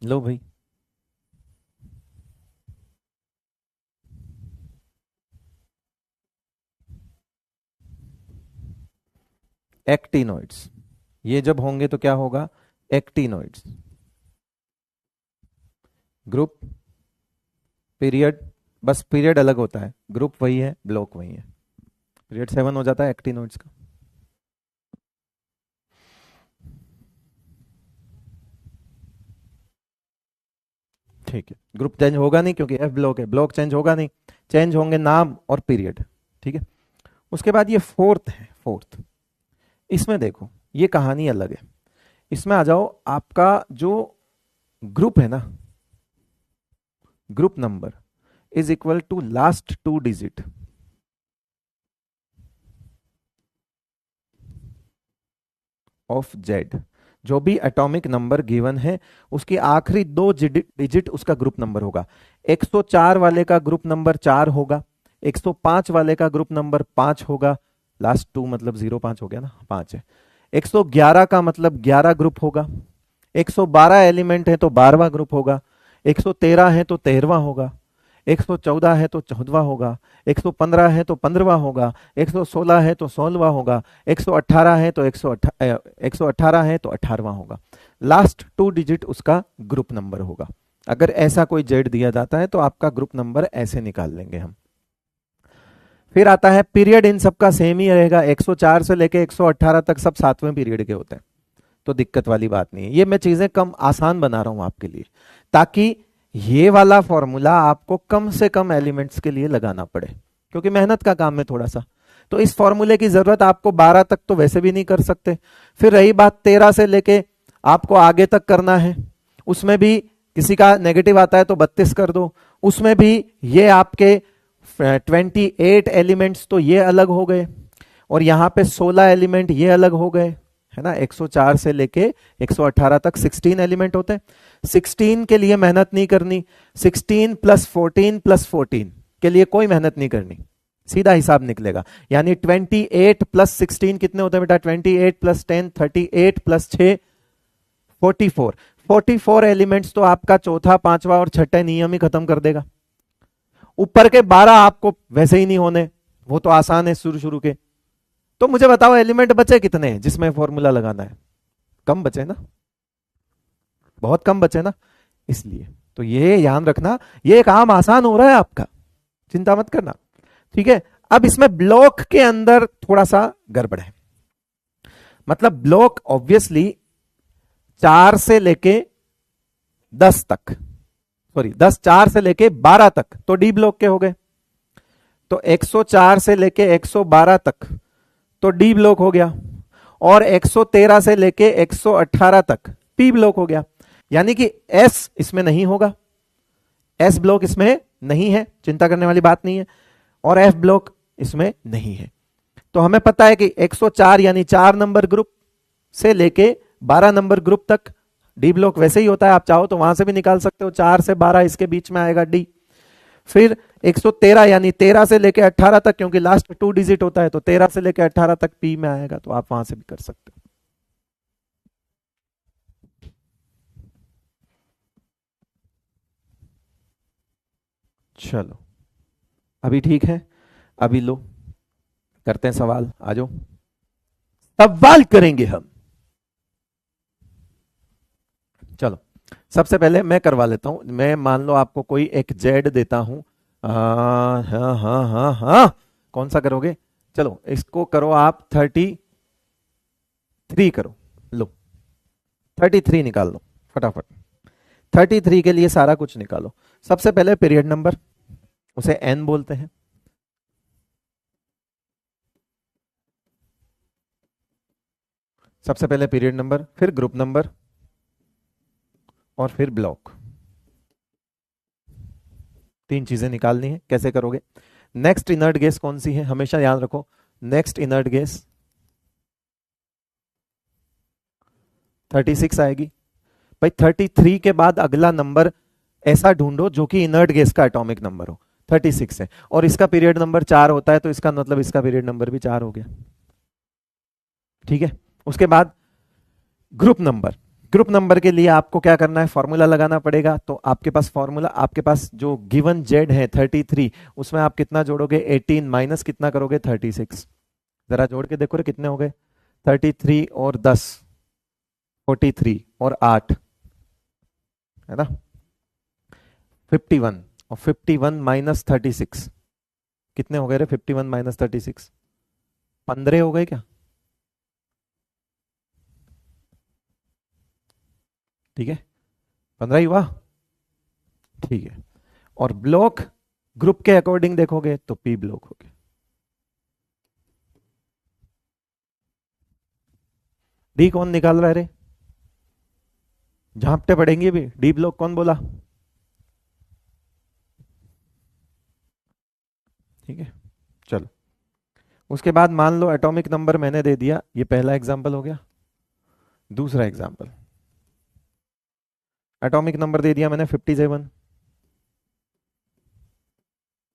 लो भाई, एक्टिनॉइड्स, ये जब होंगे तो क्या होगा? एक्टिनॉइड्स, ग्रुप, पीरियड, बस पीरियड अलग होता है, ग्रुप वही है, ब्लॉक वही है। पीरियड 7 हो जाता है एक्टिनोइड्स का। ठीक है, ग्रुप चेंज होगा नहीं क्योंकि एफ ब्लॉक है, ब्लॉक चेंज होगा नहीं, चेंज होंगे नाम और पीरियड। ठीक है, उसके बाद ये फोर्थ है, फोर्थ। इसमें देखो ये कहानी अलग है। इसमें आ जाओ, आपका जो ग्रुप है ना, group number is equal to last 2 digit of Z. जो भी एटॉमिक नंबर गिवन है उसकी आखिरी 2 डिजिट उसका ग्रुप नंबर होगा। 104 वाले का ग्रुप नंबर 4 होगा, 105 वाले का ग्रुप नंबर 5 होगा, लास्ट 2 मतलब 05 हो गया ना, 5 है। 111 का मतलब 11 ग्रुप होगा, 112 एलिमेंट है तो 12वां ग्रुप होगा, 113 है तो 13वां होगा, 114 है तो 14वां होगा, 115 है तो 15वां होगा, 116 है तो 16वां होगा, 118 है तो 118 है तो 18वां होगा। लास्ट 2 डिजिट उसका ग्रुप नंबर होगा। अगर ऐसा कोई जेड दिया जाता है तो आपका ग्रुप नंबर ऐसे निकाल लेंगे हम। फिर आता है पीरियड, इन सबका सेम ही रहेगा, 104 से लेके 118 तक सब 7वें पीरियड के होते हैं, तो दिक्कत वाली बात नहीं है। ये मैं चीजें कम आसान बना रहा हूं आपके लिए, ताकि ये वाला फॉर्मूला आपको कम से कम एलिमेंट्स के लिए लगाना पड़े, क्योंकि मेहनत का काम है थोड़ा सा। तो इस फॉर्मूले की जरूरत आपको 12 तक तो वैसे भी नहीं कर सकते। फिर रही बात 13 से लेके आपको आगे तक करना है, उसमें भी किसी का नेगेटिव आता है तो 32 कर दो, उसमें भी ये आपके 28 एलिमेंट्स तो ये अलग हो गए, और यहां पे 16 एलिमेंट ये अलग हो गए, है ना। 104 से लेके 118 तक 16 एलिमेंट होते हैं। 16 के लिए मेहनत नहीं करनी, 16 प्लस 14 प्लस 14 के लिए कोई मेहनत नहीं करनी, सीधा हिसाब निकलेगा। यानी 28 प्लस 16 कितने होते हैं बेटा, 28 प्लस 10 38 प्लस 6 44। 44 एलिमेंट्स तो आपका चौथा, पांचवा और छठा नियम ही खत्म कर देगा। ऊपर के 12 आपको वैसे ही नहीं होने, वो तो आसान है शुरू शुरू के। तो मुझे बताओ एलिमेंट बचे कितने हैं जिसमें फॉर्मूला लगाना है? कम बचे ना, बहुत कम बचे ना। इसलिए तो ये ध्यान रखना, ये काम आसान हो रहा है आपका, चिंता मत करना। ठीक है, अब इसमें ब्लॉक के अंदर थोड़ा सा गड़बड़ है। मतलब ब्लॉक ऑब्वियसली 4 से लेके 10 तक, सॉरी 4 से लेके 12 तक तो डी ब्लॉक के हो गए। तो 104 से लेके 112 तक तो डी ब्लॉक हो गया, और 113 से लेके 118 तक पी ब्लॉक हो गया। यानी कि एस इसमें नहीं होगा, एस ब्लॉक इसमें नहीं है, चिंता करने वाली बात नहीं है, और एफ ब्लॉक इसमें नहीं है। तो हमें पता है कि 104 यानी 4 नंबर ग्रुप से लेके 12 नंबर ग्रुप तक डी ब्लॉक वैसे ही होता है, आप चाहो तो वहां से भी निकाल सकते हो, 4 से 12 इसके बीच में आएगा डी। फिर 113 यानी 13 से लेके 18 तक, क्योंकि लास्ट 2 डिजिट होता है, तो 13 से लेके 18 तक पी में आएगा, तो आप वहां से भी कर सकते हो। चलो अभी ठीक है, अभी लो करते हैं सवाल, आ जाओ सवाल करेंगे हम। चलो सबसे पहले मैं करवा लेता हूं, मैं मान लो आपको कोई एक जेड देता हूं। हाँ हाँ हाँ हाँ, कौन सा करोगे? चलो इसको करो आप 33 करो, लो 33 निकाल लो फटाफट। 33 के लिए सारा कुछ निकालो। सबसे पहले पीरियड नंबर, उसे एन बोलते हैं। सबसे पहले पीरियड नंबर, फिर ग्रुप नंबर, और फिर ब्लॉक। 3 चीजें निकालनी है, कैसे करोगे? नेक्स्ट इनर्ट गैस कौन सी है, हमेशा याद रखो, नेक्स्ट इनर्ट गैस 36 आएगी। भाई 33 के बाद अगला नंबर ऐसा ढूंढो जो कि इनर्ट गैस का एटॉमिक नंबर हो, 36 है, और इसका पीरियड नंबर 4 होता है, तो इसका मतलब इसका पीरियड नंबर भी 4 हो गया। ठीक है, उसके बाद ग्रुप नंबर। ग्रुप नंबर के लिए आपको क्या करना है, फॉर्मूला लगाना पड़ेगा। तो आपके पास फॉर्मूला, आपके पास जो गिवन जेड है 33, उसमें आप कितना जोड़ोगे, 18 माइनस कितना करोगे, 36। जरा जोड़ के देखो रे कितने हो गए, 33 और 10 43 और 8 है ना 51, और 51 माइनस 36 कितने हो गए रे? 51 माइनस 36 15 हो गए क्या? ठीक है, 15 ही हुआ। ठीक है, और ब्लॉक ग्रुप के अकॉर्डिंग देखोगे तो पी ब्लॉक हो गया। डी कौन निकाल रहा है रे? झांपटे पड़ेंगे भी। डी ब्लॉक कौन बोला? ठीक है, चलो। उसके बाद मान लो एटॉमिक नंबर मैंने दे दिया, ये पहला एग्जांपल हो गया। दूसरा एग्जांपल, एटॉमिक नंबर दे दिया मैंने 57।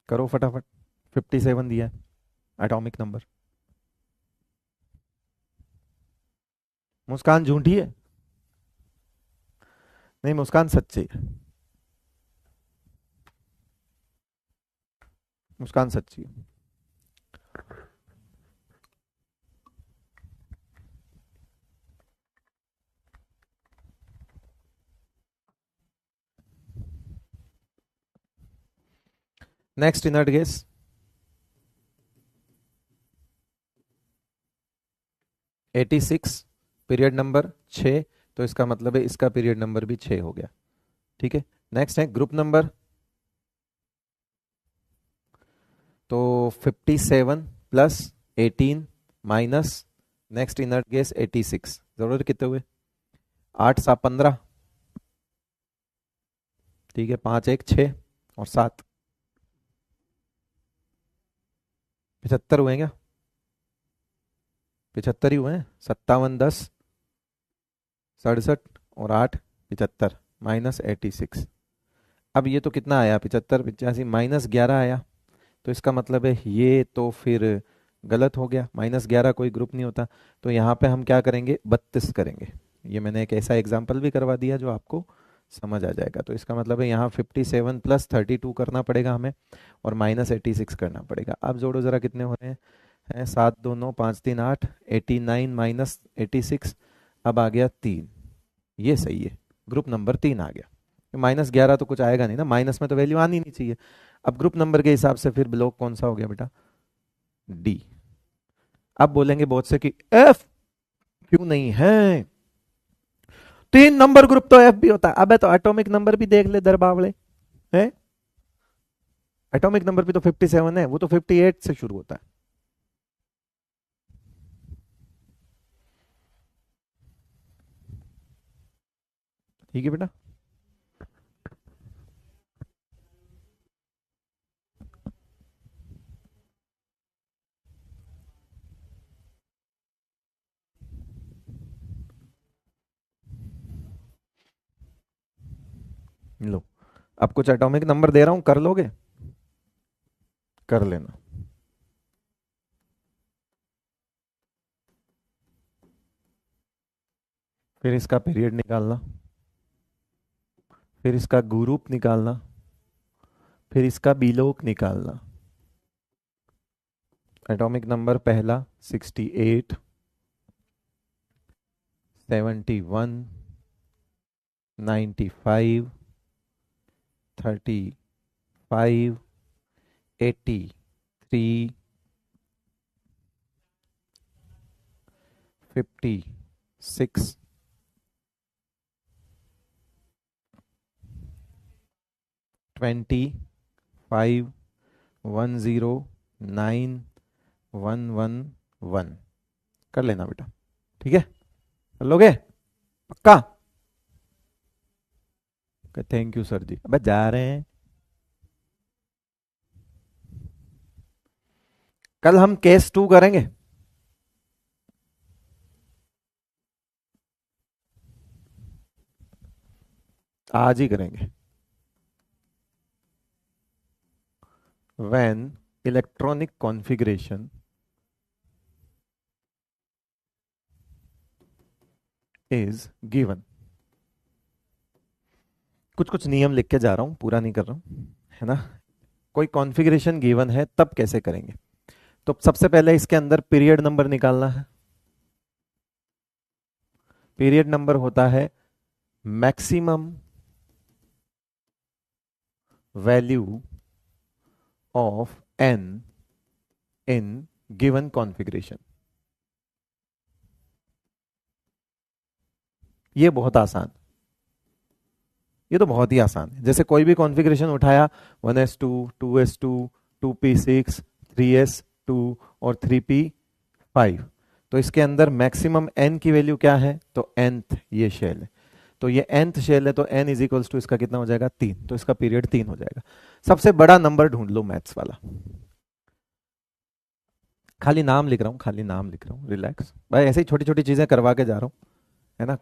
करो फटाफट, 57 दिया है एटॉमिक नंबर। मुस्कान झूठी है? नहीं, मुस्कान सच्ची है। मुस्कान सच्ची है। Next inert gas, 86, period number 6, तो इसका मतलब है इसका पीरियड नंबर भी 6 हो गया। ठीक है, नेक्स्ट है ग्रुप नंबर, तो 57 plus 18 minus next inert gas 86, जरूर कितने हुए? 8 7 15। ठीक है, 5 1 6 और 7 75 हुए क्या? 75 ही हुए हैं। 57 10 67 और 8 75 माइनस 86। अब ये तो कितना आया? 75 85 माइनस 11 आया, तो इसका मतलब है ये तो फिर गलत हो गया। माइनस 11 कोई ग्रुप नहीं होता, तो यहाँ पे हम क्या करेंगे? 32 करेंगे। ये मैंने एक ऐसा एग्जाम्पल भी करवा दिया जो आपको समझ आ जाएगा। तो इसका मतलब है यहाँ 57 प्लस 32 करना पड़ेगा हमें, और माइनस 86 करना पड़ेगा। अब जोड़ो जरा, कितने हो रहे हैं? 7 2 9 5 3 8, 89 माइनस 86, अब आ गया 3। ये सही है, ग्रुप नंबर 3 आ गया। माइनस 11 तो कुछ आएगा नहीं ना, माइनस में तो वैल्यू आनी नहीं चाहिए। अब ग्रुप नंबर के हिसाब से फिर ब्लॉक कौन सा हो गया बेटा? डी। अब बोलेंगे बहुत से कि एफ क्यों नहीं है? 3 नंबर ग्रुप तो एफ भी होता है। अबे तो एटॉमिक नंबर भी देख ले दरबावले, है? एटॉमिक नंबर भी तो 57 है, वो तो 58 से शुरू होता है। ठीक है बेटा, लो। अब कुछ एटॉमिक नंबर दे रहा हूं, कर लोगे? कर लेना। फिर इसका पीरियड निकालना, फिर इसका ग्रुप निकालना, फिर इसका बिलोक निकालना। एटॉमिक नंबर पहला 68, 71, 95, 35, 83, 56, 25, 10, 9, 111। कर लेना बेटा, ठीक है? कर लोगे पक्का? थैंक यू सर जी। अब जा रहे हैं। कल हम केस 2 करेंगे। आज ही करेंगे। when electronic configuration is given। कुछ कुछ नियम लिख के जा रहा हूं, पूरा नहीं कर रहा हूं, है ना? कोई कॉन्फ़िगरेशन गिवन है तब कैसे करेंगे? तो सबसे पहले इसके अंदर पीरियड नंबर निकालना है। पीरियड नंबर होता है maximum value of n in given configuration. ये बहुत आसान, ये तो बहुत ही आसान है। जैसे कोई भी कॉन्फ़िगरेशन उठाया 1s2, 2s2, 2p6, 3s2 और 3p5, तो इसके अंदर मैक्सिमम n की वैल्यू क्या है, तो nth ये शेल है, तो ये nth शेल है, तो n इज इक्वल्स टू इसका कितना हो जाएगा 3, तो इसका पीरियड 3 हो जाएगा। सबसे बड़ा नंबर ढूंढ लो मैथ्स वाला। खाली नाम लिख रहा हूँ, खाली नाम लिख रहा हूँ, रिलैक्स भाई, ऐसे ही छोटी छोटी चीजें करवा के जा रहा हूँ, है ना।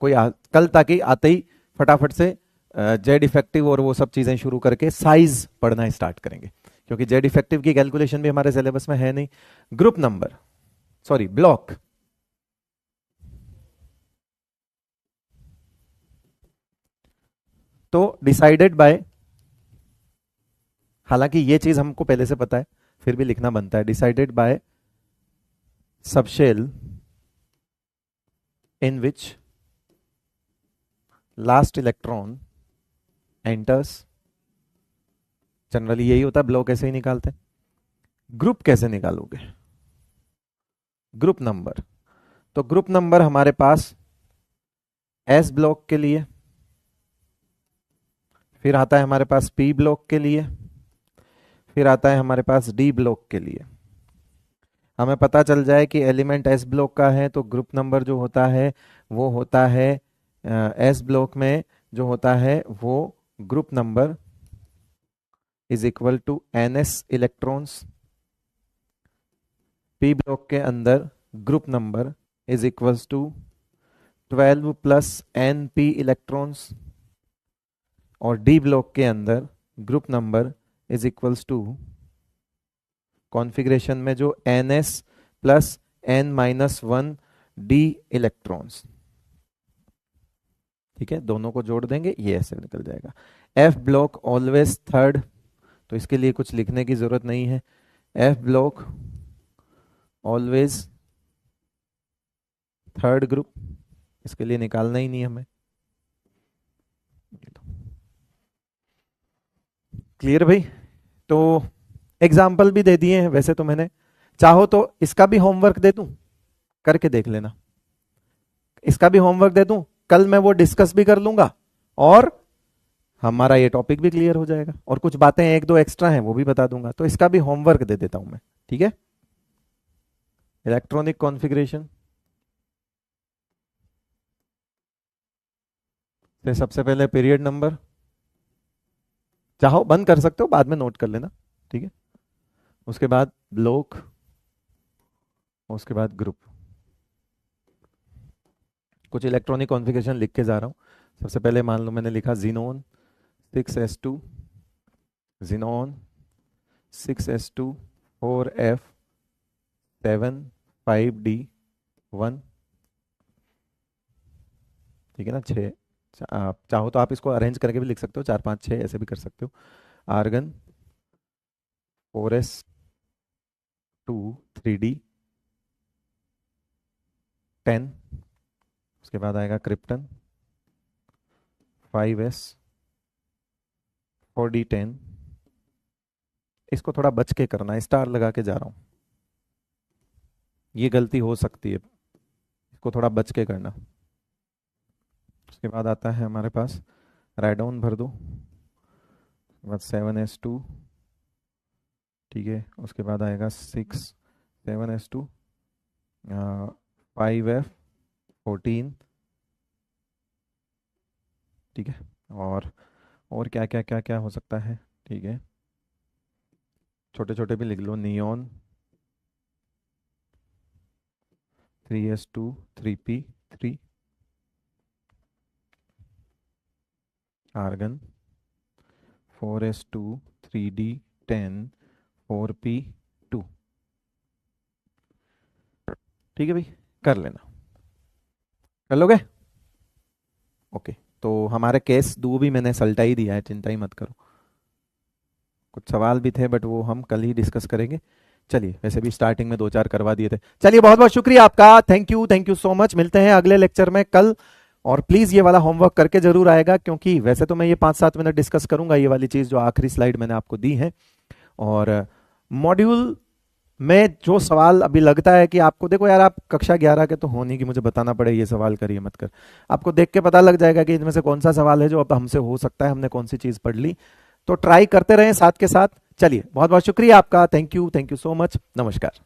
कल ताकि आते ही फटाफट से जेड इफेक्टिव और वो सब चीजें शुरू करके साइज पढ़ना स्टार्ट करेंगे, क्योंकि जेड इफेक्टिव की कैलकुलेशन भी हमारे सिलेबस में है नहीं। ग्रुप नंबर, सॉरी ब्लॉक, तो डिसाइडेड बाय, हालांकि ये चीज हमको पहले से पता है, फिर भी लिखना बनता है, decided by subshell in which last electron enters. Generally यही होता है, ब्लॉक ऐसे ही निकालते हैं। ग्रुप कैसे निकालोगे, ग्रुप नंबर, तो ग्रुप नंबर हमारे पास एस ब्लॉक के लिए, फिर आता है हमारे पास पी ब्लॉक के लिए, फिर आता है हमारे पास डी ब्लॉक के लिए। हमें पता चल जाए कि एलिमेंट एस ब्लॉक का है, तो ग्रुप नंबर जो होता है वो होता है एस ब्लॉक में जो होता है वो group number is equal to n s electrons. P block के अंदर group number is equals to 12 plus n p electrons, और डी ब्लॉक के अंदर group number is equals to configuration में जो n s plus n minus 1 d electrons. ठीक है, दोनों को जोड़ देंगे, ये ऐसे निकल जाएगा। एफ ब्लॉक ऑलवेज थर्ड, तो इसके लिए कुछ लिखने की जरूरत नहीं है। F block always third group, इसके लिए निकालना ही नहीं हमें। क्लियर भाई? तो एग्जाम्पल भी दे दिए हैं वैसे तो मैंने, चाहो तो इसका भी होमवर्क दे दूं, करके देख लेना। इसका भी होमवर्क दे दूं, कल मैं वो डिस्कस भी कर लूंगा और हमारा ये टॉपिक भी क्लियर हो जाएगा, और कुछ बातें एक दो एक्स्ट्रा हैं वो भी बता दूंगा। तो इसका भी होमवर्क दे देता हूं मैं, ठीक है। इलेक्ट्रॉनिक कॉन्फ़िगरेशन से सबसे पहले पीरियड नंबर, चाहो बंद कर सकते हो, बाद में नोट कर लेना, ठीक है। उसके बाद ब्लॉक, उसके बाद ग्रुप। कुछ इलेक्ट्रॉनिक कॉन्फ़िगरेशन लिख के जा रहा हूं। सबसे पहले मान लो मैंने लिखा xenon 6s2, xenon 6s2 4f7 5d1, ठीक है ना। 6, आप चाहो तो आप इसको अरेंज करके भी लिख सकते हो, 4 5 6 ऐसे भी कर सकते हो। आर्गन 4s2 3d10, उसके बाद आएगा क्रिप्टन 5s 4d10। इसको थोड़ा बच के करना है, स्टार लगा के जा रहा हूं, ये गलती हो सकती है, इसको थोड़ा बच के करना। उसके बाद आता है हमारे पास राइडाउन भर दो, उसके बाद 7s2, ठीक है। उसके बाद आएगा 6 7s2 5f14, ठीक है। और क्या क्या क्या क्या हो सकता है, ठीक है, छोटे छोटे भी लिख लो। Neon 3s2 3p3, argon 4s2 3d10 4p2, ठीक है भाई, कर लेना, कर लोगे? ओके, तो हमारे केस दो भी मैंने सल्टा ही दिया है, चिंता ही मत करो। कुछ सवाल भी थे बट वो हम कल ही डिस्कस करेंगे। चलिए, वैसे भी स्टार्टिंग में 2 4 करवा दिए थे। चलिए, बहुत बहुत शुक्रिया आपका, थैंक यू सो मच। मिलते हैं अगले लेक्चर में कल, और प्लीज ये वाला होमवर्क करके जरूर आएगा, क्योंकि वैसे तो मैं ये 5-7 मिनट डिस्कस करूंगा ये वाली चीज जो आखिरी स्लाइड मैंने आपको दी है। और मॉड्यूल में जो सवाल अभी लगता है कि आपको, देखो यार, आप कक्षा 11 के तो हो नहीं कि मुझे बताना पड़े ये सवाल करिए मत कर, आपको देख के पता लग जाएगा कि इनमें से कौन सा सवाल है जो अब हमसे हो सकता है, हमने कौन सी चीज पढ़ ली। तो ट्राई करते रहें साथ के साथ। चलिए, बहुत बहुत शुक्रिया आपका। Thank you so much. नमस्कार।